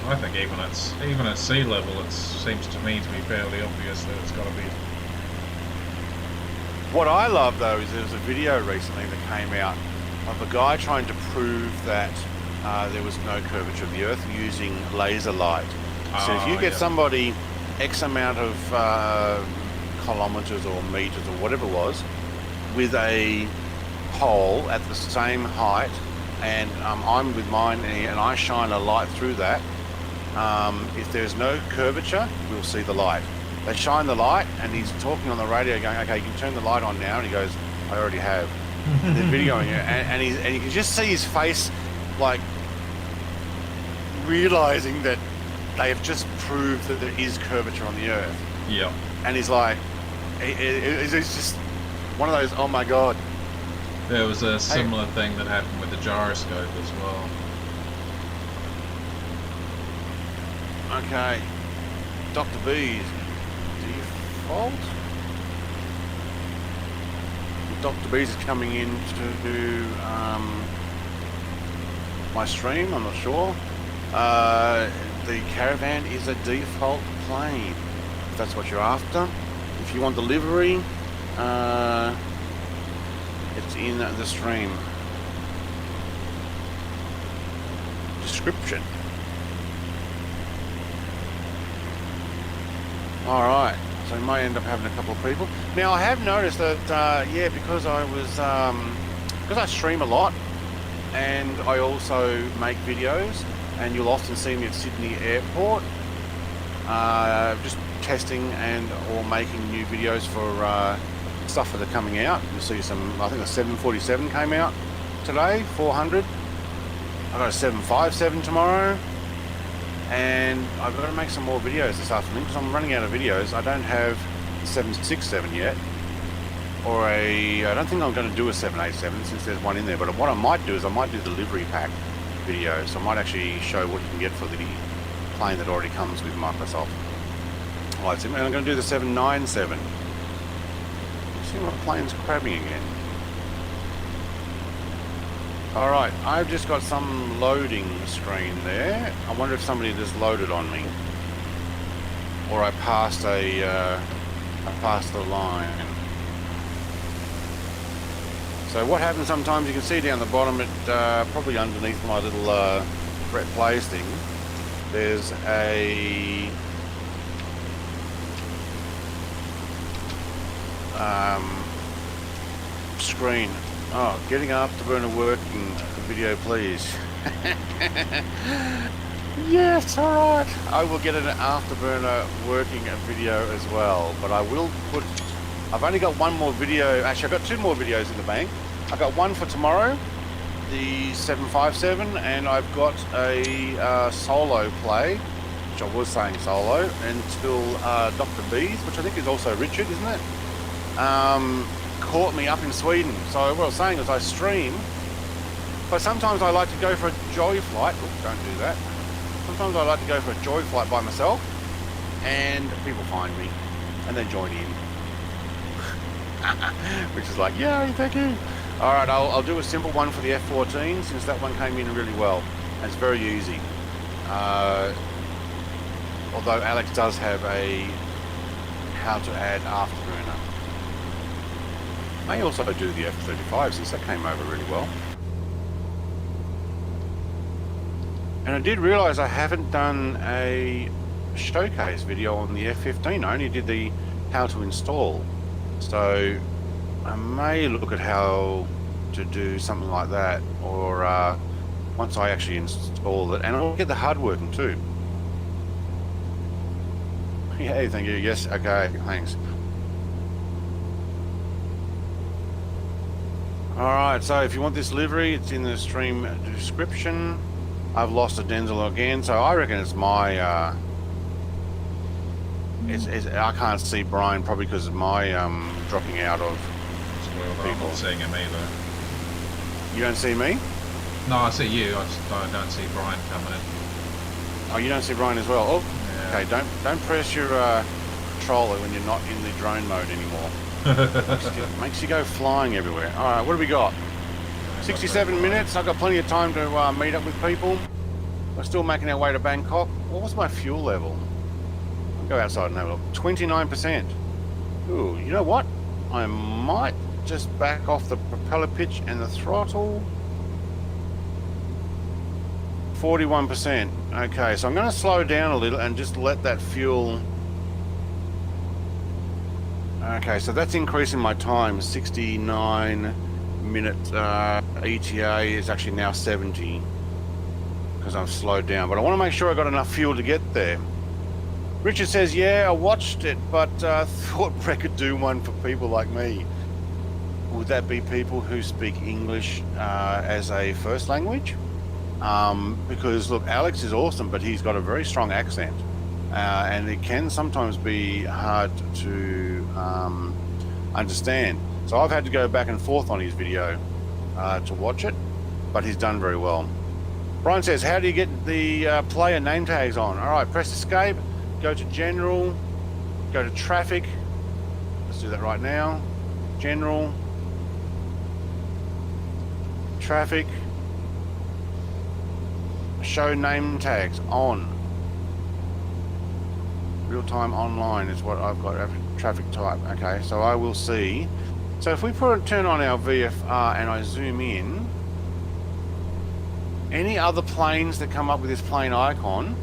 I think even at sea level, it seems to me to be fairly obvious that it's got to be. What I love though is there was a video recently that came out of a guy trying to prove that there was no curvature of the Earth using laser light. So if you get somebody X amount of kilometers or meters or whatever it was with a pole at the same height, and I'm with mine and I shine a light through that, if there's no curvature, we'll see the light. They shine the light and he's talking on the radio going, okay, you can turn the light on now, and he goes, I already have. And they're videoing it, and you can just see his face like realizing that they have just proved that there is curvature on the Earth. Yeah. And he's like, it's just one of those, oh my god. There was a similar thing that happened with the gyroscope as well. Okay, Dr. B's default. Dr. B's is coming into my stream. I'm not sure. The caravan is a default plane. If that's what you're after. If you want the livery, it's in the stream description. Alright, so we might end up having a couple of people. Now I have noticed that, yeah, because I was, because I stream a lot, and I also make videos, and you'll often see me at Sydney Airport, just testing and or making new videos for stuff that are coming out. You'll see some, I think the 747 came out today, 400. I got a 757 tomorrow. And I've got to make some more videos this afternoon because I'm running out of videos. I don't have a 767 yet, or I don't think I'm going to do a 787 since there's one in there. But what I might do is I might do the livery pack video, so I might actually show what you can get for the plane that already comes with Microsoft Flight Sim. And I'm going to do the 797. See what plane's crabbing again. Alright, I've just got some loading screen there. I wonder if somebody just loaded on me. Or I passed the line. So what happens sometimes, you can see down the bottom, probably underneath my little Brett Plays thing, there's a screen. Oh, getting Afterburner working video, please. Yes, alright. I will get an Afterburner working video as well, but I will put... I've only got one more video. Actually, I've got two more videos in the bank. I've got one for tomorrow, the 757, and I've got a solo play, which I was saying solo, until Dr. B's, which I think is also Richard, isn't it? Caught me up in Sweden. So what I was saying is I stream, but sometimes I like to go for a joy flight. Oops, don't do that. Sometimes I like to go for a joy flight by myself, and people find me and they join in. Which is like, yay, thank you. All right, I'll do a simple one for the F-14 since that one came in really well. And it's very easy. Although Alex does have a how to add Afterburner. May also do the F-35 since that came over really well. And I did realise I haven't done a showcase video on the F-15. I only did the how to install. So I may look at how to do something like that, or once I actually install it, and I'll get the HUD working too. Yeah, thank you. Yes, okay, thanks. Alright, so if you want this livery, it's in the stream description. I've lost a Denzel again, so I reckon it's my... I can't see Brian probably because of my dropping out of I'm not seeing him either. You don't see me? No, I see you. I don't see Brian coming in. Oh, you don't see Brian as well? Oh, Yeah. okay, don't press your controller when you're not in the drone mode anymore. Makes you go flying everywhere. Alright, what do we got? 67 minutes. I've got plenty of time to meet up with people. We're still making our way to Bangkok. What was my fuel level? I'll go outside and have a look. 29%. Ooh, you know what? I might just back off the propeller pitch and the throttle. 41%. Okay, so I'm going to slow down a little and just let that fuel... Okay, so that's increasing my time. 69 minute ETA is actually now 70 because I've slowed down. But I want to make sure I got enough fuel to get there. Richard says, yeah, I watched it, but thought Brett could do one for people like me. Would that be people who speak English as a first language? Because, look, Alex is awesome, but he's got a very strong accent. and it can sometimes be hard to understand. So I've had to go back and forth on his video to watch it, but he's done very well. Brian says, how do you get the player name tags on? All right, press escape, go to general, go to traffic. Let's do that right now. General, traffic, show name tags on. Real-time online is what I've got, traffic type. Okay, so I will see. So if we turn on our VFR and I zoom in, any other planes that come up with this plane icon,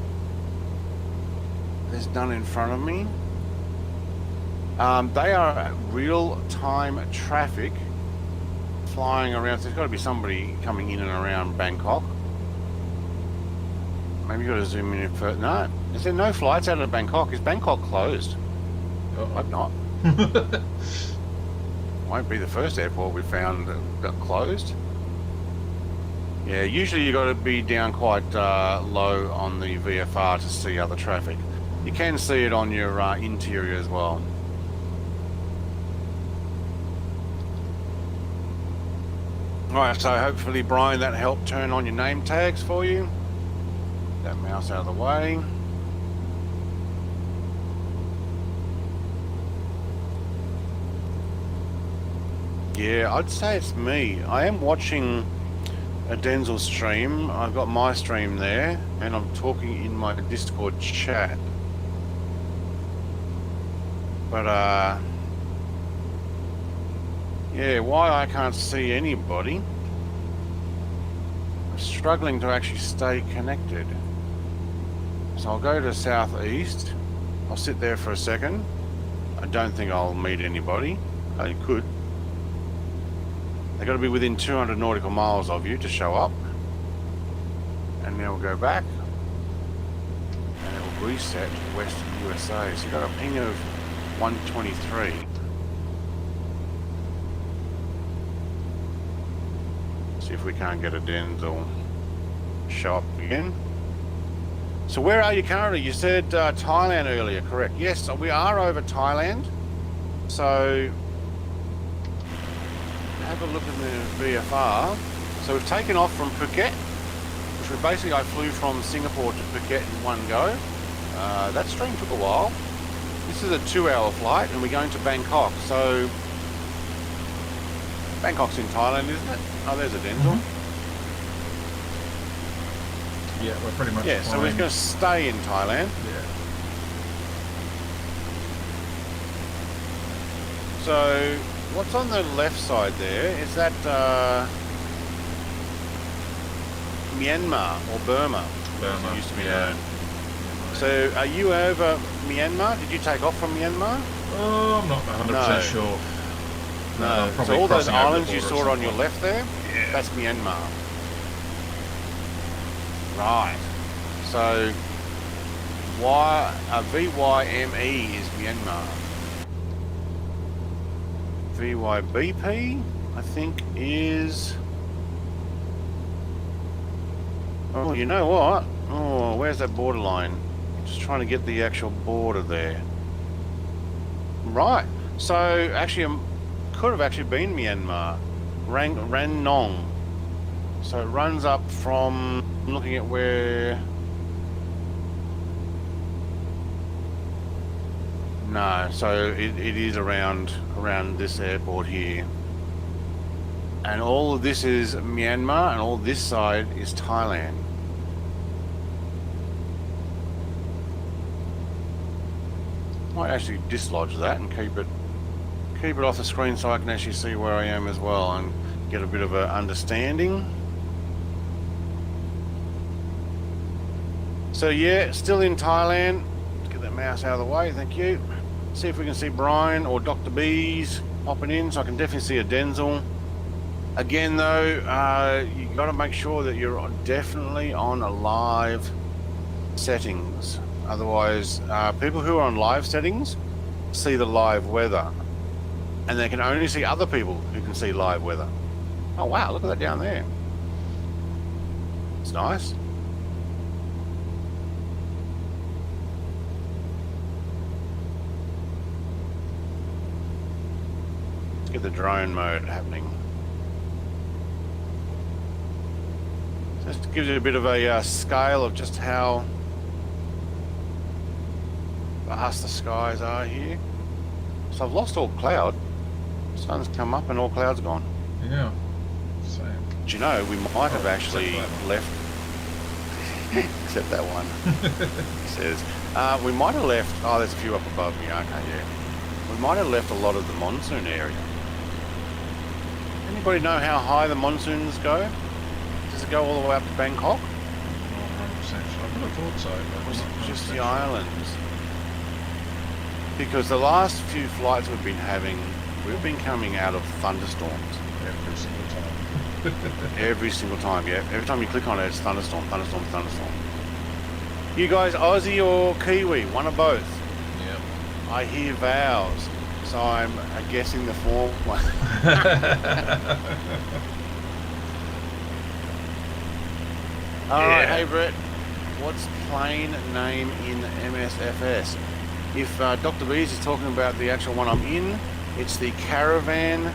there's none in front of me. They are real-time traffic flying around. So there's got to be somebody coming in and around Bangkok. Maybe you've got to zoom in first. No, is there no flights out of Bangkok? Is Bangkok closed? Hope not. Won't be the first airport we found that got closed. Yeah, usually you've got to be down quite low on the VFR to see other traffic. You can see it on your interior as well. Right, so hopefully, Brian, that helped turn on your name tags for you. That mouse out of the way. Yeah, I'd say it's me. I am watching a Denzel stream. I've got my stream there, and I'm talking in my Discord chat. But, yeah, why I can't see anybody? I'm struggling to actually stay connected. So I'll go to southeast. I'll sit there for a second. I don't think I'll meet anybody. I could. They've got to be within 200 nautical miles of you to show up. And then we'll go back. And it will reset to West USA. So you've got a ping of 123. See if we can't get a Denzel show up again. So where are you currently? You said Thailand earlier, correct? Yes, we are over Thailand. So have a look at the VFR. So we've taken off from Phuket, which basically I flew from Singapore to Phuket in one go. That stream took a while. This is a 2-hour flight and we're going to Bangkok. So Bangkok's in Thailand, isn't it? Oh, there's a Denzel. Yeah, we're pretty much yeah, so we're going to stay in Thailand. Yeah. So what's on the left side there? Is that Myanmar or Burma? Burma, It used to be yeah. known. So are you over Myanmar? Did you take off from Myanmar? Oh, I'm not 100% sure. No. I'm probably So all those crossing over the islands you border at saw some on your point. left there, Yeah. that's Myanmar. Right. So VYME is Myanmar. VYBP, I think, is... Oh, you know what? Oh, where's that borderline? Just trying to get the actual border there. Right. So, actually, could have actually been Myanmar. Ranong. So it runs up from... I'm looking at where... No, so it is around this airport here. And all of this is Myanmar, and all this side is Thailand. Might actually dislodge that and keep it off the screen so I can actually see where I am as well and get a bit of a understanding. So yeah, still in Thailand. Let's get that mouse out of the way, thank you. See if we can see Brian or Dr. B's hopping in, so I can definitely see a Denzel. Again though, you got to make sure that you're definitely on a live settings. Otherwise, people who are on live settings see the live weather, and they can only see other people who can see live weather. Oh wow, look at that down there. It's nice. Let's get the drone mode happening. Just gives you a bit of a scale of just how vast the skies are here. So I've lost all cloud. Sun's come up and all cloud's gone. Yeah. Same. Do you know, we might have actually left... except that one. He says. We might have left... Oh, there's a few up above me. Okay, yeah. We might have left a lot of the monsoon area. Anybody know how high the monsoons go? Does it go all the way up to Bangkok? Not 100% sure. I would have thought so, but Was I'm it not just 100% the sure. islands? Because the last few flights we've been having, we've been coming out of thunderstorms. Every single time. Every single time, yeah. Every time you click on it, it's thunderstorm, thunderstorm, thunderstorm. You guys Aussie or Kiwi? One or both? Yeah. I hear vowels, so I'm guessing the form one. Alright, hey Brett, what's plane name in MSFS? If Dr. Bees is talking about the actual one I'm in, it's the Caravan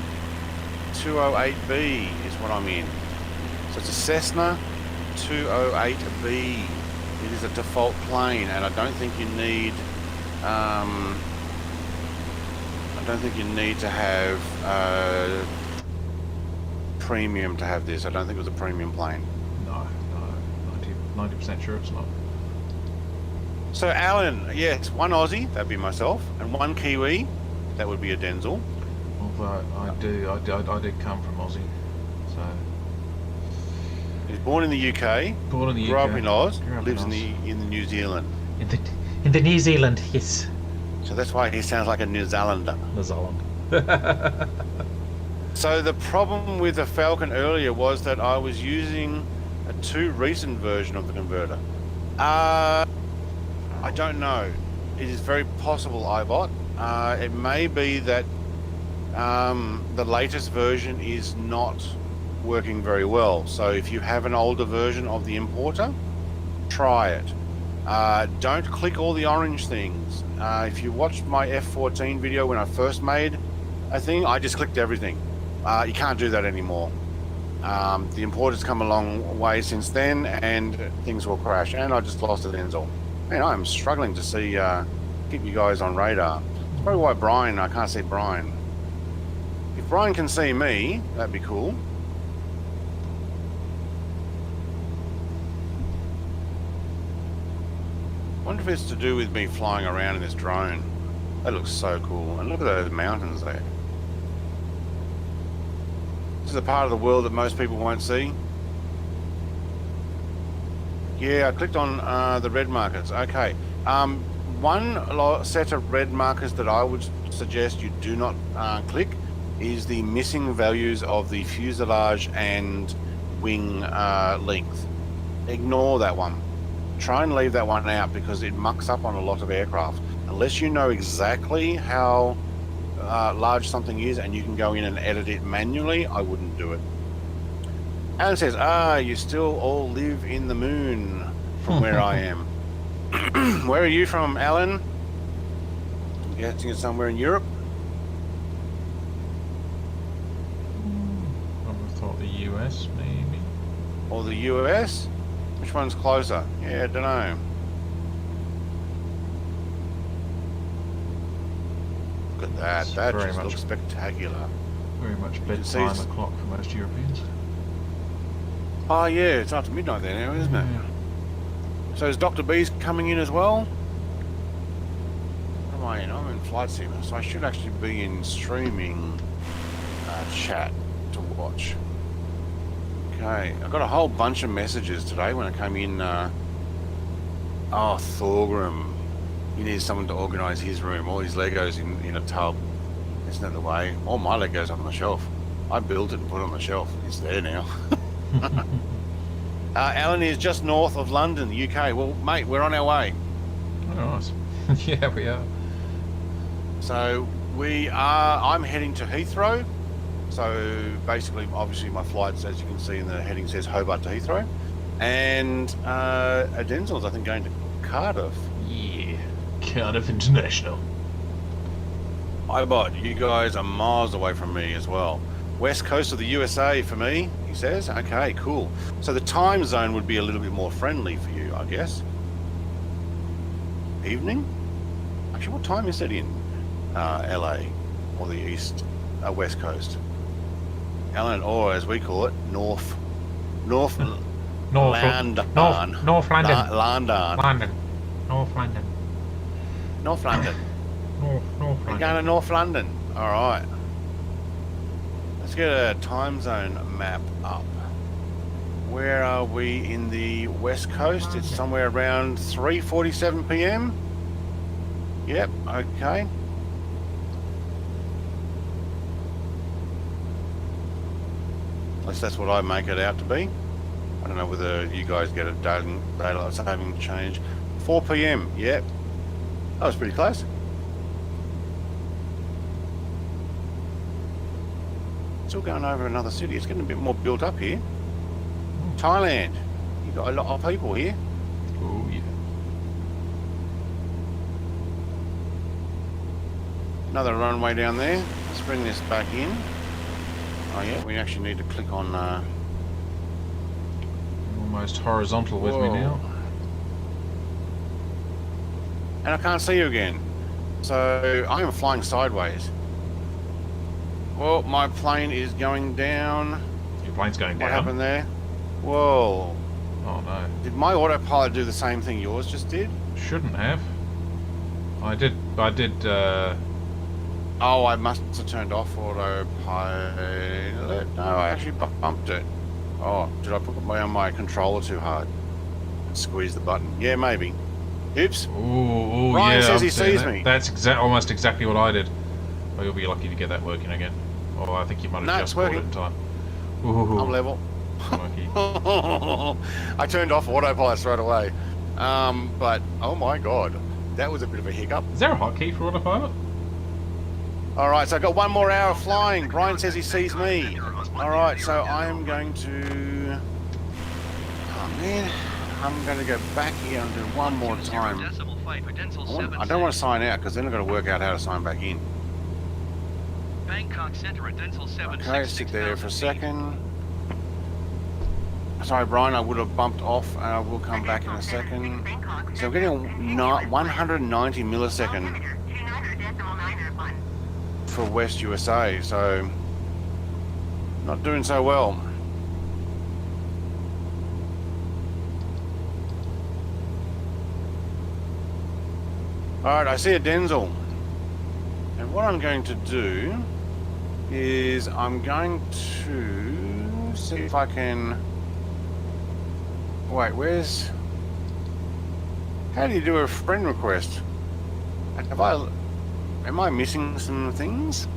208B is what I'm in. So it's a Cessna 208B. It is a default plane, and I don't think you need to have premium to have this. I don't think it was a premium plane. No, 90% sure it's not. So Alan, yes, one Aussie, that'd be myself, and one Kiwi, that would be a Denzel. Although I did come from Aussie, so He's born in the UK, born in the grew UK, up in Oz, grew up lives in in the New Zealand. In the New Zealand, yes. So that's why he sounds like a New Zealander. New Zealand. So the problem with the Falcon earlier was that I was using a too recent version of the converter. I don't know. It is very possible, iBot. It may be that the latest version is not working very well. So if you have an older version of the importer, try it. Don't click all the orange things. If you watched my F14 video when I first made a thing, I just clicked everything. You can't do that anymore. The importer's come a long way since then, and things will crash. And I just lost it, Denzel. Man, I'm struggling to see, keep you guys on radar. It's probably why Brian, I can't see Brian. If Brian can see me, that'd be cool. I wonder if it's to do with me flying around in this drone. That looks so cool. And look at those mountains there. This is a part of the world that most people won't see. Yeah, I clicked on the red markers. Okay. One set of red markers that I would suggest you do not click is the missing values of the fuselage and wing length. Ignore that one. Try and leave that one out because it mucks up on a lot of aircraft. Unless you know exactly how large something is and you can go in and edit it manually, I wouldn't do it. Alan says, you still all live in the moon from where I am. Where are you from, Alan? I'm guessing it's somewhere in Europe. I would have thought the US, maybe. Or the US? Which one's closer? Yeah, I don't know. Look at that. It's That very just much- looks spectacular. Very much can bedtime see it's- o'clock for most Europeans. Oh yeah, it's after midnight there now, isn't it? So is Dr. B's coming in as well? What am I in? I'm in Flight Sim, so I should actually be in streaming chat to watch. Okay, I got a whole bunch of messages today when I came in. Thorgrim. He needs someone to organise his room. All his Legos in a tub. Isn't that the way? All my Legos on the shelf. I built it and put it on the shelf. It's there now. Alan is just north of London, UK. Well, mate, we're on our way. Oh, nice. Yeah, we are. So I'm heading to Heathrow. So basically, obviously, my flights, as you can see in the heading, says Hobart to Heathrow. And Denzel's, I think, going to Cardiff. Yeah. Cardiff International. Ibot, you guys are miles away from me as well. West coast of the USA for me, he says. Okay, cool. So the time zone would be a little bit more friendly for you, I guess. Evening? Actually, what time is it in LA or the west coast? LA, or as we call it, North London. North London. London. North London. North London. North We're London. going to North London. All right. Let's get a time zone map up. Where are we in the west coast? It's somewhere around 3:47 p.m. Yep. Okay. At least that's what I make it out to be. I don't know whether you guys get a daylight saving change. 4 p.m. Yep. That was pretty close. Still going over another city. It's getting a bit more built up here. Thailand. You've got a lot of people here. Oh, yeah. Another runway down there. Let's bring this back in. Oh yeah, we actually need to click on... Almost horizontal with me Whoa. now. And I can't see you again. So I am flying sideways. Well, my plane is going down. Your plane's going down. What happened there? Whoa. Oh no. Did my autopilot do the same thing yours just did? Shouldn't have. I did. Oh, I must have turned off autopilot. No, I actually bumped it. Oh, did I put my controller too hard? Squeeze the button. Yeah, maybe. Oops. Ooh, Ryan yeah. says I'm he seeing sees that. me. That's almost exactly what I did. Oh, you'll be lucky to get that working again. Oh, I think you might have No, just it's caught it working. in time. Ooh, I'm level. lucky. I turned off autopilot straight away. But, oh my god. That was a bit of a hiccup. Is there a hotkey for autopilot? Alright, so I've got 1 more hour of flying. Brian says he sees me. Alright, so I am going to... Oh man, I'm going to go back here and do one more time. I don't want to sign out because then I've got to work out how to sign back in. Bangkok Center at Dental 7. Okay, sit there for a second. Sorry, Brian, I would have bumped off and I will come back in a second. So I'm getting 190 millisecond for West USA, so not doing so well. Alright, I see a Denzel. And what I'm going to do is I'm going to see if I can... Wait, where's... How do you do a friend request? Am I missing some things?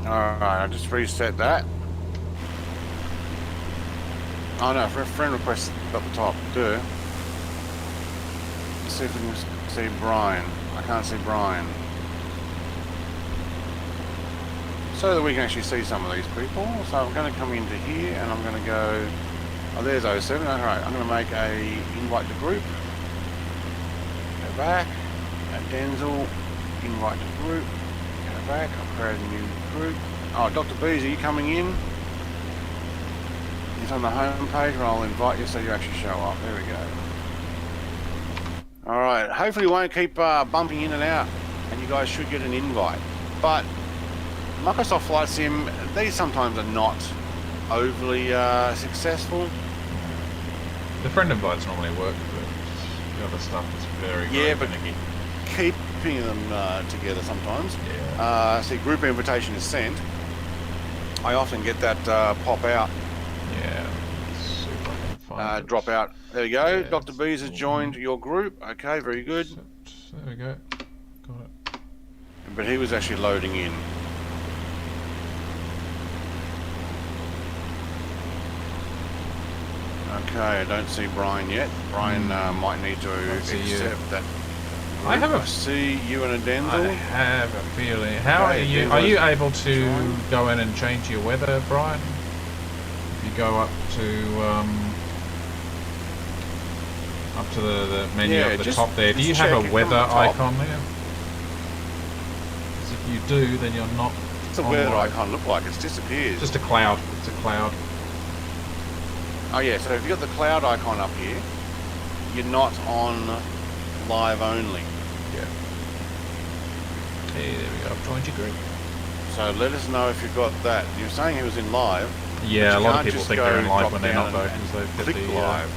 Alright, I just reset that. Oh no, for a friend request up the top, duh. Let's see if we can see Brian. I can't see Brian. So that we can actually see some of these people. So I'm going to come into here and I'm going to go... Oh, there's 07. Alright, I'm going to make a invite to group. Go back. Denzel, invite to group. Go back. I'll create a new group. Oh, Dr. Bees, are you coming in? He's on the home page, and I'll invite you so you actually show up. There we go. Alright, hopefully we won't keep bumping in and out, and you guys should get an invite. But Microsoft Flight Sim, these sometimes are not overly successful. The friend invites normally work, but the other stuff is very, very finicky. Keeping them together sometimes. Yeah. See, group invitation is sent. I often get that pop out. Yeah. Let's see if I can find it. Drop out. There you go. Yeah, Dr. Bees has joined your group. Okay, very good. There we go. Got it. But he was actually loading in. Okay, I don't see Brian yet. Brian might need to accept that. I have a... see you and a Denzel. I have a feeling. How are you? Are you able to go in and change your weather, Brian? go up to the menu Yeah, at the just- top there. Do just you have check a it, come weather on top. icon there? 'Cause if you do, then you're not. What's the on weather live. icon look like? It's disappeared. Just a cloud. It's a cloud. Oh yeah, so if you've got the cloud icon up here, you're not on live only. Yeah. Hey, there we go. I've joined your group. So let us know if you've got that. You're saying he was in live. Yeah, But a you lot of can't people just think go they're in live drop when they're down not though, and because they've got click the. live.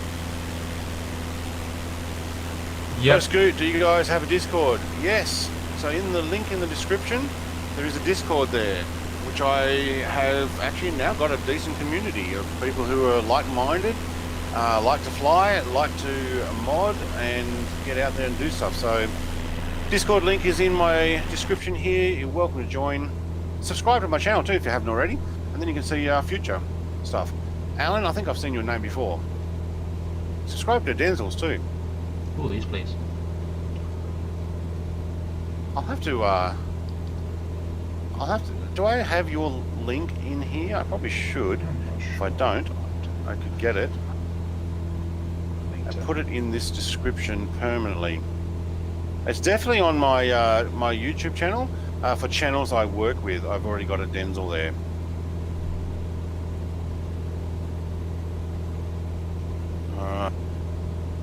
Yep. So Scoot, do you guys have a Discord? Yes. So in the link in the description, there is a Discord there, which I have actually now got a decent community of people who are like-minded, like to fly, like to mod, and get out there and do stuff. So Discord link is in my description here. You're welcome to join. Subscribe to my channel too if you haven't already, and then you can see future stuff. Alan, I think I've seen your name before. Subscribe to Denzel's too. All these, please. I'll have to, do I have your link in here? I probably should. If I don't, I could get it and put it in this description permanently. It's definitely on my my YouTube channel. For channels I work with, I've already got a Denzel there.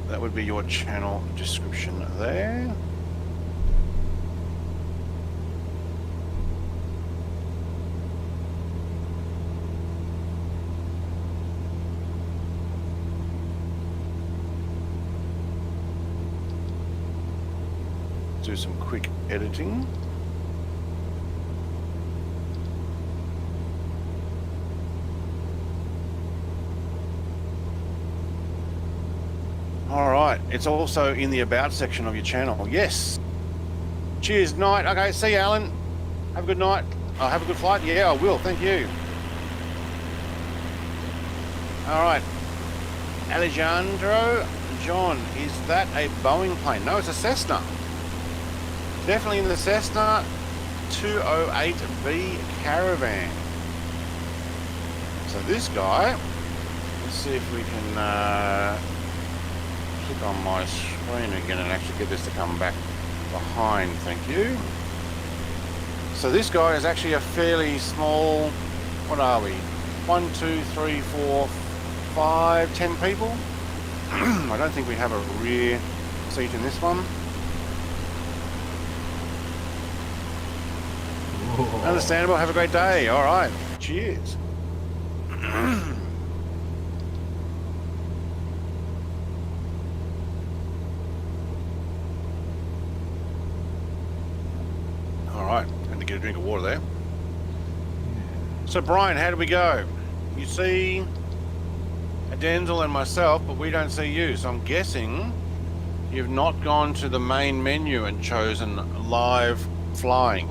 That would be your channel description there. Do some quick editing. All right, it's also in the about section of your channel. Yes. Cheers, night. Okay, see you, Alan. Have a good night. Have a good flight. Yeah, I will. Thank you. All right. Alejandro, John, is that a Boeing plane? No, it's a Cessna. Definitely in the Cessna 208B Caravan. So this guy, let's see if we can click on my screen again and actually get this to come back behind. Thank you. So this guy is actually a fairly small, what are we? 1, 2, 3, 4, 5, 10 people. I don't think we have a rear seat in this one. Whoa. Understandable. Have a great day. All right. Cheers. All right. Had to get a drink of water there. So Brian, how do we go? You see Denzel and myself, but we don't see you. So I'm guessing you've not gone to the main menu and chosen live flying.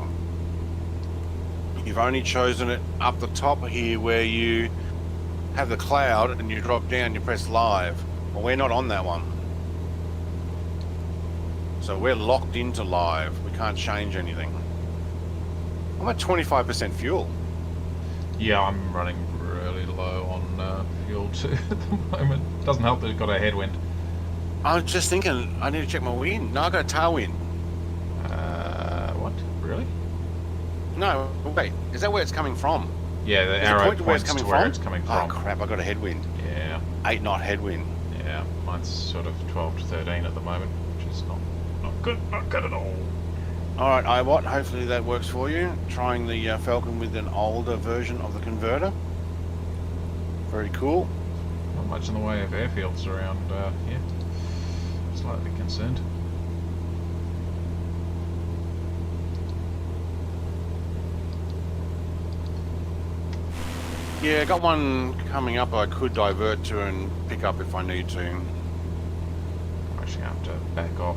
You've only chosen it up the top here where you have the cloud and you drop down, you press live. Well, we're not on that one. So we're locked into live. We can't change anything. I'm at 25% fuel. Yeah, I'm running really low on fuel too at the moment. Doesn't help that we've got a headwind. I was just thinking, I need to check my wind. No, I got a tailwind. What? Really? No, wait. Is that where it's coming from? Yeah, the Does it arrow point to where it's points coming to where from? it's coming Oh from. crap, I got a headwind. Yeah, 8 knot headwind. yeah. Mine's sort of 12 to 13 at the moment, which is not good at all. Alright, iWatt, hopefully that works for you. Trying the Falcon with an older version of the converter. Very cool. Not much in the way of airfields around here. Slightly concerned. Yeah, got one coming up I could divert to and pick up if I need to. I'm actually going to have to back off.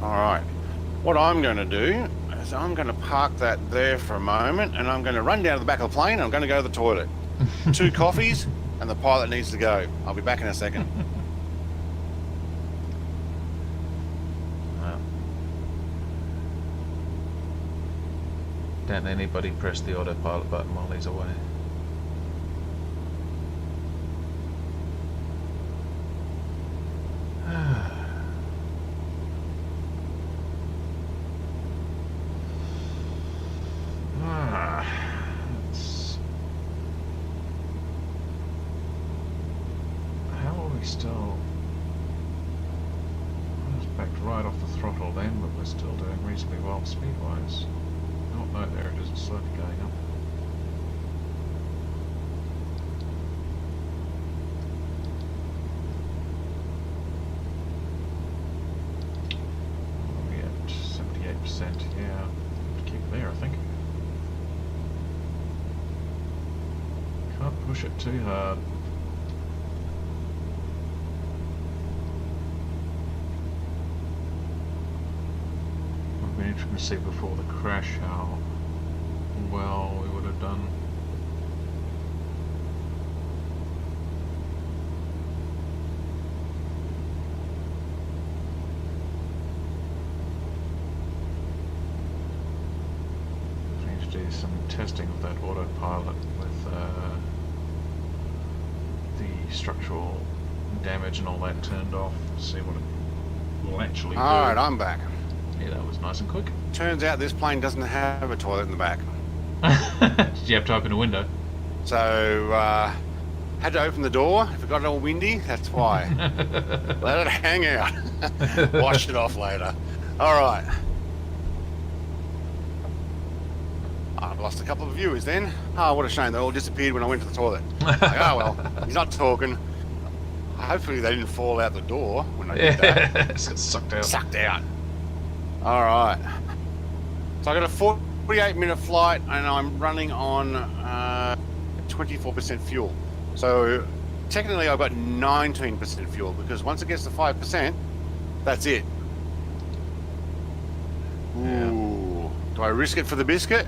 Alright, what I'm going to do is I'm going to park that there for a moment and I'm going to run down to the back of the plane and I'm going to go to the toilet. 2 coffees and the pilot needs to go. I'll be back in a second. Don't anybody press the autopilot button while he's away. How are we still? I was backed right off the throttle then, but we're still doing reasonably well speed-wise. Oh no, there it is, it's slowly going up. What are we at? 78%, yeah. Keep it there, I think. Can't push it too hard. Would be interesting to see before the crash how well we would have done. We need to do some testing of that autopilot with the structural damage and all that turned off, see what it will actually do. Alright, I'm back. Yeah, that was nice and quick. Turns out this plane doesn't have a toilet in the back. Did you have to open a window? So, had to open the door. If it got all windy, that's why. Let it hang out. Wash it off later. Alright. I've lost a couple of viewers then. Oh, what a shame. They all disappeared when I went to the toilet. Like, oh well, he's not talking. Hopefully they didn't fall out the door when I did that. It's got sucked out. Sucked out. Alright. So I got a 48-minute flight and I'm running on 24% fuel. So technically I've got 19% fuel because once it gets to 5%, that's it. Ooh. Do I risk it for the biscuit?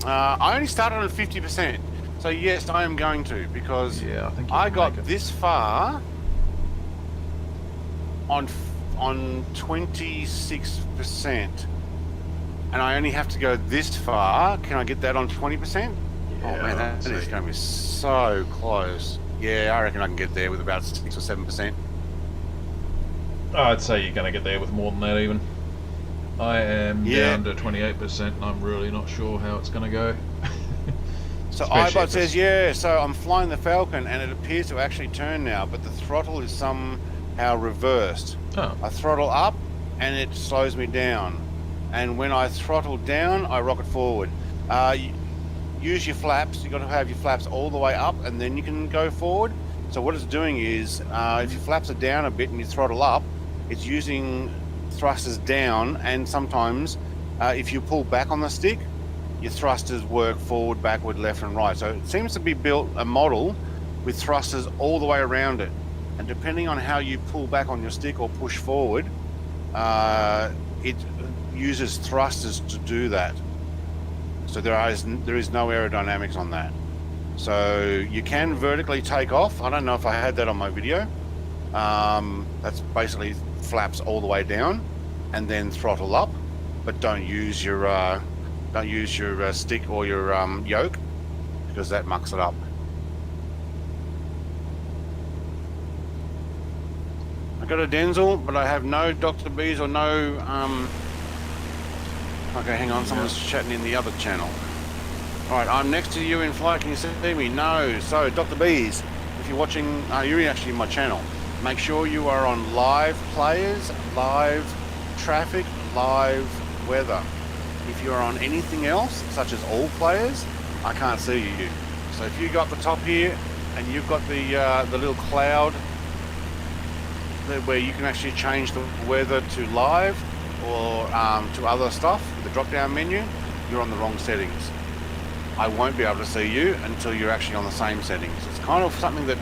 I only started on 50%. So yes, I am going to because Yeah, I think you I can got make it. this far on 26%, and I only have to go this far. Can I get that on 20%? Oh man, that is going to be so close. Yeah, I reckon I can get there with about 6 or 7%. I'd say you're going to get there with more than that even. I am down to 28% and I'm really not sure how it's going to go. So Especially iBot if says, yeah, so I'm flying the Falcon and it appears to actually turn now, but the throttle is somehow reversed. Oh. I throttle up and it slows me down. And when I throttle down, I rocket forward. Use your flaps. You've got to have your flaps all the way up and then you can go forward. So what it's doing is, if your flaps are down a bit and you throttle up, it's using thrusters down, and sometimes if you pull back on the stick, your thrusters work forward, backward, left and right. So it seems to be built a model with thrusters all the way around it. And depending on how you pull back on your stick or push forward, it uses thrusters to do that. So there is no aerodynamics on that. So you can vertically take off. I don't know if I had that on my video. That's basically flaps all the way down and then throttle up, but don't use your stick or your yoke because that mucks it up. I got a Denzel, but I have no Dr. B's or no. Okay, hang on. Someone's chatting in the other channel. All right, I'm next to you in flight. Can you see me? No. So, Dr. B's, if you're watching, you're actually in my channel. Make sure you are on live players, live traffic, live weather. If you're on anything else, such as all players, I can't see you. So if you got the top here and you've got the little cloud where you can actually change the weather to live or to other stuff with the drop-down menu, you're on the wrong settings. I won't be able to see you until you're actually on the same settings. It's kind of something that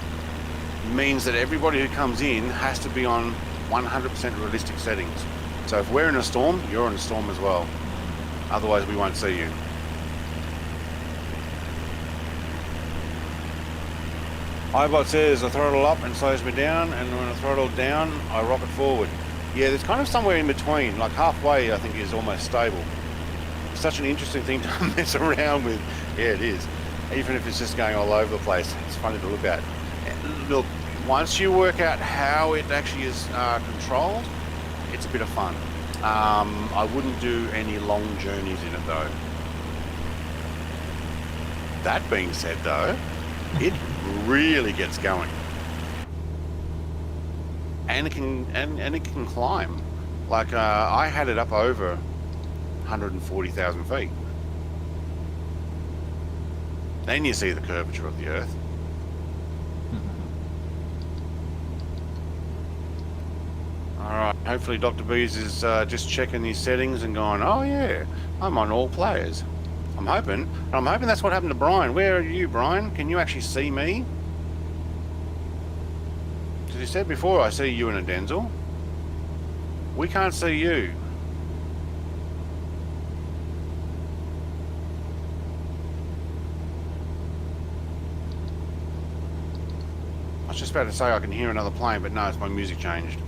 means that everybody who comes in has to be on 100% realistic settings. So if we're in a storm, you're in a storm as well. Otherwise we won't see you. iBot says I throttle up and slows me down, and when I throttle down I rocket forward. Yeah, there's kind of somewhere in between, like halfway I think is almost stable. such an interesting thing to mess around with. Yeah, it is. Even if it's just going all over the place, it's funny to look at. Look, once you work out how it actually is controlled, it's a bit of fun. I wouldn't do any long journeys in it though. That being said though, it really gets going. And it can climb. Like I had it up over 140,000 feet. Then you see the curvature of the Earth. Alright, hopefully Dr. Bees is just checking his settings and going, oh yeah, I'm on all players. I'm hoping that's what happened to Brian. Where are you, Brian? Can you actually see me? Because you said before, I see you and a Denzel. We can't see you. I was just about to say I can hear another plane, but no, it's my music changed.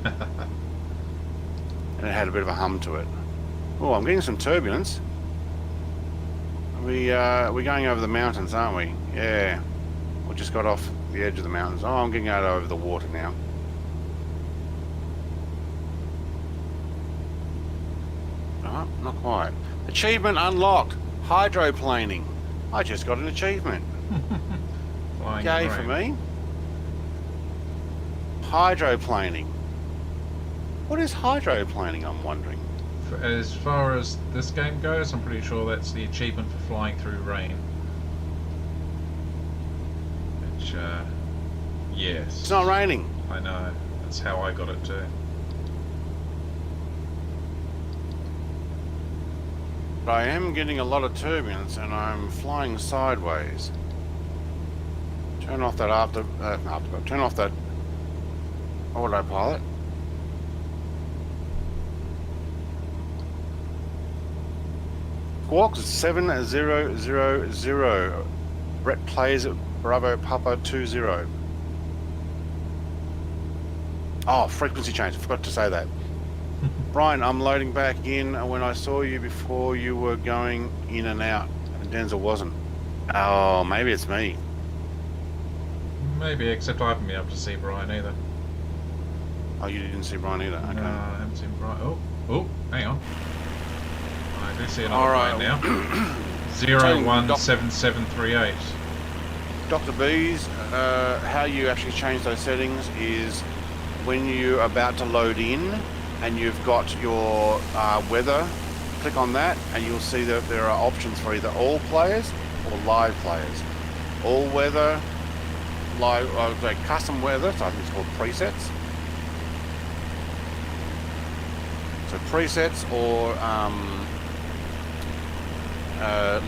And it had a bit of a hum to it. Oh, I'm getting some turbulence. We're going over the mountains, aren't we? Yeah. We just got off the edge of the mountains. Oh, I'm getting out over the water now. Oh, not quite. Achievement unlocked. Hydroplaning. I just got an achievement. Yay for me. Hydroplaning. What is hydroplaning, I'm wondering? As far as this game goes, I'm pretty sure that's the achievement for flying through rain. Which, yes. It's not raining. I know. That's how I got it too. But I am getting a lot of turbulence and I'm flying sideways. Turn off that turn off that autopilot. Squawks 7000. Brett plays Bravo Papa 20. Oh, frequency change. I forgot to say that. Brian, I'm loading back in. When I saw you before, you were going in and out, and Denzel wasn't. Oh, maybe it's me. Maybe, except I haven't been able to see Brian either. Oh, you didn't see Brian either? Okay. No, I haven't seen Brian. Oh, hang on. I do see another All right. Brian now. 017738. Dr. B's, how you actually change those settings is when you're about to load in and you've got your weather, click on that and you'll see that there are options for either all players or live players. All weather, live, like custom weather, so I think it's called presets. So presets or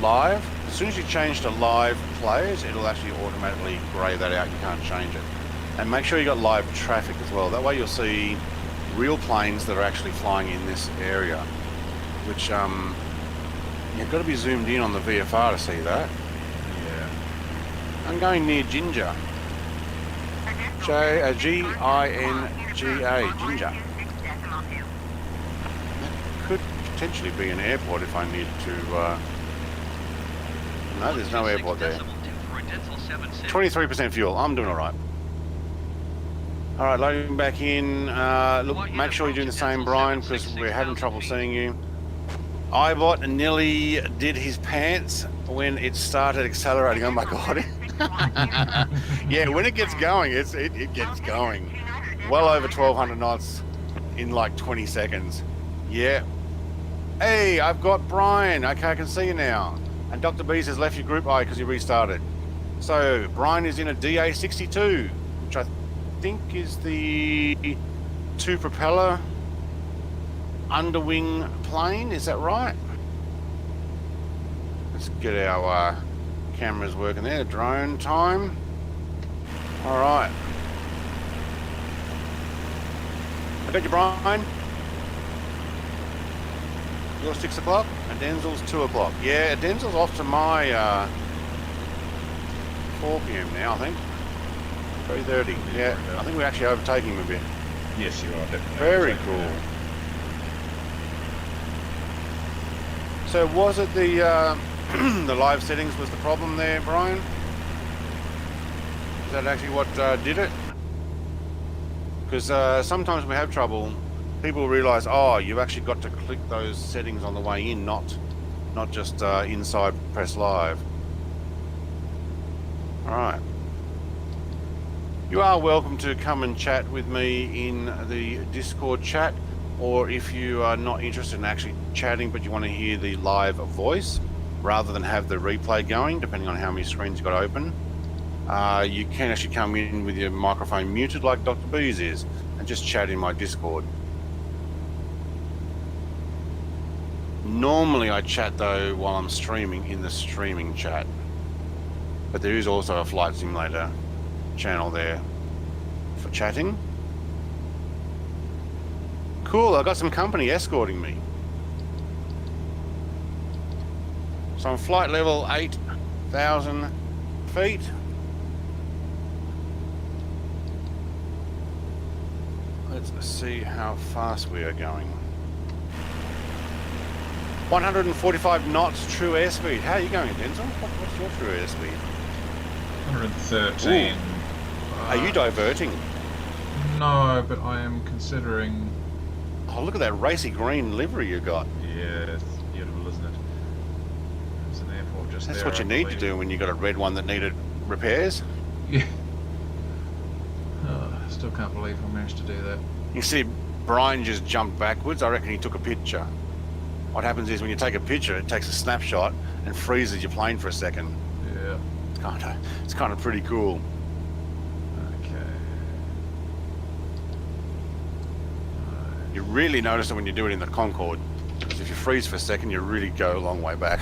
live. As soon as you change to live players, it'll actually automatically grey that out. You can't change it. And make sure you got live traffic as well. That way you'll see real planes that are actually flying in this area, which you've got to be zoomed in on the VFR to see that. Yeah. I'm going near Ginger. G-I-N-G-A, Ginger. That could potentially be an airport if I need to... No, there's no airport there. 23% fuel. I'm doing all right. All right, loading back in. Look, make sure you're doing the same, Brian, because we're having trouble seeing you. iBot nearly did his pants when it started accelerating. Oh my God. Yeah, when it gets going, it gets going. Well over 1,200 knots in like 20 seconds. Yeah. Hey, I've got Brian. Okay, I can see you now. And Dr. Bees has left your group because he restarted. So Brian is in a DA62, which I think is the 2 propeller underwing plane. Is that right? Let's get our cameras working there. Drone time. All right. I got you, Brian. You're 6 o'clock and Denzel's 2 o'clock. Yeah, Denzel's off to my 4 p.m. now, I think. 3:30. Yeah, I think we're actually overtaking him a bit. Yes, you are definitely. Very cool. So was it the the live settings was the problem there, Brian? Is that actually what did it? Because sometimes we have trouble. People realise, oh, you've actually got to click those settings on the way in, not just inside press live. All right. You are welcome to come and chat with me in the Discord chat, or if you are not interested in actually chatting but you want to hear the live voice rather than have the replay going, depending on how many screens you've got open, you can actually come in with your microphone muted like Dr. B's is and just chat in my Discord. Normally I chat though while I'm streaming in the streaming chat, but there is also a flight simulator channel there for chatting. Cool, I got some company escorting me. So I'm flight level 8,000 feet. Let's see how fast we are going. 145 knots true airspeed. How are you going, Denzel? What's your true airspeed? 113. Are you diverting? No, but I am considering. Oh, look at that racy green livery you got. Yeah, it's beautiful, isn't it? There's an airport just That's there. what you need to do when you got a red one that needed repairs. Yeah. Still can't believe I managed to do that. You see, Brian just jumped backwards. I reckon he took a picture. What happens is when you take a picture, it takes a snapshot and freezes your plane for a second. Yeah. It's kind of pretty cool. Okay. You really notice it when you do it in the Concorde. Because if you freeze for a second, you really go a long way back.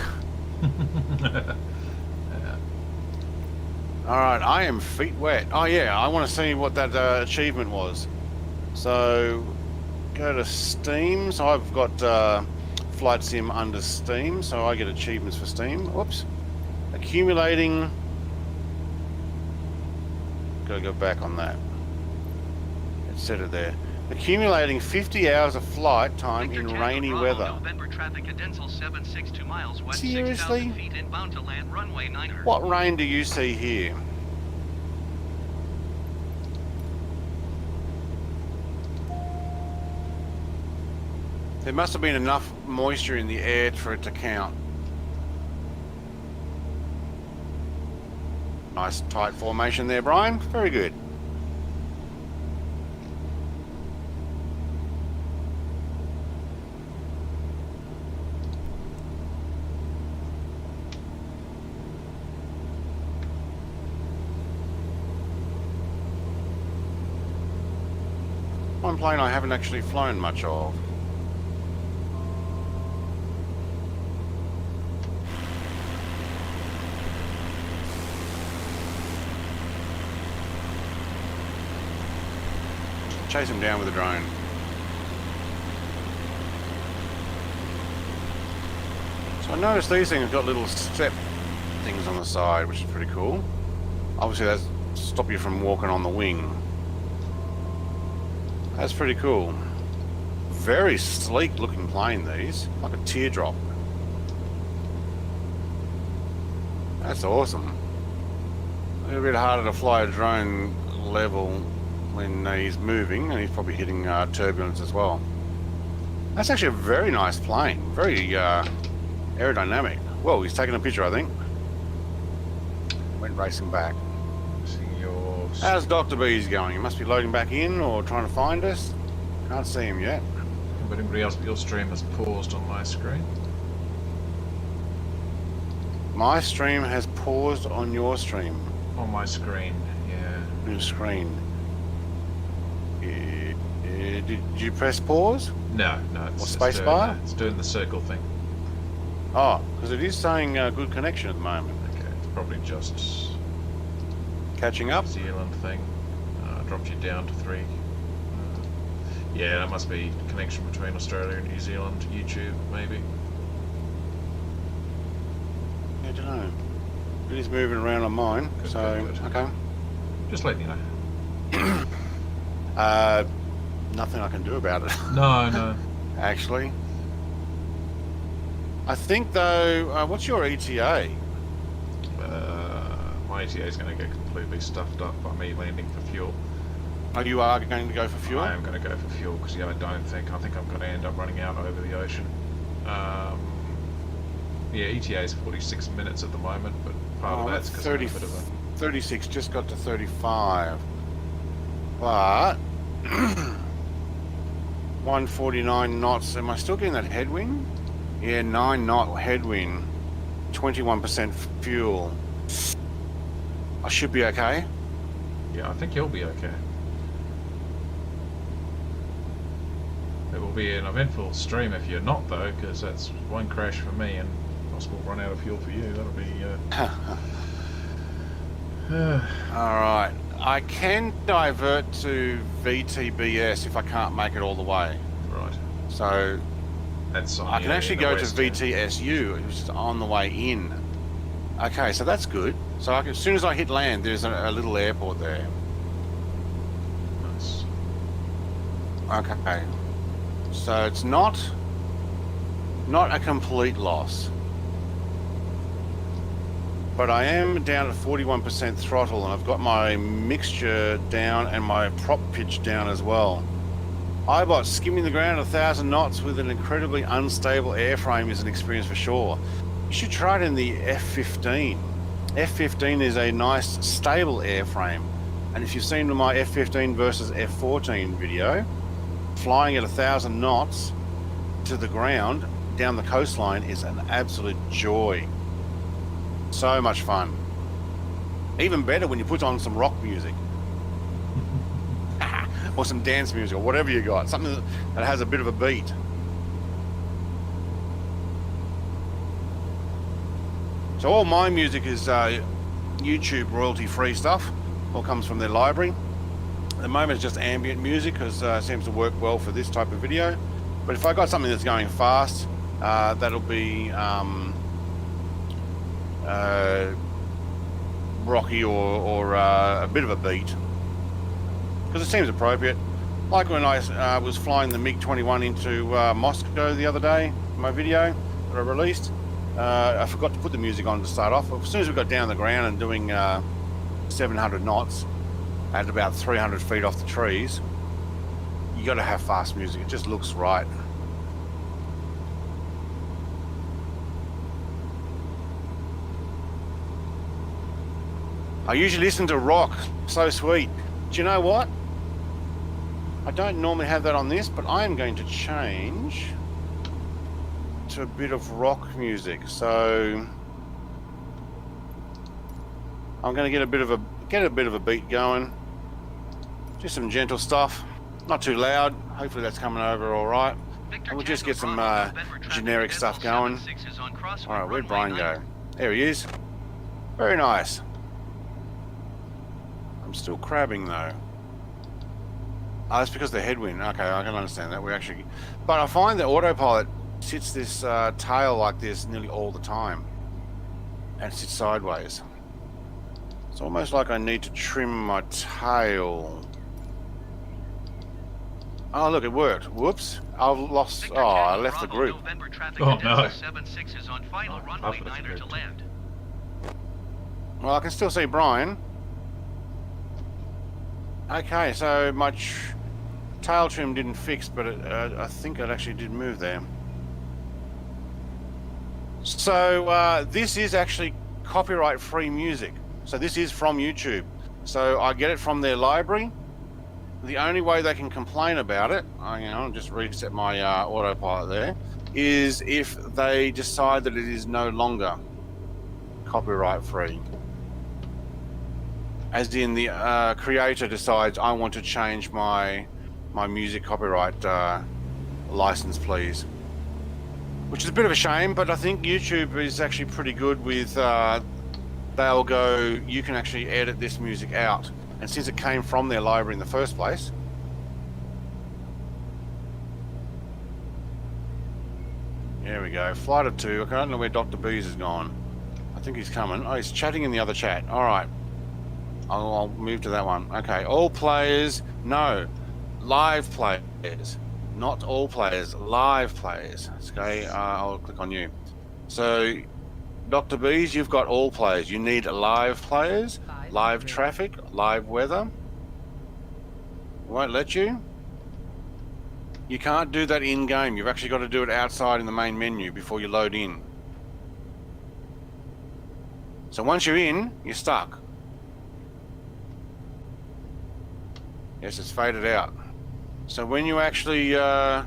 Yeah. All right, I am feet wet. Oh yeah, I want to see what that achievement was. So, go to Steam. So I've got Flight Sim under Steam, so I get achievements for Steam. Whoops. Accumulating. Gotta go back on that. It said it there. Accumulating 50 hours of flight time Victor in Tango rainy Bravo, weather. November traffic at Denzel 762 miles west, Seriously? 6,000 feet inbound to land runway 900. What rain do you see here? There must have been enough moisture in the air for it to count. Nice tight formation there, Brian. Very good. One plane I haven't actually flown much of. Chase him down with a drone. So I noticed these things have got little step things on the side, which is pretty cool. Obviously that's to stop you from walking on the wing. That's pretty cool. Very sleek looking plane these, like a teardrop. That's awesome. A little bit harder to fly a drone level when he's moving, and he's probably hitting turbulence as well. That's actually a very nice plane, very aerodynamic. Well, he's taking a picture, I think. Went racing back. Seeing your. How's Dr. B's going? He must be loading back in or trying to find us. Can't see him yet. But anybody else, your stream has paused on my screen. My stream has paused on your stream. On my screen, yeah. New screen. Did you press pause? No, Or it's space doing bar? It's doing the circle thing. Oh, because it is saying good connection at the moment. Okay, it's probably just Catching up? New Zealand thing. Dropped you down to 3. Yeah, that must be connection between Australia and New Zealand. YouTube, maybe. I don't know. It is moving around on mine, Good, so good, good. okay. Just let me know. Nothing I can do about it, No. actually. I think though, what's your ETA? My ETA is going to get completely stuffed up by me landing for fuel. Oh, you are going to go for fuel? I am going to go for fuel because I think I'm going to end up running out over the ocean. Yeah, ETA is 46 minutes at the moment, but part of that's because 30, 36 just got to 35. But 149 knots. Am I still getting that headwind? Yeah, 9 knot headwind, 21% fuel. I should be okay. Yeah, I think you'll be okay. It will be an eventful stream if you're not, though, because that's one crash for me and possible run out of fuel for you. That'll be. Alright. I can divert to VTBS if I can't make it all the way. Right. So that's I can actually go to VTSU, which is on the way in. Okay, so that's good. So as soon as I hit land, there's a little airport there. Nice. Okay. So it's not a complete loss. But I am down at 41% throttle, and I've got my mixture down and my prop pitch down as well. iBot skimming the ground at 1,000 knots with an incredibly unstable airframe is an experience for sure. You should try it in the F-15. F-15 is a nice, stable airframe. And if you've seen my F-15 versus F-14 video, flying at 1,000 knots to the ground down the coastline is an absolute joy. So much fun. Even better when you put on some rock music. Or some dance music, or whatever you got. Something that has a bit of a beat. So all my music is YouTube royalty-free stuff. All comes from their library. At the moment it's just ambient music because it seems to work well for this type of video. But if I got something that's going fast, that'll be rocky or a bit of a beat, because it seems appropriate. Like when I was flying the MiG-21 into Moscow the other day, my video that I released, I forgot to put the music on to start off. As soon as we got down the ground and doing 700 knots at about 300 feet off the trees, you got to have fast music. It just looks right. I usually listen to rock. So sweet. Do you know what? I don't normally have that on this, but I am going to change to a bit of rock music. So I'm going to get a bit of a beat going. Just some gentle stuff, not too loud. Hopefully that's coming over all right. And we'll just get some generic stuff going. All right, where'd Brian go? There he is. Very nice. I'm still crabbing though. Oh, that's because of the headwind. Okay, I can understand that. But I find that autopilot sits this tail like this nearly all the time, and sits sideways. It's almost like I need to trim my tail. Oh look, it worked. Whoops. I've lost. Oh, I left the group. Oh no. Well, I can still see Brian. Okay, so my tail trim didn't fix, but I think it actually did move there. So this is actually copyright-free music. So this is from YouTube. So I get it from their library. The only way they can complain about it, I'll just reset my autopilot there, is if they decide that it is no longer copyright-free. As in the creator decides, I want to change my music copyright license, please. Which is a bit of a shame, but I think YouTube is actually pretty good with, they'll go, you can actually edit this music out. And since it came from their library in the first place, there we go, flight of 2. I don't know where Dr. Bees has gone. I think he's coming. Oh, he's chatting in the other chat. All right. I'll move to that one. Okay, all players, no. Live players. Not all players, live players. Okay, I'll click on you. So, Dr. Bees, you've got all players. You need live players, live 500. traffic, live weather. Won't let you. You can't do that in-game. You've actually got to do it outside in the main menu before you load in. So once you're in, you're stuck. Yes, it's faded out. So when you actually are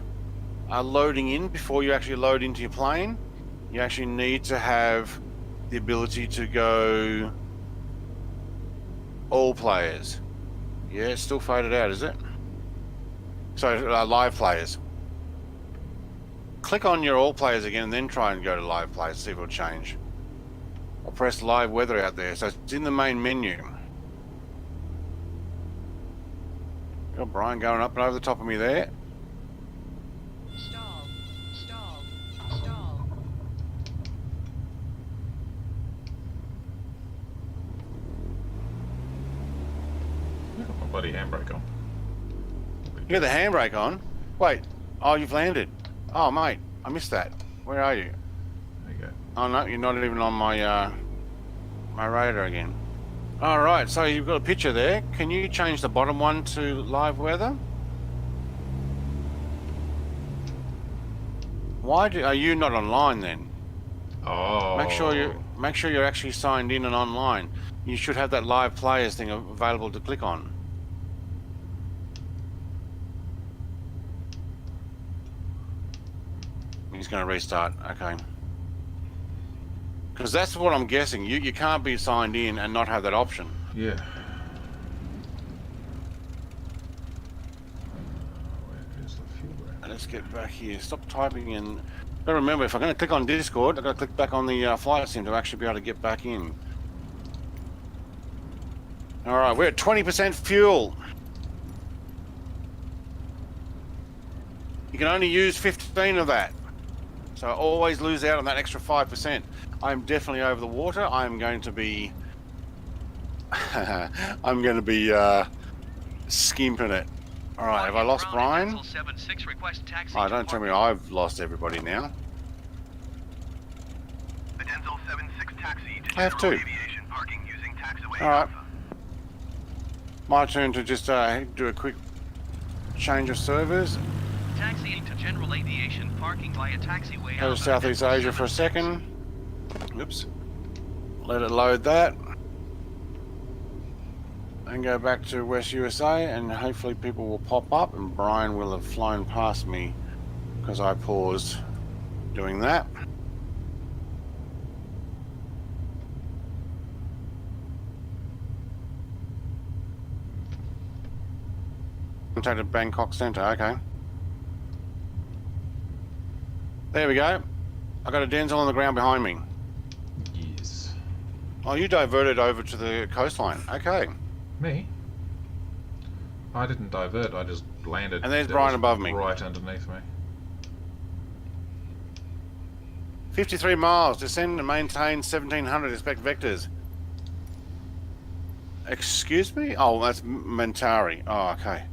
loading in, before you actually load into your plane, you actually need to have the ability to go all players. Yeah, it's still faded out, is it? So live players. Click on your all players again and then try and go to live players, see if it'll change. Or press live weather out there. So it's in the main menu. Got Brian going up and over the top of me there. Stall. Stall. Stall. I've got my bloody handbrake on. You got the handbrake on. Wait. Oh, you've landed. Oh, mate. I missed that. Where are you? There you go. Oh, no. You're not even on my my radar again. All right. So you've got a picture there. Can you change the bottom one to live weather? Why are you not online then? Oh. Make sure you're actually signed in and online. You should have that live players thing available to click on. He's going to restart. Okay. Because that's what I'm guessing. You can't be signed in and not have that option. Yeah. Where is the fuel rack? Let's get back here. Stop typing in. But remember, if I'm going to click on Discord, I've got to click back on the flight sim to actually be able to get back in. All right, we're at 20% fuel. You can only use 15 of that. So I always lose out on that extra 5%. I'm definitely over the water. I'm going to be... I'm going to be skimping it. All right, have I lost Brian? Oh, don't tell me I've lost everybody now. The Denzel 76 taxi to I have General two. Aviation parking using taxiway All right. Alpha. My turn to just do a quick change of servers. Taxiing to General Aviation, parking via taxiway. Go to Southeast Asia for a second. Oops. Let it load that. And go back to West USA, and hopefully people will pop up and Brian will have flown past me because I paused doing that. Contacted Bangkok Centre, okay. There we go. I got a Denzel on the ground behind me. Yes. Oh, you diverted over to the coastline. Okay. Me? I didn't divert, I just landed. And there's It Brian was above me. Right underneath me. 53 miles. Descend and maintain 1700. Expect vectors. Excuse me? Oh, that's Mentari. Oh, okay.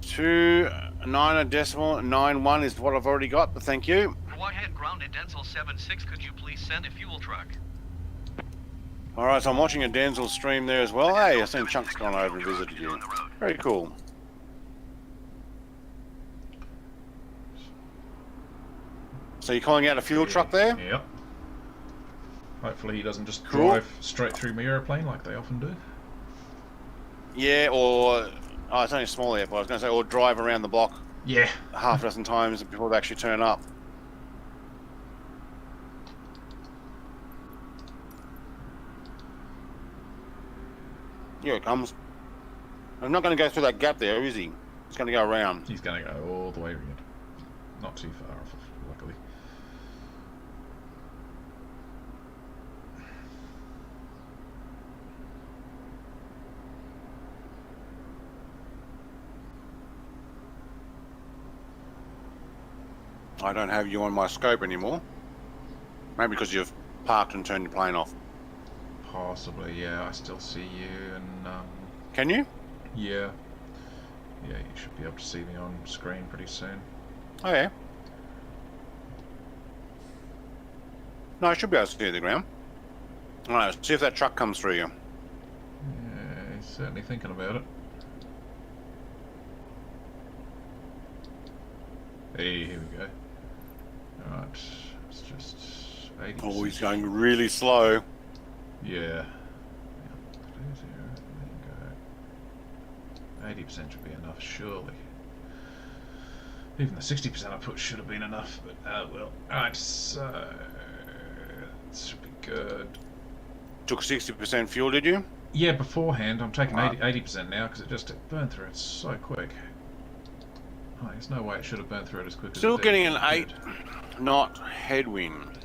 29.91 is what I've already got, but thank you. Go ahead, grounded Denzel 76. Could you please send a fuel truck? Alright, so I'm watching a Denzel stream there as well. Hey, I've seen Chunk's gone over and visited you. Very cool. So you're calling out a fuel truck there? Yep. Hopefully he doesn't just Cool. drive straight through my aeroplane like they often do. Yeah, or... Oh, it's only a small airport. I was going to say, or drive around the block Yeah. half a dozen times before they actually turn up. Here it comes. I'm not going to go through that gap there, is he? It's going to go around. He's going to go all the way around. Not too far off, luckily. I don't have you on my scope anymore. Maybe because you've parked and turned your plane off. Possibly, yeah. I still see you, and Can you? yeah, yeah. You should be able to see me on screen pretty soon. Oh yeah. No, I should be able to see the ground. Alright, see if that truck comes through you. Yeah, he's certainly thinking about it. Hey, here we go. Alright, it's just 80%. Oh, he's going really slow. Yeah. 80% should be enough, surely. Even the 60% I put should have been enough, but oh well. Alright, so this should be good. Took 60% fuel, did you? Yeah, beforehand. I'm taking 80% now because it just burned through it so quick. Oh, there's no way it should have burned through it as quick as it Still did. getting an Good. 8-knot headwind.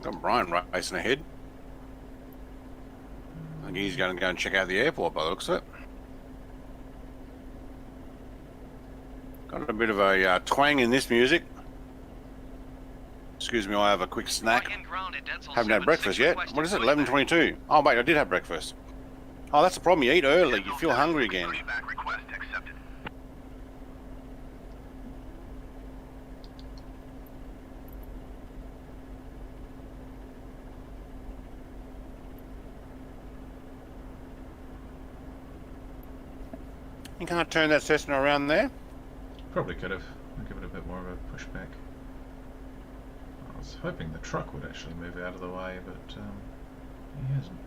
Got Brian racing ahead. I think he's going to go and check out the airport by the looks of it. Got a bit of a twang in this music. Excuse me, I have a quick snack. Haven't had breakfast yet. What is it, 11:22? Oh wait, I did have breakfast. Oh, that's the problem, you eat early, you feel hungry again. Pushback request accepted. You can't turn that Cessna around there? Probably could have. I'll give it a bit more of a pushback. I was hoping the truck would actually move out of the way, but he hasn't.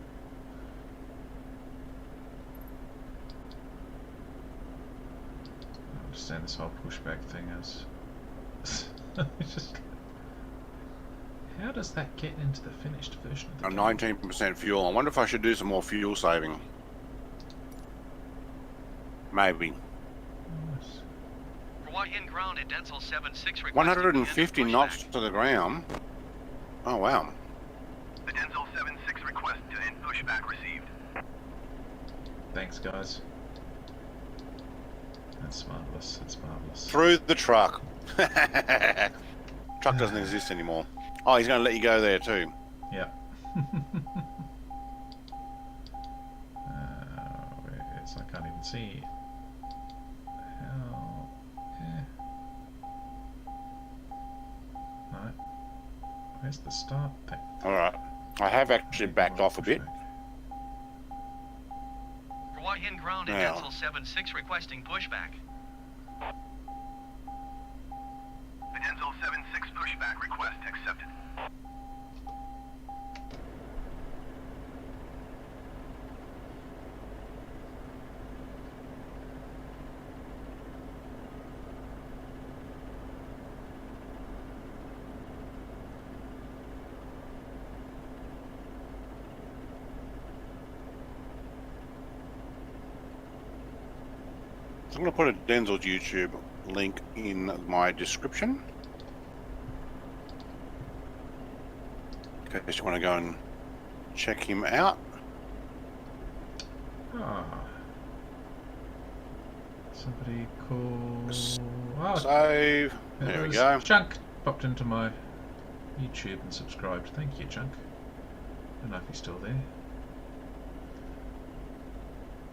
I understand this whole pushback thing is. It's just. How does that get into the finished version of the I'm game? 19% fuel. I wonder if I should do some more fuel saving. Maybe. Nice. In ground at Denzel 76 requesting 150 pushback. knots to the ground. Oh wow. The Denzel 76 request to end pushback received. Thanks, guys. That's marvelous. That's marvelous. Through the truck. Truck doesn't exist anymore. Oh, he's going to let you go there too. Yeah. Where it is? I can't even see. How? Yeah. No. Where's the start thing? Alright. I have actually backed off a bit. In ground at Now. Denzel 76 requesting pushback. The Denzel 76 pushback request accepted. So I'm going to put a Denzel's YouTube link in my description. In case you want to go and check him out. Ah. Somebody called. Oh, Save. There we go. Chunk popped into my YouTube and subscribed. Thank you, Chunk. I don't know if he's still there.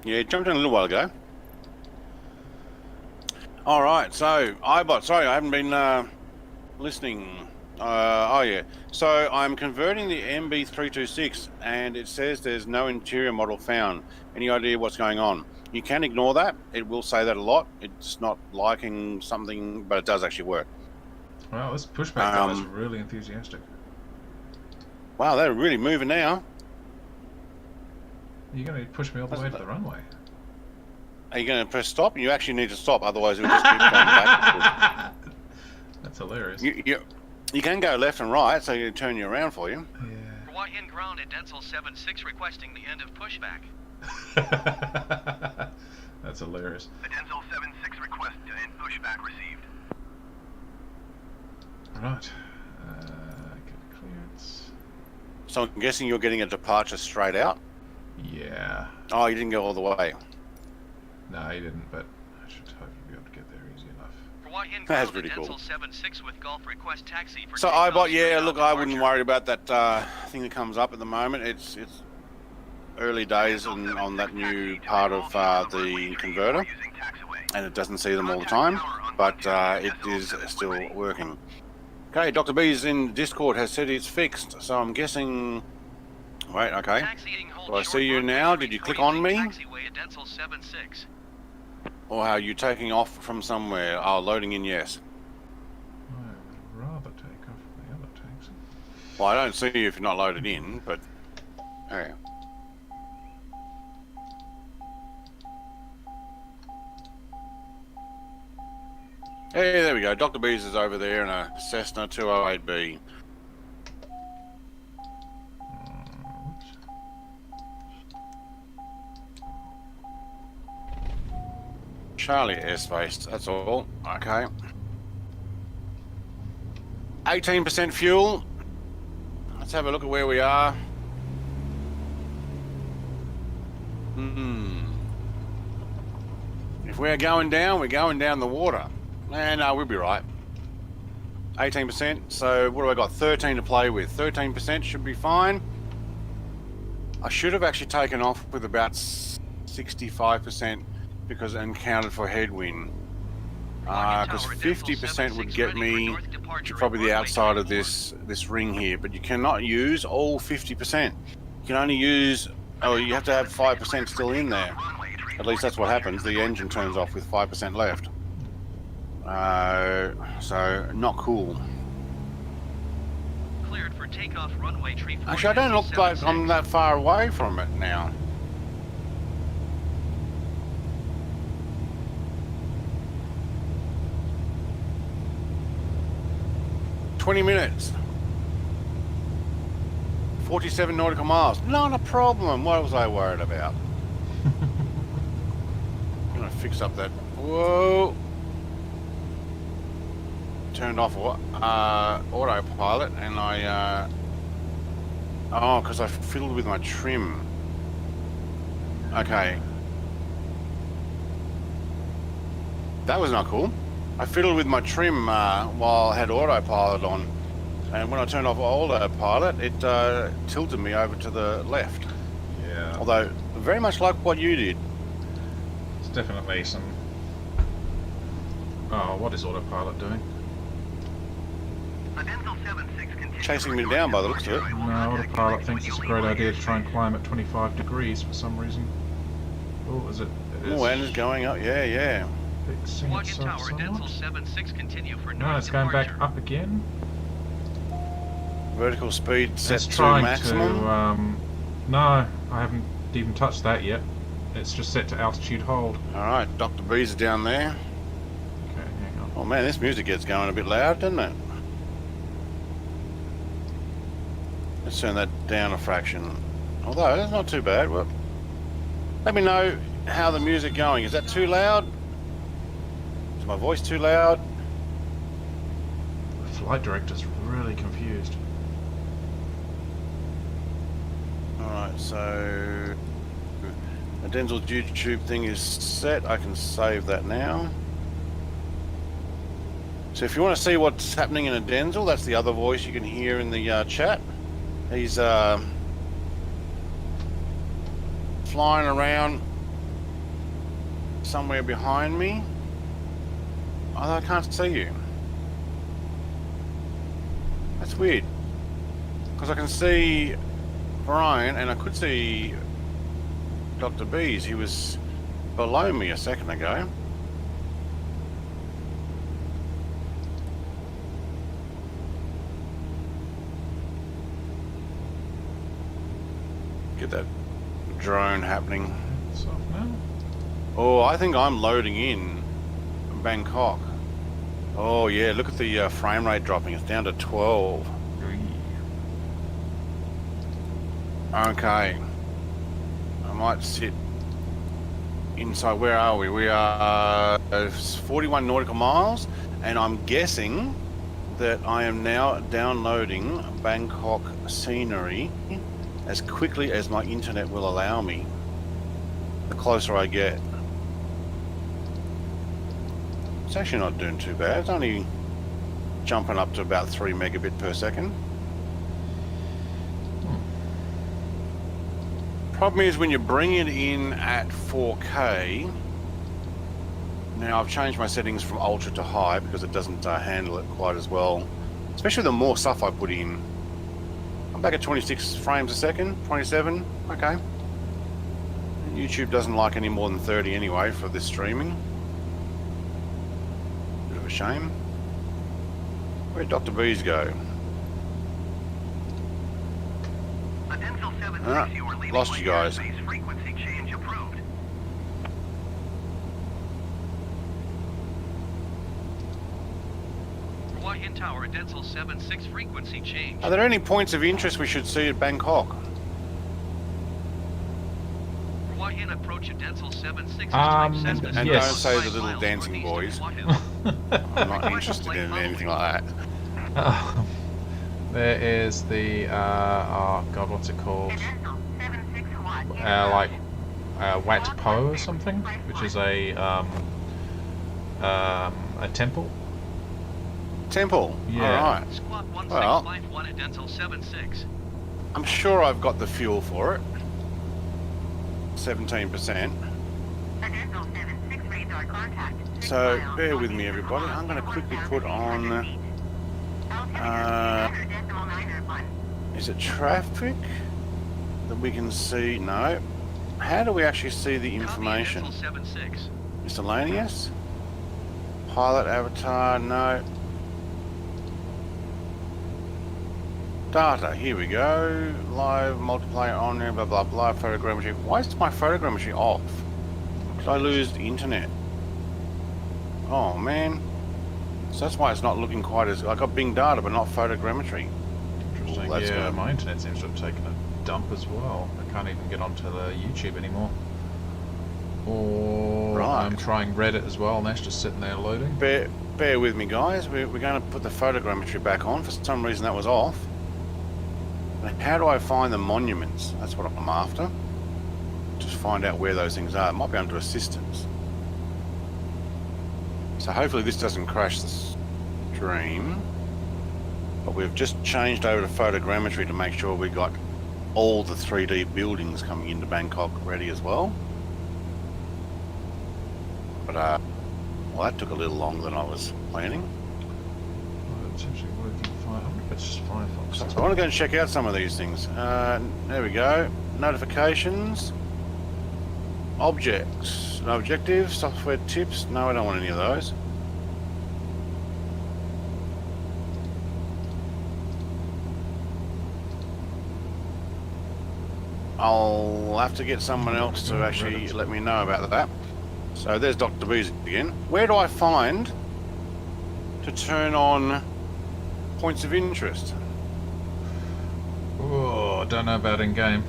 Yeah, jumped in a little while ago. Alright, so iBot, sorry, I haven't been listening. Oh yeah, so I'm converting the MB326 and it says there's no interior model found. Any idea what's going on? You can ignore that, it will say that a lot. It's not liking something, but it does actually work. Wow, this pushback guy is really enthusiastic. Wow, they're really moving now. You're going to push me all the way to the runway. Are you going to press stop? You actually need to stop, otherwise it will just keep going back. That's hilarious. You can go left and right, so you turn you around for you. Yeah. In ground at Denzel 76 requesting the end of pushback. That's hilarious. The Denzel 76 request to end pushback received. Right. Get clearance. So I'm guessing you're getting a departure straight out? Yeah. Oh, you didn't go all the way. No, he didn't, but I should hopefully be able to get there easy enough. That's pretty cool. Denzel 76 with Gulf request taxi for So takeoff iBot, yeah, straight look, out I wouldn't departure. worry about that thing that comes up at the moment. It's early days on that new part of the converter, and it doesn't see them all the time, but it is still working. Okay, Dr. B's in Discord has said it's fixed, so I'm guessing... Wait, okay. Taxiing hold Do I short see you runway now? Did you 34 click on using me? Taxiway at Denzel 76. Or are you taking off from somewhere? Oh, loading in, yes. I would rather take off the other taxi. Well, I don't see you if you're not loaded in, but... Okay. Hey, there we go. Dr. B's is over there in a Cessna 208B. Whoops. Charlie airspace, that's all. Okay. 18% fuel. Let's have a look at where we are. If we're going down, we're going down the water. No, we'll be right. 18%, so what do I got? 13 to play with. 13% should be fine. I should have actually taken off with about 65% because and counted for headwind. Because 50% would get me to probably the outside of this ring here, but you cannot use all 50%. You can only use, you have to have 5% still in there. At least that's what happens. The engine turns off with 5% left. So not cool. Cleared for takeoff runway tree 4. Actually, I don't look like I'm that far away from it now. "20 minutes. 47 nautical miles. Not a problem. What was I worried about? I'm gonna fix up that. Whoa. Turned off autopilot and I because I fiddled with my trim. Okay, that was not cool. I fiddled with my trim while I had autopilot on, and when I turned off autopilot it tilted me over to the left. Yeah. Although very much like what you did. It's definitely some... Oh, what is autopilot doing? Chasing me down by the looks of it. No, autopilot thinks it's a great idea to try and climb at 25 degrees for some reason. Oh, is it? It is Oh, and it's going up. Yeah. fixing Wagon itself Tower, Denzel somewhat. 76, continue for No, north it's going back departure. up again. Vertical speed set It's to trying maximum. to. No, I haven't even touched that yet. It's just set to altitude hold. Alright, Dr. B's down there. Okay, hang on. Oh man, this music gets going a bit loud, doesn't it? Let's turn that down a fraction. Although, that's not too bad. Well, let me know how the music going. Is that too loud? Is my voice too loud? The flight director's really confused. Alright, so... the Denzel's YouTube thing is set. I can save that now. So if you want to see what's happening in a Denzel, that's the other voice you can hear in the chat. He's flying around somewhere behind me. Although I can't see you. That's weird. Because I can see Brian and I could see Dr. B's. He was below me a second ago. Get that drone happening. It's off now. Oh, I think I'm loading in Bangkok. Oh yeah, look at the frame rate dropping. It's down to 12. Okay. I might sit inside. Where are we? We are 41 nautical miles, and I'm guessing that I am now downloading Bangkok scenery as quickly as my internet will allow me, the closer I get. It's actually not doing too bad. It's only jumping up to about 3 megabit per second. Problem is when you bring it in at 4K, now I've changed my settings from ultra to high because it doesn't handle it quite as well Especially the more stuff I put in. I'm back at 26 frames a second, 27, okay. YouTube doesn't like any more than 30 anyway for this streaming. Bit of a shame. Where'd Dr. Bees go? A Denzel 76, Ah, you are leaving lost my you guys. airspace. Frequency change approved. Hua Hin Tower, Denzel 76 frequency change. Are there any points of interest we should see at Bangkok? Hua Hin approach at Denzel 76. And don't Yes. say the little dancing boys. I'm not interested in anything like that. There is the oh god, what's it called? Like Wat Po or something, which is a temple. Temple? Yeah. Alright. Squawk Well. 1651 at Denzel 76. I'm sure I've got the fuel for it. 17%. So bear with me everybody. I'm going to quickly put on... is it traffic that we can see? No. How do we actually see the information? Denzel 76. Miscellaneous? Pilot avatar? No. Data, here we go. Live, multiplayer on there, blah blah blah, photogrammetry. Why is my photogrammetry off? Did I lose the internet? Oh man. So that's why it's not looking quite as... I got Bing data but not photogrammetry. Interesting. Ooh, that's Yeah, gonna- my internet seems to have taken a dump as well. I can't even get onto the YouTube anymore. Or Right. I'm trying Reddit as well, and that's just sitting there loading. Bear with me guys, we're going to put the photogrammetry back on. For some reason that was off. How do I find the monuments? That's what I'm after. Just find out where those things are. It might be under assistance. So hopefully this doesn't crash the stream. But we've just changed over to photogrammetry to make sure we got all the 3D buildings coming into Bangkok ready as well. But well, that took a little longer than I was planning. Oh, it's actually working fine. I wonder if it's just Firefox. So I want to go and check out some of these things. There we go. Notifications. Objects. No objectives. Software tips. No, I don't want any of those. I'll have to get someone else to actually let me know about that. So there's Dr. Bees again. Where do I find to turn on points of interest? Oh, I don't know about in game.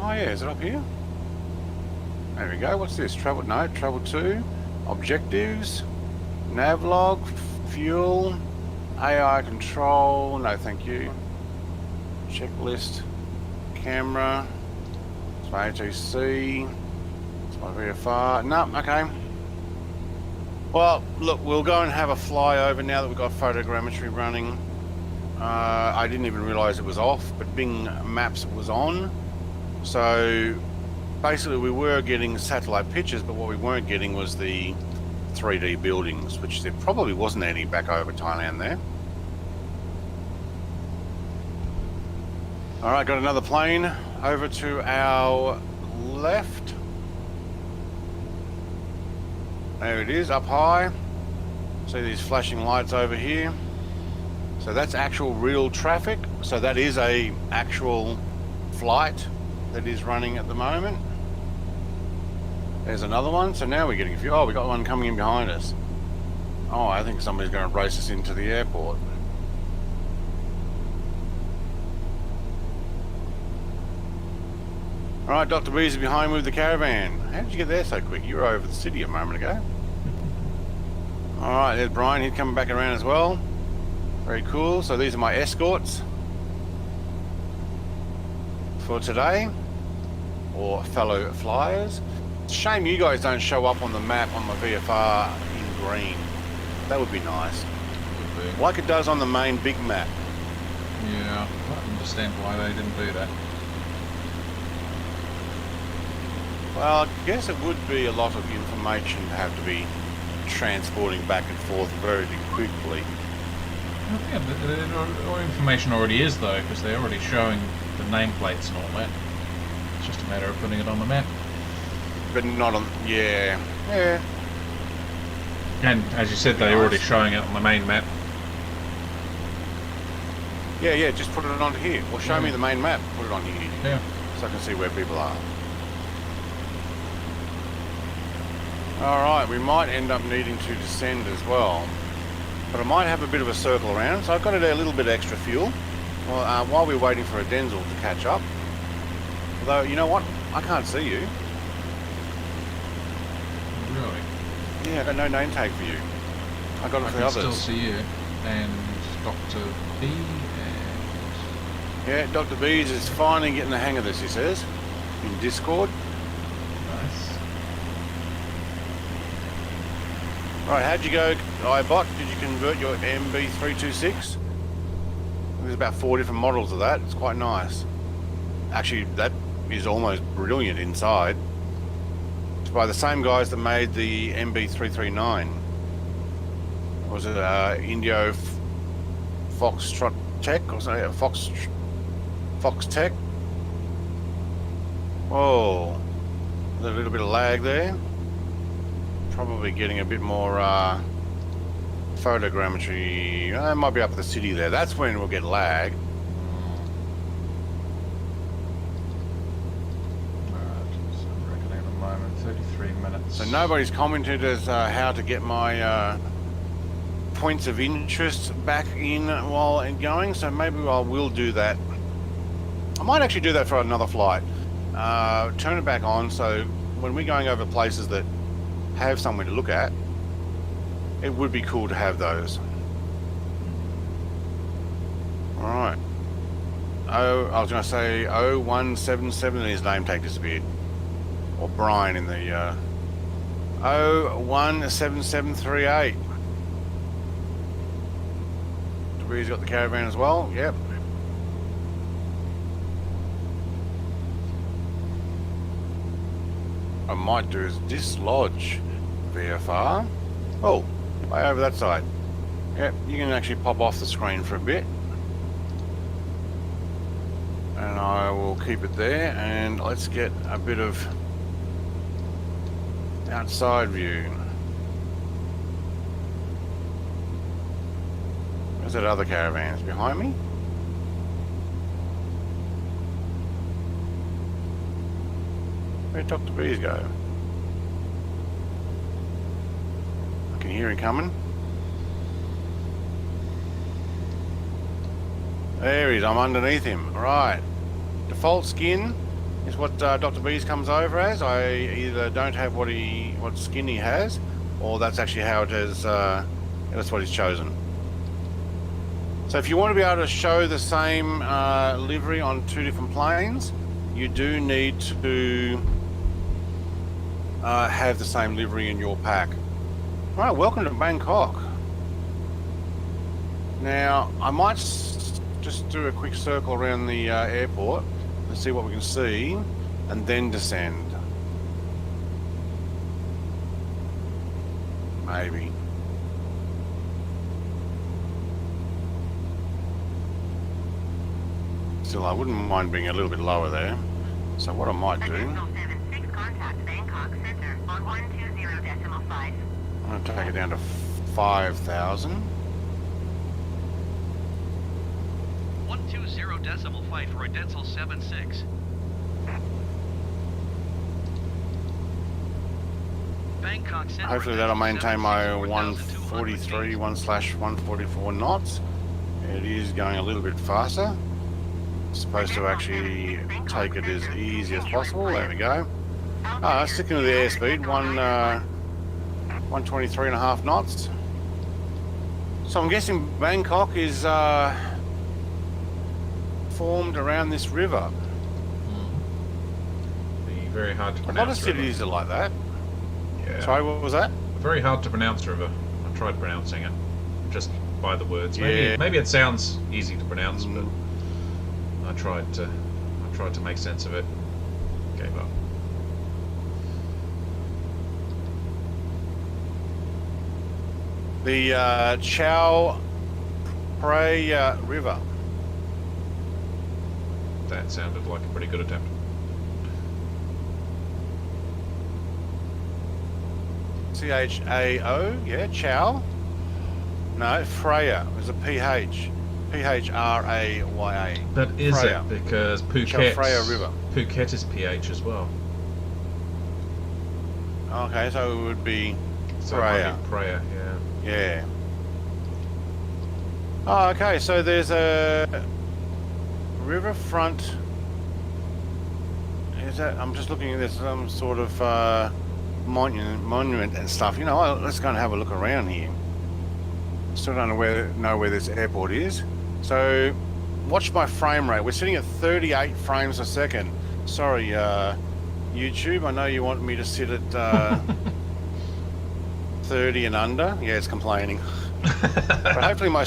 Oh yeah, is it up here? There we go. What's this? Travel? No, travel to. Objectives. Navlog. Fuel. AI control. No, thank you. Checklist. Camera. It's my HAC. It's my VFR. No, okay. Well, look, we'll go and have a flyover now that we've got photogrammetry running. I didn't even realise it was off, but Bing Maps was on. So basically we were getting satellite pictures, but what we weren't getting was the 3D buildings, which there probably wasn't any back over Thailand there. Alright, got another plane over to our left. There it is, up high. See these flashing lights over here? So that's actual real traffic. So that is a actual flight that is running at the moment. There's another one. So now we're getting a few. Oh, we got one coming in behind us. Oh, I think somebody's going to race us into the airport. Alright, Dr. Bees is behind me with the caravan. How did you get there so quick? You were over the city a moment ago. Alright, there's Brian. He's coming back around as well. Very cool. So these are my escorts for today, or fellow flyers. It's a shame you guys don't show up on the map on my VFR in green. That would be nice. Would be. Like it does on the main big map. Yeah, I don't understand why they didn't do that. Well, I guess it would be a lot of information to have to be transporting back and forth very quickly. Yeah, the information already is though, because they're already showing the nameplates and all that. It's just a matter of putting it on the map. But not on... yeah. Yeah. And as you said, they're already showing it on the main map. Yeah, just put it on here. Or show me the main map, put it on here. Yeah. So I can see where people are. Alright, we might end up needing to descend as well. But I might have a bit of a circle around, so I've got a little bit extra fuel while we're waiting for a Denzel to catch up. Although, you know what? I can't see you. Really? Yeah, I got no name tag for you. I got it for the others. I can still see you. And Dr. B and... Yeah, Dr. Bees is finally getting the hang of this, he says, in Discord. Nice. Right, how'd you go, iBot? Did you convert your MB326? There's about 4 different models of that. It's quite nice. Actually, that is almost brilliant inside. It's by the same guys that made the MB339. Was it Indio Foxtrot Tech or something? Fox Tech? Whoa. There's a little bit of lag there. Probably getting a bit more photogrammetry. It might be up at the city there. That's when we'll get lag. So I'm reckoning at the moment 33 minutes. So nobody's commented as how to get my points of interest back in while going, so maybe I will do that. I might actually do that for another flight. Turn it back on so when we're going over places that have somewhere to look at, it would be cool to have those. Alright. Oh, I was going to say 0177 and his name tag disappeared. Or Brian in the 017738. He's got the caravan as well, yep. I might do is dislodge VFR. Oh, way over that side. Yep, you can actually pop off the screen for a bit. And I will keep it there, and let's get a bit of outside view. Where's that other caravan? It's behind me? Where'd Dr. Bees go? I can hear him coming. There he is, I'm underneath him. Right. Default skin is what Dr. Bees comes over as. I either don't have what skin he has, or that's actually how it is, that's what he's chosen. So if you want to be able to show the same livery on 2 different planes, you do need to have the same livery in your pack. All right, welcome to Bangkok. Now, I might just do a quick circle around the airport and see what we can see, and then descend. Maybe. Still, I wouldn't mind being a little bit lower there. So what I might do... Contact Bangkok Center on 120.5. I'm going to take it down to 5,000. 120.5 for a Denzel 76. Bangkok Center. Hopefully that'll maintain my 143, 1/144 knots. It is going a little bit faster. Supposed to actually take it as easy as possible. There we go. Sticking with the airspeed, 123.5 knots. So I'm guessing Bangkok is formed around this river. Be very hard to A pronounce. lot of cities are like that. Yeah. Sorry, what was that? Very hard to pronounce river. I tried pronouncing it just by the words. Yeah. Maybe it sounds easy to pronounce, but I tried to make sense of it. Gave up. The Chao Phraya River. That sounded like a pretty good attempt. Chao, yeah, Chao. No, Phraya. There's a PH. Phraya. But is Phraya. it? Because Chao Phraya River. Phuket is PH as well. Okay, so it would be So it might Phraya. be Praia, yeah. Yeah. Oh, okay, so there's a riverfront. Is that? I'm just looking at this, some sort of monument and stuff. You know, let's go and have a look around here. Still don't know where this airport is. So, watch my frame rate. We're sitting at 38 frames a second. Sorry, YouTube. I know you want me to sit at 30 and under. Yeah, it's complaining. But hopefully my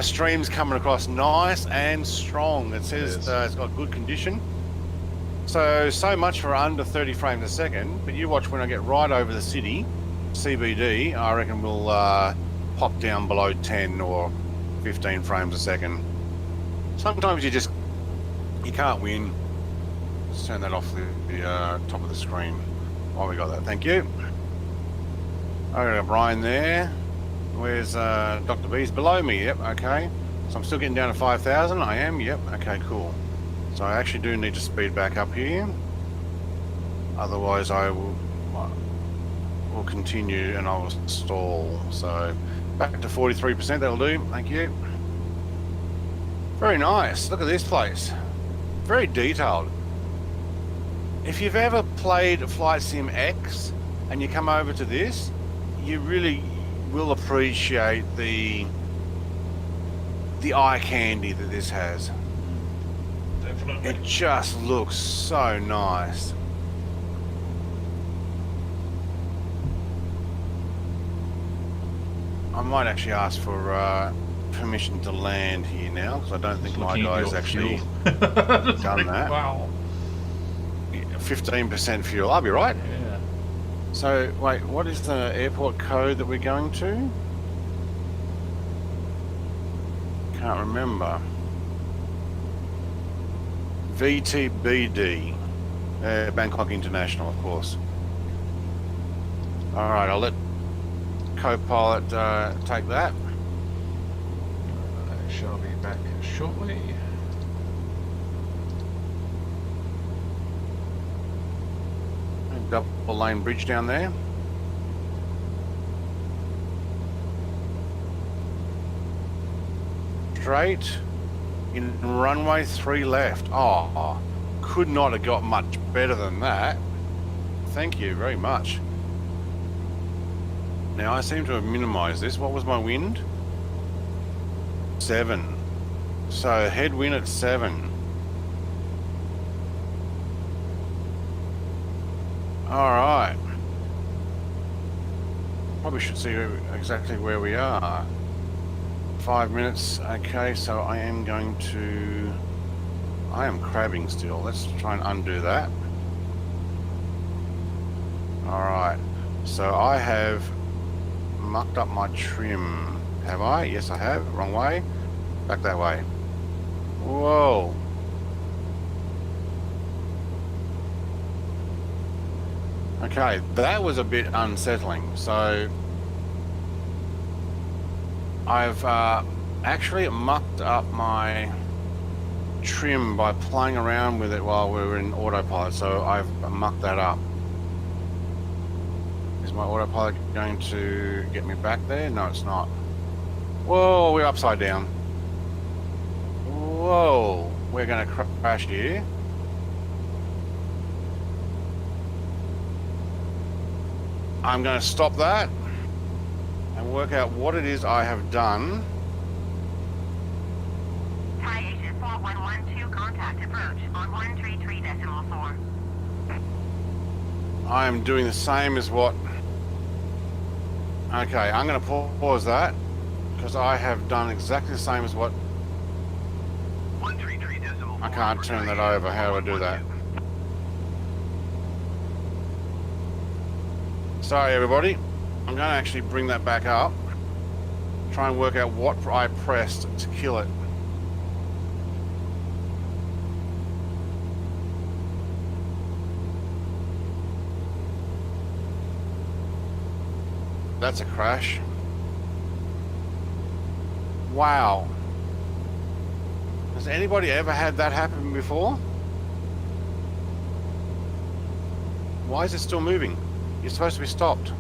stream's coming across nice and strong. It says it's got good condition. So much for under 30 frames a second. But you watch when I get right over the city, CBD, I reckon we'll pop down below 10 or 15 frames a second. Sometimes you can't win. Let's turn that off the top of the screen. Oh, we got that. Thank you. I got Brian there. Where's Dr. B's? Below me. Yep. Okay. So I'm still getting down to 5,000. I am. Yep. Okay. Cool. So I actually do need to speed back up here. Otherwise, I will continue and I will stall. So back to 43%. That'll do. Thank you. Very nice. Look at this place. Very detailed. If you've ever played Flight Sim X and you come over to this, you really will appreciate the eye candy that this has. Definitely. It just looks so nice. I might actually ask for permission to land here now, because I don't think my guy's actually done that. Wow. 15% fuel. I'll be right. Yeah. So, wait, what is the airport code that we're going to? Can't remember. VTBD. Bangkok International, of course. Alright, I'll let co-pilot take that. I shall be back shortly. Double lane bridge down there. Straight in runway 3 left. Oh, could not have got much better than that. Thank you very much. Now I seem to have minimized this. What was my wind? 7. So headwind at 7. Alright. Probably should see exactly where we are. 5 minutes. Okay, so I am crabbing still. Let's try and undo that. Alright. So I have mucked up my trim. Have I? Yes, I have. Wrong way. Back that way. Whoa. Okay, that was a bit unsettling. So I've actually mucked up my trim by playing around with it while we were in autopilot. So I've mucked that up. Is my autopilot going to get me back there? No, it's not. Whoa, we're upside down. Whoa, we're going to crash here. I'm going to stop that and work out what it is I have done. Thai Asia 4112, contact approach on 133.4. I am doing the same as what... Okay, I'm going to pause that because I have done exactly the same as what... 133.4. I can't turn that over. How do I do that? Sorry, everybody. I'm going to actually bring that back up. try and work out what I pressed to kill it. That's a crash. Wow. Has anybody ever had that happen before? Why is it still moving? You're supposed to be stopped.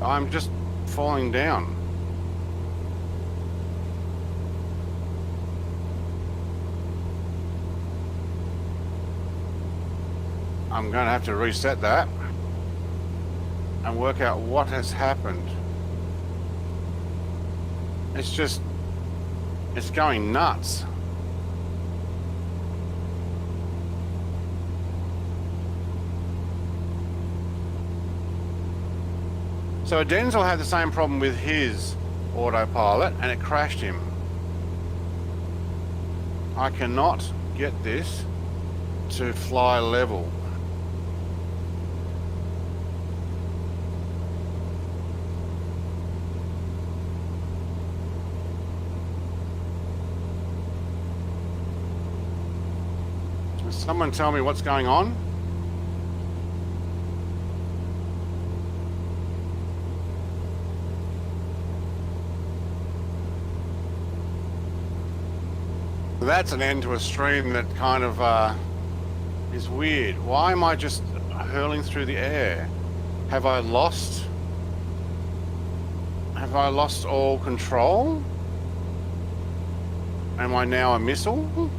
I'm just falling down. I'm going to have to reset that and work out what has happened. It's going nuts. So Denzel had the same problem with his autopilot and it crashed him. I cannot get this to fly level. Can someone tell me what's going on? That's an end to a stream that kind of is weird. Why am I just hurling through the air? Have I lost all control? Am I now a missile?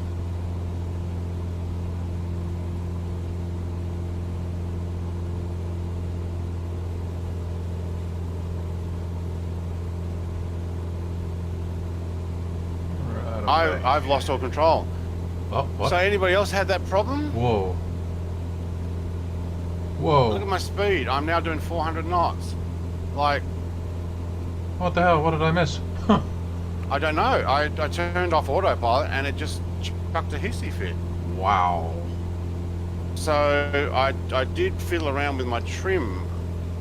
I've lost all control. Oh, what? So anybody else had that problem? Whoa. Whoa. Look at my speed. I'm now doing 400 knots. Like, What the hell? What did I miss? I don't know. I turned off autopilot and it just chucked a hissy fit. Wow. So I did fiddle around with my trim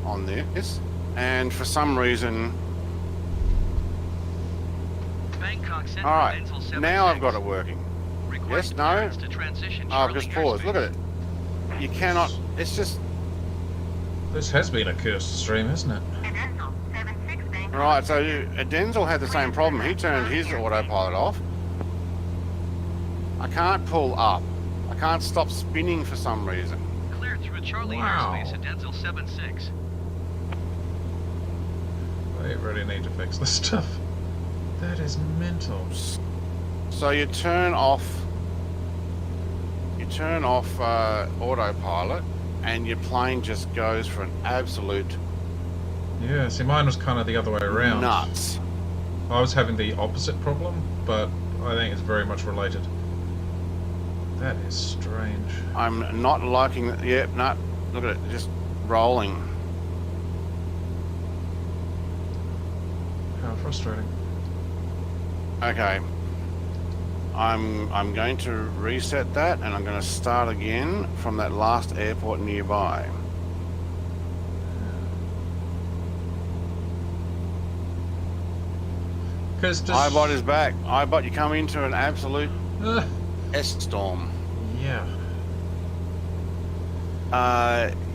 on this, and for some reason, Bangkok Central all right, Dental 76. now I've got it working. Request Yes, no? clearance to transition Oh, I've Charlie just paused. Look at it. You cannot. It's just This has been a cursed stream, isn't it? right. So Denzel had the same problem. He turned his autopilot off. I can't pull up. I can't stop spinning for some reason. Cleared through Charlie Wow. airspace at Denzel 76. They really need to fix this stuff. That is mental. So you turn off autopilot, and your plane just goes for an absolute Yeah, see, mine was kind of the other way around. nuts. I was having the opposite problem, but I think it's very much related. That is strange. I'm not liking that. Yep, no. Look at it, just rolling. How frustrating. Okay. I'm going to reset that, and I'm going to start again from that last airport nearby. Because iBot is back. iBot, you come into an absolute Uh, S-storm. yeah.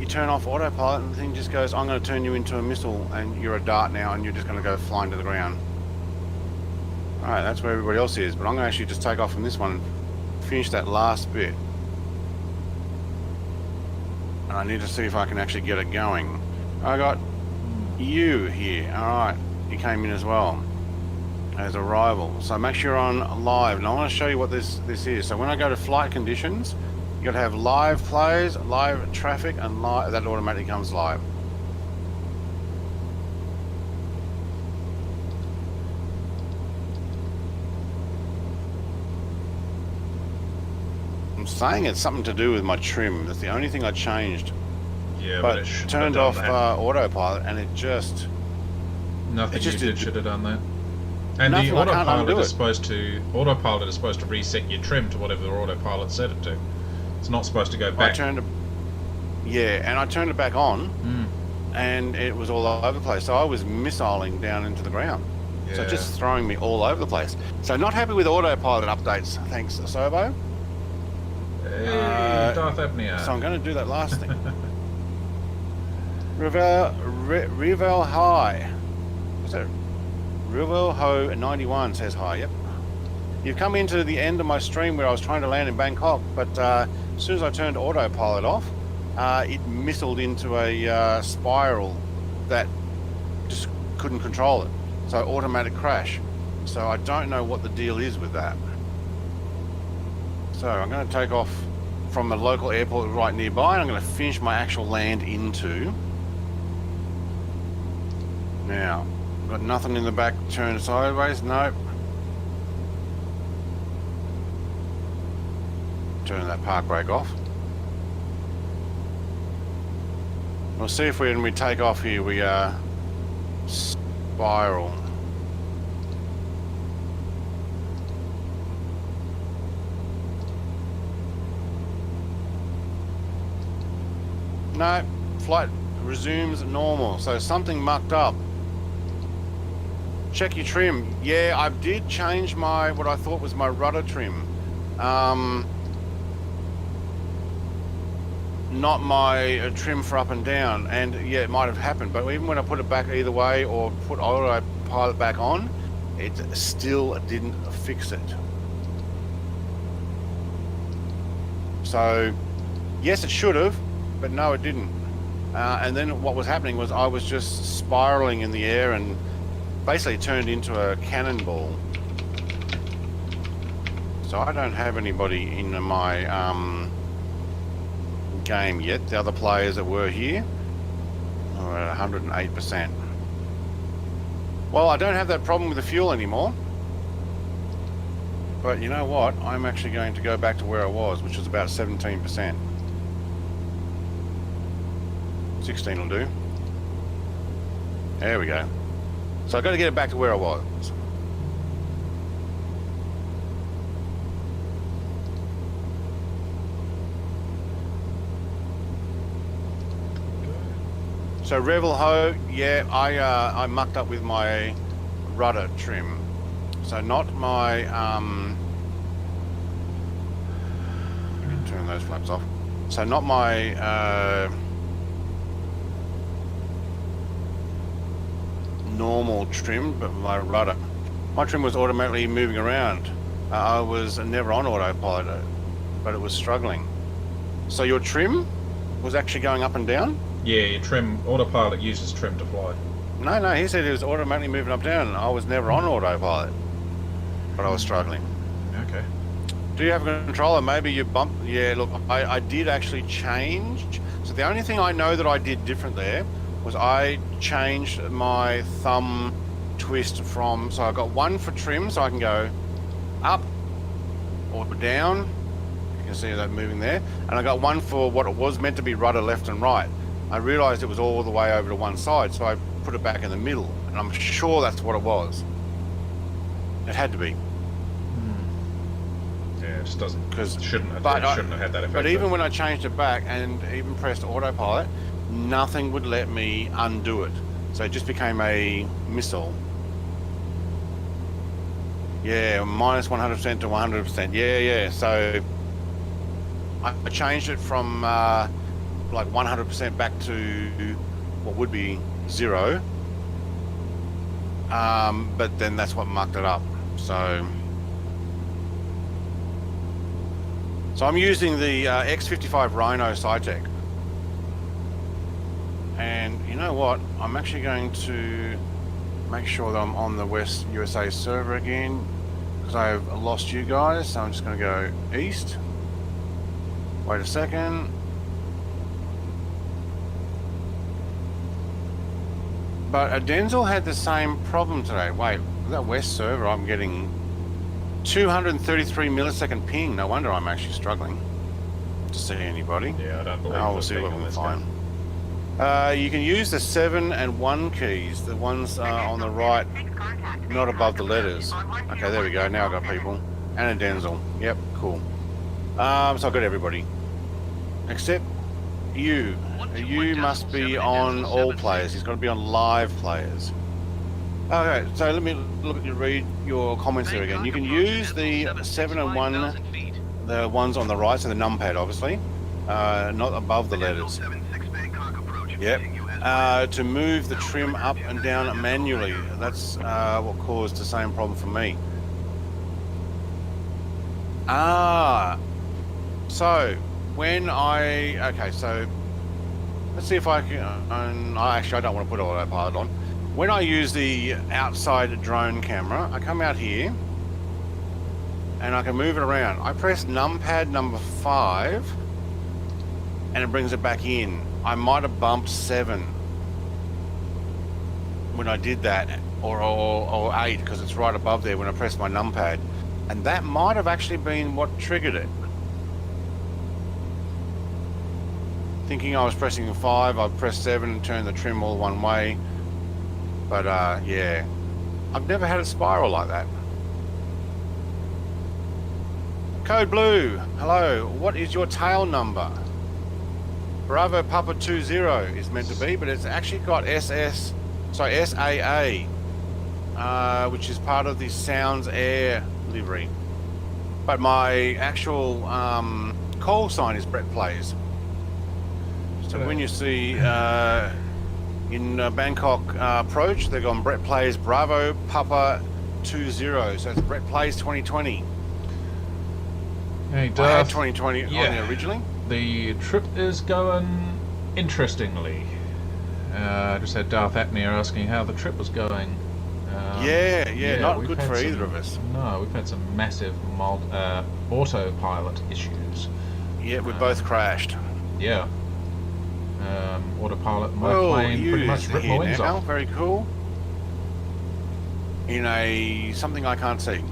You turn off autopilot and the thing just goes, I'm going to turn you into a missile and you're a dart now and you're just going to go flying to the ground. Alright, that's where everybody else is, but I'm going to actually just take off from this one and finish that last bit. And I need to see if I can actually get it going. I got you here. Alright, you came in as well as a rival. So make sure you're on live. And I want to show you what this is. So when I go to flight conditions, you got to have live plays, live traffic, and live, that automatically comes live. I'm saying it's something to do with my trim. That's the only thing I changed. Yeah, But it shouldn't turned have off done that. autopilot, and it just Nothing it just you did did- should have done that. And Nothing, the I can't autopilot undo is it. supposed to reset your trim to whatever the autopilot set it to. It's not supposed to go I back. turned it, and I turned it back on, and it was all over the place. So I was missiling down into the ground. So Yeah. just throwing me all over the place. So not happy with autopilot updates. Thanks, Sobo. Hey, Darth Abnea. So I'm going to do that last thing. Revel High. What's that? Revel Ho 91 says hi. Yep. You've come into the end of my stream where I was trying to land in Bangkok, but as soon as I turned autopilot off, it missiled into a spiral that just couldn't control it. So automatic crash. So I don't know what the deal is with that. So I'm going to take off from the local airport right nearby, and I'm going to finish my actual land into. Now, got nothing in the back turned sideways. Nope. Turn that park brake off. We'll see if when we take off here we spiral. No, flight resumes normal. So something mucked up. Check your trim. Yeah, I did change my what I thought was my rudder trim. Not my trim for up and down, and yeah, it might have happened, but even when I put it back either way or put autopilot back on, it still didn't fix it. So yes, it should have, but no, it didn't. And then what was happening was I was just spiraling in the air and basically turned into a cannonball. So I don't have anybody in my game yet. The other players that were here are at 108%. Well, I don't have that problem with the fuel anymore. But you know what? I'm actually going to go back to where I was, which was about 17%. 16 will do. There we go. So I've got to get it back to where I was. So Revel Ho, yeah, I mucked up with my rudder trim. So not my turn those flaps off. So not my normal trim, but my rudder. My trim was automatically moving around. I was never on autopilot, but it was struggling. So your trim was actually going up and down? Yeah, your trim, autopilot uses trim to fly. No, he said it was automatically moving up down. I was never on autopilot, but I was struggling. Okay. Do you have a controller? Maybe you bumped. Yeah, look, I did actually change. So the only thing I know that I did different there was I changed my thumb twist from, so I got one for trim, so I can go up or down. You can see that moving there. And I got one for what it was meant to be rudder left and right. I realised it was all the way over to one side, so I put it back in the middle, and I'm sure that's what it was. It had to be. Yeah, it just doesn't, Because shouldn't have had that effect. But even when I changed it back and even pressed autopilot, nothing would let me undo it. So it just became a missile. Yeah, minus 100% to 100%. Yeah. So I changed it from like 100% back to what would be 0. But then that's what mucked it up. So I'm using the X55 Rhino Cytec. And you know what? I'm actually going to make sure that I'm on the West USA server again, because I've lost you guys. So I'm just going to go east. Wait a second. But Denzel had the same problem today. Wait, that West server, I'm getting 233 millisecond ping. No wonder I'm actually struggling to see anybody. Yeah, I don't believe We'll there's see ping what on we this can game. find. You can use the 7 and 1 keys, the ones on the right, not above the letters. Okay, there we go. Now I've got people. And a Denzel. Yep, cool. So I've got everybody. Except you. You must be on all players. He's got to be on live players. Okay, so let me read your comments there again. You can use the 7 and 1, the ones on the right, so the numpad obviously, not above the letters. Yep. To move the trim up and down manually. That's what caused the same problem for me. So when so let's see if I can. Actually, I don't want to put autopilot on. When I use the outside drone camera, I come out here and I can move it around. I press numpad number 5 and it brings it back in. I might have bumped 7 when I did that, or 8 because it's right above there when I pressed my numpad. And that might have actually been what triggered it. Thinking I was pressing 5, I pressed 7 and turned the trim all one way. But yeah, I've never had a spiral like that. Code Blue, hello. What is your tail number? Bravo Papa 20 is meant to be, but it's actually got SAA, which is part of the Sounds Air livery. But my actual call sign is Brett Plays. So when you see in Bangkok approach, they've gone Brett Plays Bravo Papa 20, so it's Brett Plays 2020. Hey, I had Darth. 2020 on there originally. The trip is going interestingly. I just had Darth Apnea asking how the trip was going. Yeah, not we've good had for some- either of us. No, we've had some massive autopilot issues. Yeah, we both crashed. Yeah. Autopilot, my Oh, plane pretty much ripped my here wings now. off. Very cool. In something I can't see.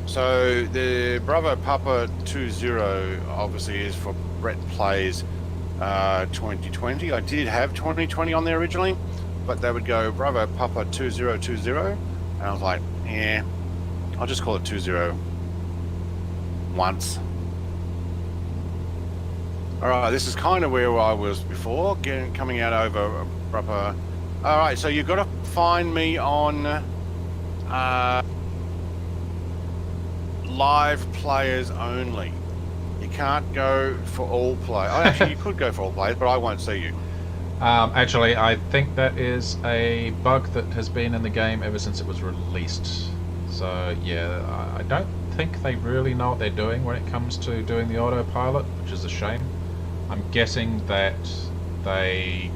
So the Bravo Papa 20 obviously is for Brett Plays 2020. I did have 2020 on there originally, but they would go Bravo Papa 2020, and I was like, yeah, I'll just call it 20 once. All right, this is kind of where I was before, coming out over proper. All right, so you've got to find me on live players only. You can't go for all players. Oh, actually, you could go for all players, but I won't see you. Actually, I think that is a bug that has been in the game ever since it was released. So yeah, I don't think they really know what they're doing when it comes to doing the autopilot, which is a shame. I'm guessing that they,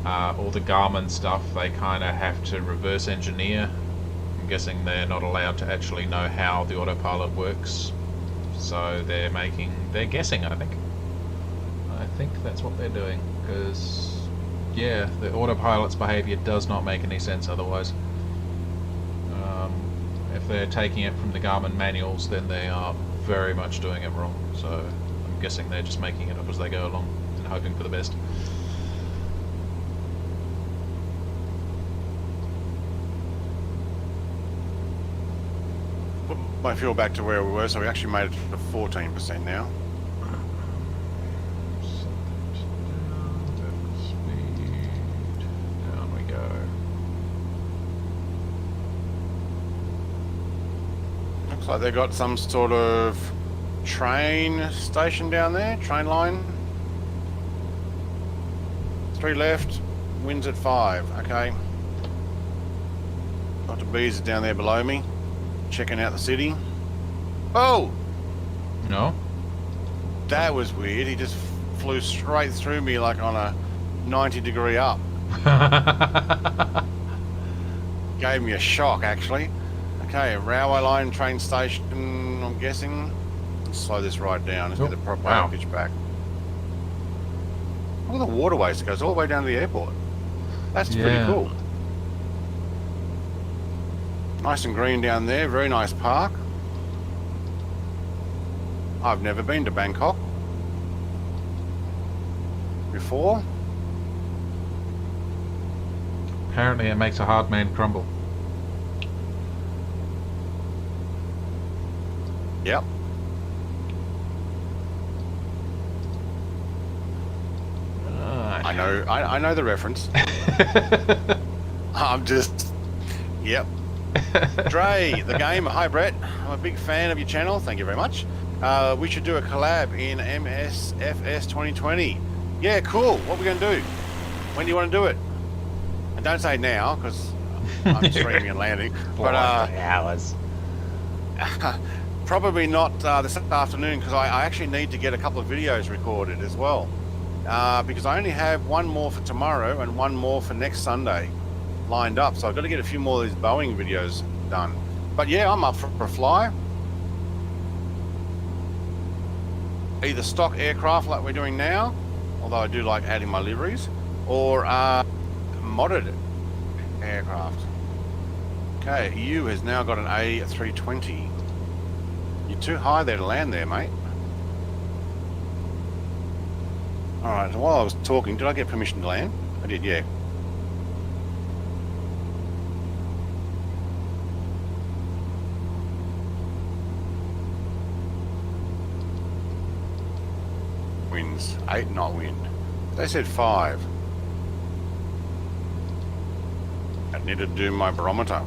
all the Garmin stuff, they kind of have to reverse engineer. I'm guessing they're not allowed to actually know how the autopilot works, so they're guessing. I think that's what they're doing, because yeah, the autopilot's behavior does not make any sense otherwise. If they're taking it from the Garmin manuals, then they are very much doing it wrong. So I'm guessing they're just making it up as they go along and hoping for the best. Put my fuel back to where we were, so we actually made it to 14% now. Down we go. Looks like they got some sort of train station down there, train line. 3 left, winds at 5, okay. Dr. B's are down there below me, checking out the city. Oh! No? That was weird, he just flew straight through me like on a 90-degree up. Gave me a shock, actually. Okay, railway line, train station, I'm guessing. Let's slow this right down. Let's get the proper pitch back. Look at the waterways. It goes all the way down to the airport. That's pretty cool. Nice and green down there. Very nice park. I've never been to Bangkok before. Apparently it makes a hard man crumble. Yep. I know the reference. I'm just, yep. Dre, the game. Hi, Brett. I'm a big fan of your channel. Thank you very much. We should do a collab in MSFS 2020. Yeah, cool. What are we going to do? When do you want to do it? And don't say now, because I'm streaming and landing. But hours. probably not this afternoon, because I actually need to get a couple of videos recorded as well. Because I only have one more for tomorrow and one more for next Sunday lined up. So I've got to get a few more of these Boeing videos done. But yeah, I'm up for a fly. Either stock aircraft like we're doing now, although I do like adding my liveries, or modded aircraft. Okay, EU has now got an A320. You're too high there to land there, mate. Alright, so while I was talking, did I get permission to land? I did, yeah. Winds, 8 knot wind. They said 5. I need to do my barometer.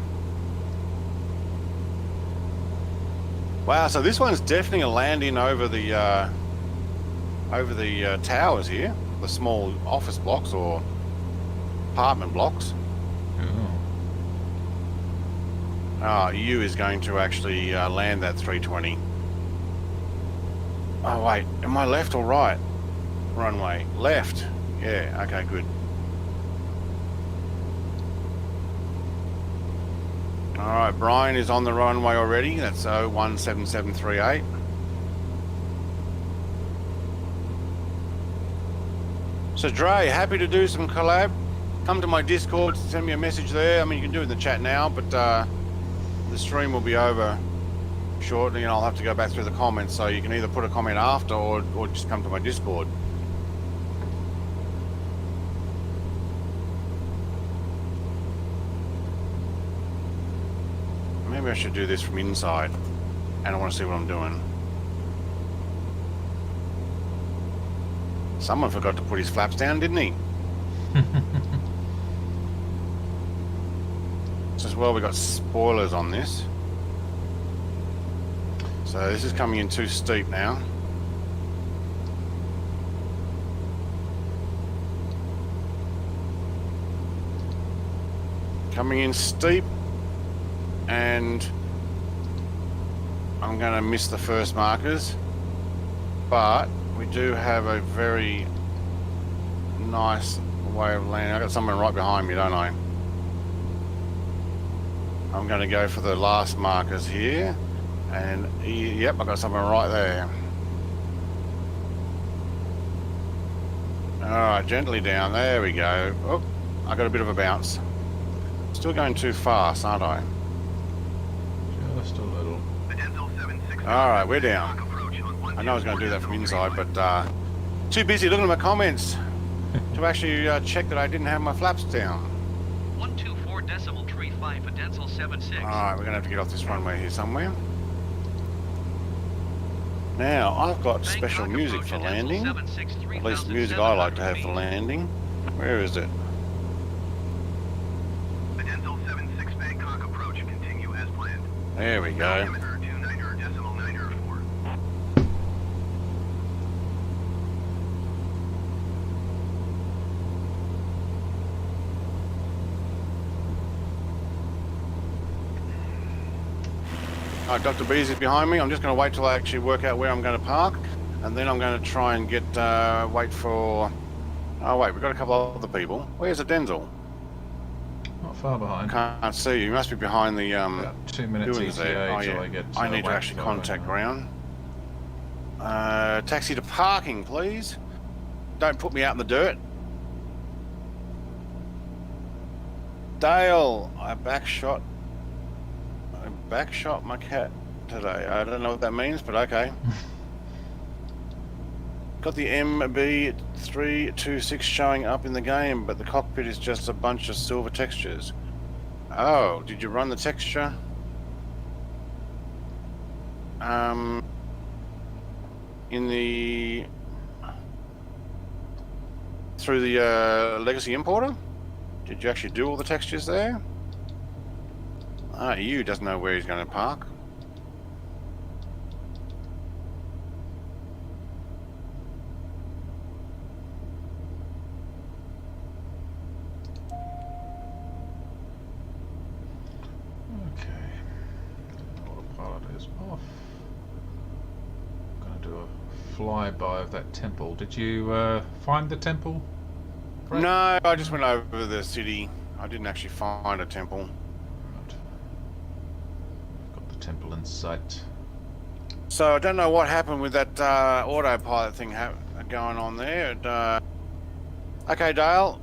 Wow, so this one's definitely a landing over the towers here, the small office blocks or apartment blocks. EU is going to actually land that 320. Oh wait, am I left or right? Runway, left. Yeah, okay, good. Alright, Brian is on the runway already. That's 017738. So Dre, happy to do some collab. Come to my Discord, send me a message there. I mean, you can do it in the chat now, but the stream will be over shortly and I'll have to go back through the comments. So you can either put a comment after or just come to my Discord. Maybe I should do this from inside, and I want to see what I'm doing. Someone forgot to put his flaps down, didn't he? So as well, we got spoilers on this. So this is coming in too steep now. Coming in steep. And I'm going to miss the first markers, but we do have a very nice way of landing. I've got someone right behind me, don't I? I'm going to go for the last markers here, and yep, I've got someone right there. Alright, gently down, there we go. Oh, I got a bit of a bounce. Still going too fast, aren't I? Just a little. Alright, we're down. I know I was going to do that from inside, but too busy looking at my comments to actually check that I didn't have my flaps down. 124.35 for Denzel 76. Alright, we're going to have to get off this runway here somewhere. Now, I've got special music for landing. At least music I like to have for landing. Where is it? The Denzel 76 Bangkok approach continue as planned. There we go. Alright, Dr. B's is behind me. I'm just going to wait till I actually work out where I'm going to park, and then I'm going to try and get, wait for... Oh wait, we've got a couple of other people. Where's the Denzel? Not far behind. Can't see you. You must be behind the, About 2 minutes doings there. ETA Oh, till yeah. I get I need to wait actually for contact it. ground. Taxi to parking, please. Don't put me out in the dirt. Dale, I backshot my cat today. I don't know what that means, but okay. Got the MB326 showing up in the game, but the cockpit is just a bunch of silver textures. Oh, did you run the texture? in the through the Legacy Importer? Did you actually do all the textures there? EU doesn't know where he's going to park. Flyby of that temple. Did you find the temple? Brett? No, I just went over the city. I didn't actually find a temple. Right. Got the temple in sight. So I don't know what happened with that autopilot thing going on there. Okay, Dale.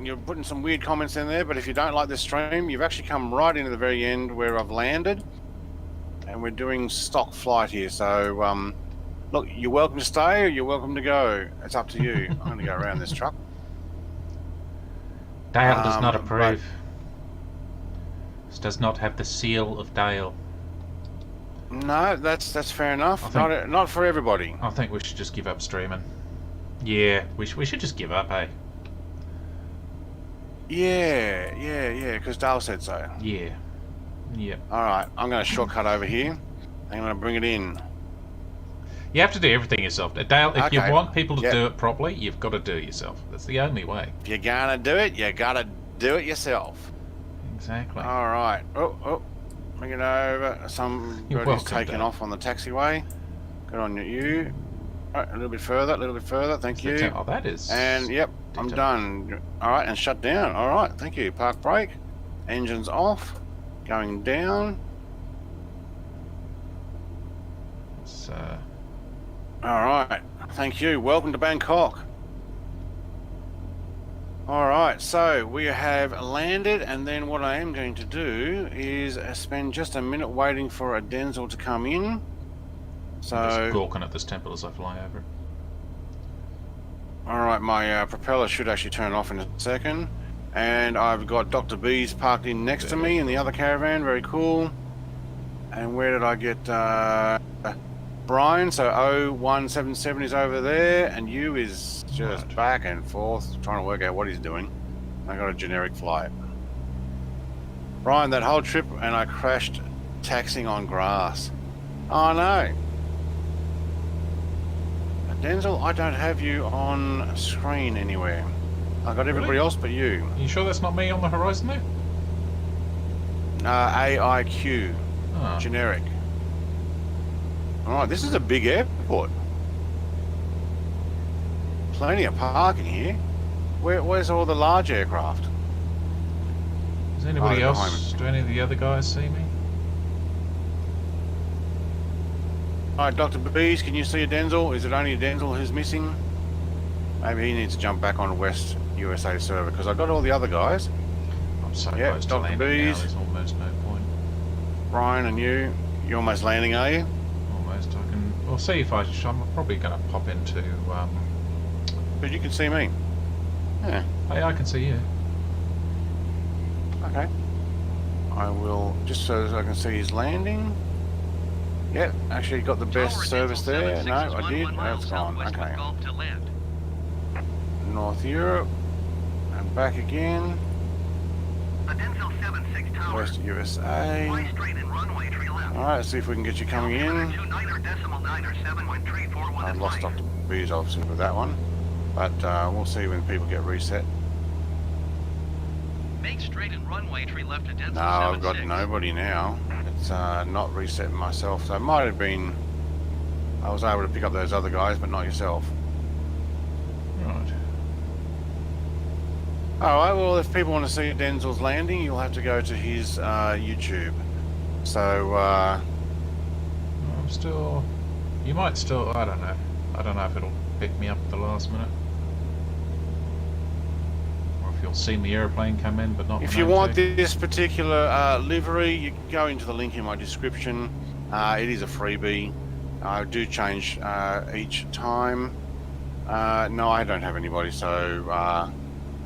You're putting some weird comments in there, but if you don't like this stream, you've actually come right into the very end where I've landed, and we're doing stock flight here. So look, you're welcome to stay or you're welcome to go. It's up to you. I'm going to go around this truck. Dale does not approve. This does not have the seal of Dale. No, that's fair enough. Think, not for everybody. I think we should just give up streaming. Yeah, we should just give up, eh? Yeah, because Dale said so. Yeah. Yep. Alright, I'm going to shortcut over here. I'm going to bring it in. You have to do everything yourself. Dale, if you Okay. want people to do it properly, you've got to do it yourself. That's the only way. If you're going to do it, you got to do it yourself. Exactly. Alright. Oh. Bring it over. Somebody's taken off on the taxiway. Good on you. Alright, a little bit further. Thank you. Oh, that is... And, yep, I'm done. Alright, and shut down. Alright, thank you. Park brake. Engines off. Going down. It's, Alright, thank you. Welcome to Bangkok. Alright, so we have landed, and then what I am going to do is spend just a minute waiting for a Denzel to come in. I'm just So, gawking at this temple as I fly over. alright, my propeller should actually turn off in a second. And I've got Dr. B's parked in next to me in the other caravan, very cool. And where did I get Brian? So 0177 is over there, and you is just back and forth trying to work out what he's doing. I got a generic flight. Brian, that whole trip and I crashed taxiing on grass. Oh no. Denzel, I don't have you on screen anywhere. I got everybody else but you. Are you sure that's not me on the horizon there? AIQ. Oh. Generic. Alright, this is a big airport. Plenty of parking here. Where's all the large aircraft? Does anybody Oh, else, do any of the other guys see me? Alright, Dr. Bees, can you see a Denzel? Is it only a Denzel who's missing? Maybe he needs to jump back on West USA server, because I got all the other guys. I'm so Yeah, close to Dr. landing now, Bees. there's almost no point. Brian and you. You're almost landing, are you? Almost, I can... We'll see if I'm probably going to pop into... But you can see me. Yeah, Hey, I can see you. okay. I will, just so as I can see he's landing. Yeah, actually got the best Tower service Dental there. 76 No, is I 11 did. No, miles it's gone. southwest of Okay. Gulf to land. North Europe. And back again. The Denzel 76 tower. West USA. Fly straight and runway tree left. Alright, let's see if we can get you coming in. 2.9.71341 I and lost flight. Dr. B's obviously with that one. But we'll see when people get reset. Make straight and runway tree left to Denzel No, I've got 76. nobody now. It's not resetting myself. So it might have been... I was able to pick up those other guys, but not yourself. Right. Alright, well, if people want to see Denzel's landing, you'll have to go to his YouTube. So, I'm still... You might still... I don't know. I don't know if it'll pick me up at the last minute. Or if you'll see the aeroplane come in, but not... if the you name want tag. this particular livery, you can go into the link in my description. It is a freebie. I do change each time. No, I don't have anybody, so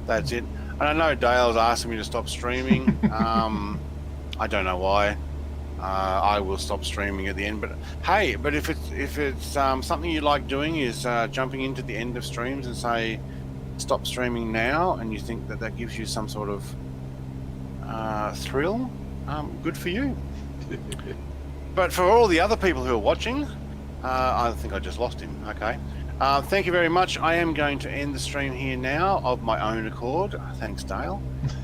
that's it. And I know Dale's asking me to stop streaming. I don't know why. I will stop streaming at the end. But hey, but if it's something you like doing is jumping into the end of streams and say stop streaming now, and you think that gives you some sort of thrill, good for you. But for all the other people who are watching, I think I just lost him. Okay. Thank you very much. I am going to end the stream here now of my own accord. Thanks, Dale.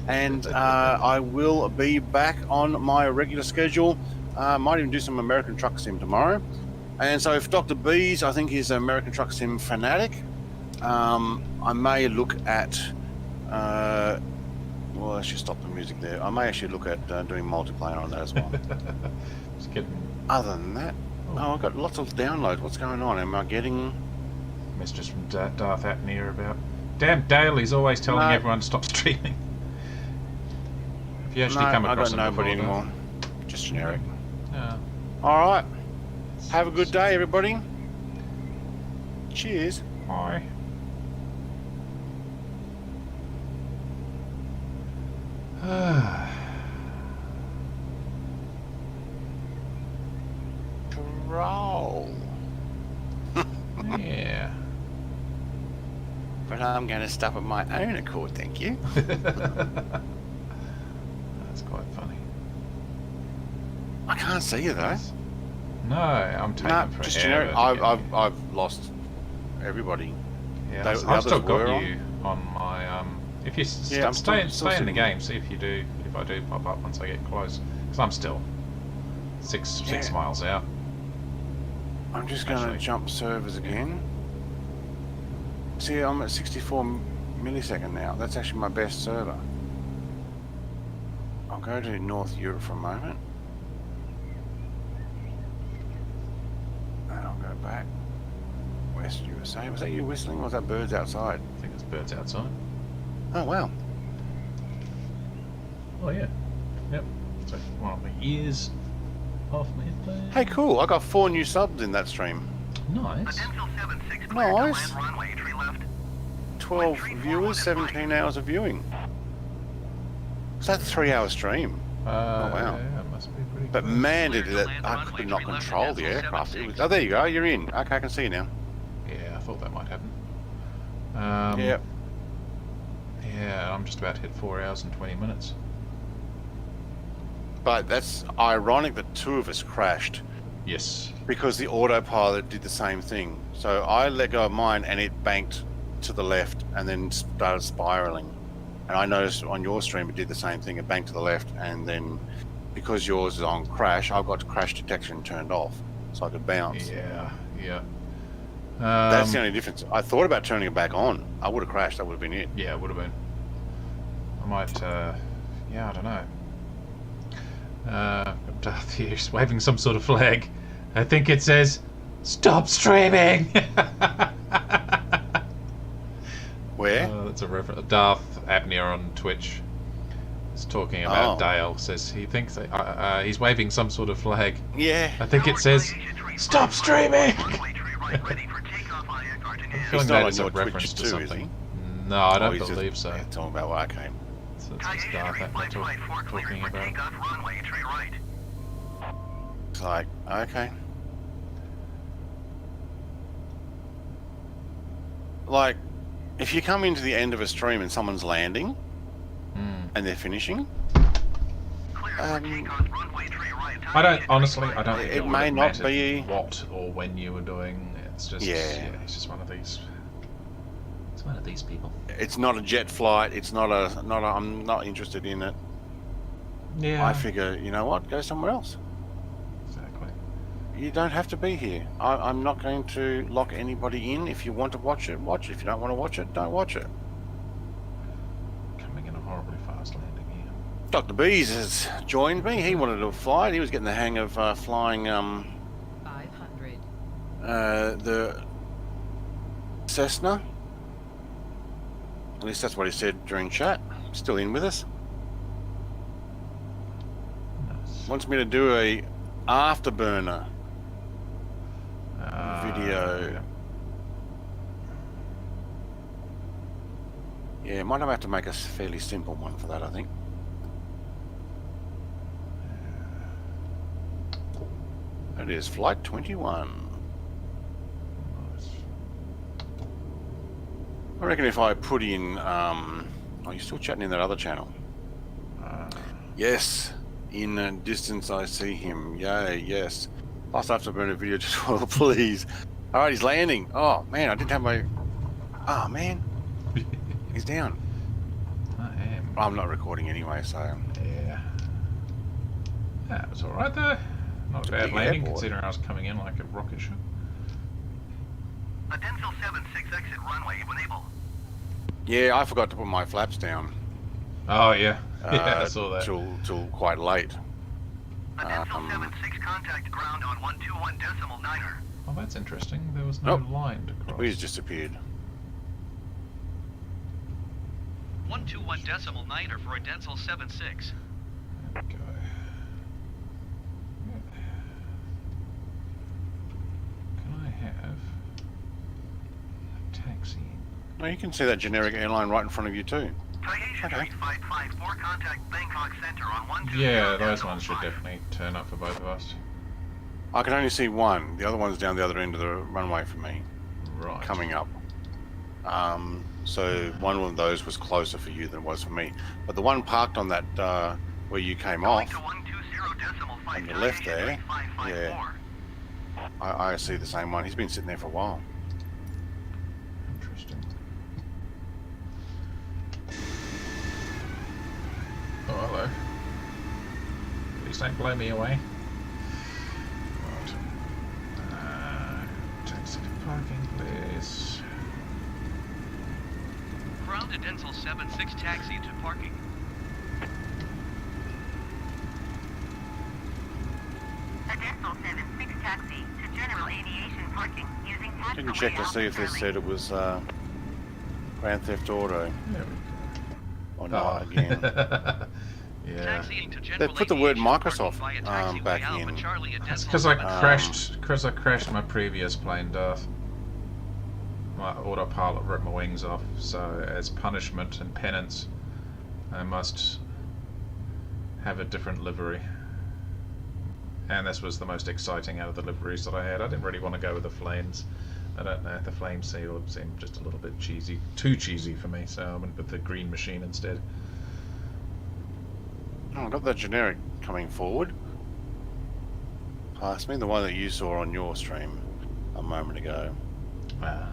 And I will be back on my regular schedule. Might even do some American Truck Sim tomorrow. And so if Dr. B's, I think he's an American Truck Sim fanatic, I may look at... well, let's just stop the music there. I may actually look at doing multiplayer on that as well. Just kidding. Other than that, I've got lots of downloads. What's going on? Am I getting... Messages from Darth Apnea about... Damn Dale, he's always telling everyone to stop streaming. Have you actually come across him I don't know before, anymore. Just generic. Yeah. Alright. Have a good day, everybody. Cheers. Bye. Roll. Yeah. But I'm going to stop at my own accord, thank you. That's quite funny. I can't see you though. No, I'm taking No, forever. just generic. to get you. I've lost everybody. Yeah, the I've still others got were you on my If you I'm stay in the sitting. game, see if you do. If I do pop up once I get close, because I'm still six miles out. I'm just going to Actually. jump servers again. See, I'm at 64 millisecond now. That's actually my best server. I'll go to North Europe for a moment. And I'll go back. West USA. Was that you whistling or was that birds outside? I think there's birds outside. Oh, wow. Oh yeah. Yep. So one of my ears off my headphone. Hey, cool. I got 4 new subs in that stream. Nice. Dental 76 cleared to Nice. land runway, tree left. 12 viewers, 17 hours of viewing. Is that a 3-hour stream? wow. Yeah, it must be pretty But good. man, I could not control the aircraft. It was, oh, there you go. You're in. Okay, I can see you now. Yeah, I thought that might happen. Yep. Yeah, I'm just about to hit 4 hours and 20 minutes. But that's ironic that 2 of us crashed Yes. because the autopilot did the same thing. So I let go of mine and it banked to the left and then started spiraling. And I noticed on your stream it did the same thing. It banked to the left, and then because yours is on crash, I got crash detection turned off so I could bounce. Yeah, yeah. That's the only difference. I thought about turning it back on. I would have crashed. That would have been it. Yeah, it would have been. I might, yeah, I don't know. Darth here is waving some sort of flag. I think it says, "Stop streaming!" Where? That's a reference. Darth Apnea on Twitch is talking about Dale. Says he thinks that, he's waving some sort of flag. Yeah. I think it says, "Stop streaming!" Runway, tree right, ready for takeoff on aircraft in I'm air. feeling not that on it's a your Twitch reference to too, is something. he? No, I don't he's believe just, so. Yeah, talking about what I came. So it's just Darth Tree Apnea flight right, 4 cleared talking for about. takeoff runway, tree right. It's like, okay. Like, if you come into the end of a stream and someone's landing and they're finishing, Clear for takeoff runway, tree right. I don't honestly. I don't think It it would may have not mattered be- what or when you were doing. It's just Yeah. it's just one of these. It's one of these people. it's not a jet flight. It's not a. I'm not interested in it. Yeah. I figure, you know what? Go somewhere else. Exactly. You don't have to be here. I'm not going to lock anybody in. If you want to watch it, watch it. If you don't want to watch it, don't watch it. Coming in a horribly fast landing here. Dr. Bees has joined me. He wanted to fly it. He was getting the hang of flying 500. the Cesna. At least that's what he said during chat. Still in with us. Nice. Wants me to do a afterburner video. Yeah, might have to make a fairly simple one for that, I think. it is Flight 21. Nice. I reckon if I put in... oh, you're still chatting in that other channel. Yes. In distance I see him. Yay, yes. Last I have to burn a video tutorial, please. Alright, he's landing. Oh, man, I didn't have my... Oh, man. He's down. I am. I'm not recording anyway, so... Yeah. That was alright though. Not a bad big landing airport. considering I was coming in like a rocket ship. A Denzel 76 exit runway when able. Yeah, I forgot to put my flaps down. Oh yeah. Yeah, I saw that. Till quite late. A Denzel 76 contact ground on 121.9er. Oh, that's interesting. There was no Nope. line to cross. He's disappeared. 121.9er for a Denzel 76. There we go. Can I have a taxi? No, you can see that generic airline right in front of you too. Triasia Okay. 3554 contact Bangkok Center on 120. Yeah, those ones should definitely turn up for both of us. I can only see one. The other one's down the other end of the runway from me, Right. coming up. So one of those was closer for you than it was for me. But the one parked on that where you came Going off, to 120.5 on your left there, 3554. I see the same one. He's been sitting there for a while. Interesting. Oh, hello. Please don't blow me away. Right. Taxi to parking, please. Ground a Denzel 76 taxi to parking. A Denzel 76 taxi to general aviation parking using Didn't check to see if they said it was Grand Theft Auto There we or go. not again. Yeah. Taxiing to general put the word aviation Microsoft, parking via taxiway back Alpha in. Charlie at That's Denzel because I 76. crashed my previous plane, Darth. My autopilot ripped my wings off, so as punishment and penance, I must have a different livery. And this was the most exciting out of the liveries that I had. I didn't really want to go with the flames. I don't know, the flame seal seemed just a little bit cheesy, too cheesy for me, so I went with the green machine instead. Oh, I got that generic coming forward. Past me, the one that you saw on your stream a moment ago. Ah.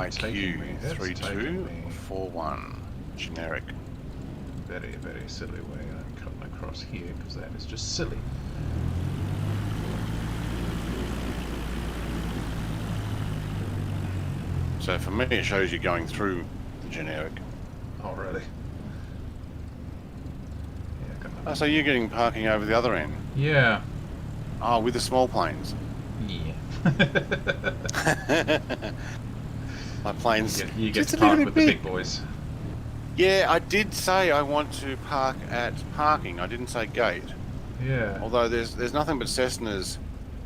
It's taking me, it's taking me. AIQ3241 generic. Very, very silly way I'm cutting across here, because that is just silly. So for me, it shows you going through the generic. Oh, really? Yeah, Oh, so you're getting parking over the other end. yeah. Oh, with the small planes. Yeah. My planes. You get just to a little park bit with the big. big boys. Yeah, I did say I want to park at parking. I didn't say gate. Yeah. Although there's nothing but Cessnas.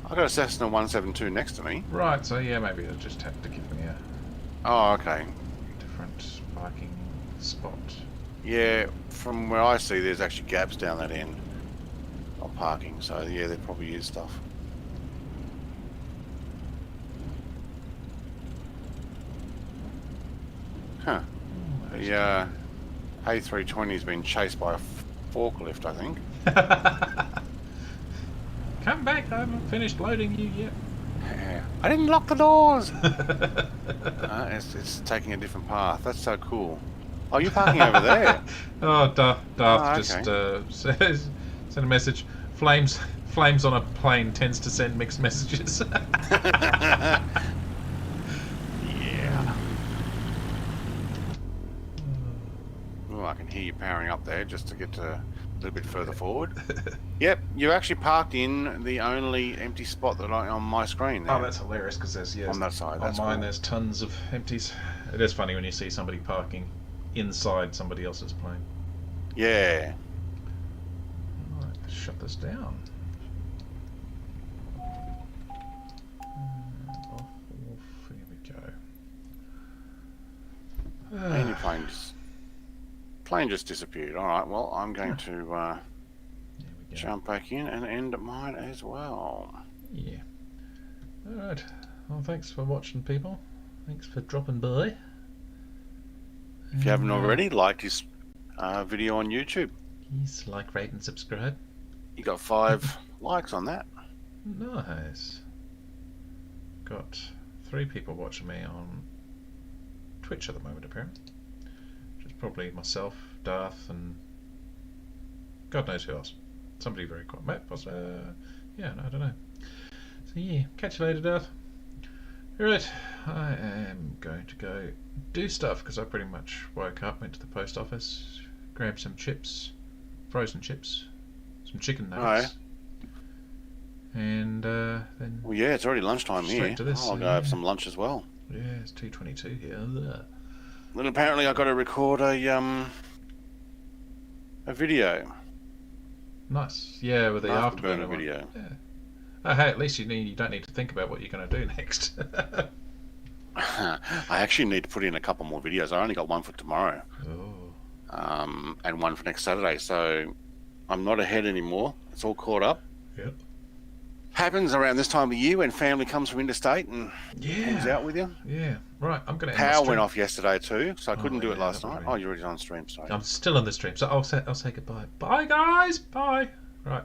I've got a Cessna 172 next to me. Right, so yeah, maybe I'll just have to give me a Oh, okay. different parking spot. Yeah, from where I see, there's actually gaps down that end on parking. So yeah, they probably use stuff. Huh. The A320's been chased by a forklift, I think. Come back, I haven't finished loading you yet. Yeah. I didn't lock the doors. It's taking a different path. That's so cool. Oh, you're parking over there. Oh, Darth Oh, just okay. says, sent a message. Flames on a plane tends to send mixed messages. Yeah. Oh, I can hear you powering up there just to get a little bit further forward. Yep, you actually parked in the only empty spot that on my screen there. Oh, that's hilarious because there's On that side, On that's mine, cool. there's tons of empties. It is funny when you see somebody parking inside somebody else's plane. Yeah. Right. shut this down. Off, here we go. And your plane just disappeared. All right. Well, I'm going to There we go. jump back in and end mine as well. Yeah. Alright. Well, thanks for watching, people. Thanks for dropping by. If you haven't already, like this video on YouTube. Please like, rate, and subscribe. You got 5 likes on that. Nice. Got 3 people watching me on Twitch at the moment, apparently. Which is probably myself, Darth, and God knows who else. Somebody very quiet. Yeah, no, I don't know. So yeah, catch you later, Darth. Alright, I am going to go do stuff because I pretty much woke up, went to the post office, grabbed some chips, frozen chips, some chicken nuggets, and then Well, yeah, it's already lunchtime straight here. to this, I'll go have some lunch as well. yeah, it's 2:22 here. Ugh. Then apparently I've got to record a video. Nice, yeah, with the Afterburner afterburner one. video. Yeah. Oh, hey, at least you don't need to think about what you're going to do next. I actually need to put in a couple more videos. I only got one for tomorrow. Oh, And one for next Saturday, so I'm not ahead anymore. It's all caught up. yep. Happens around this time of year when family comes from interstate and hangs Yeah, out with you. yeah. Right, I'm going to. Power went off yesterday too, so I couldn't do it yeah, last that'd night. be Oh, you're already on stream, sorry. I'm still on the stream, so I'll say goodbye. Bye, guys. Bye. Right.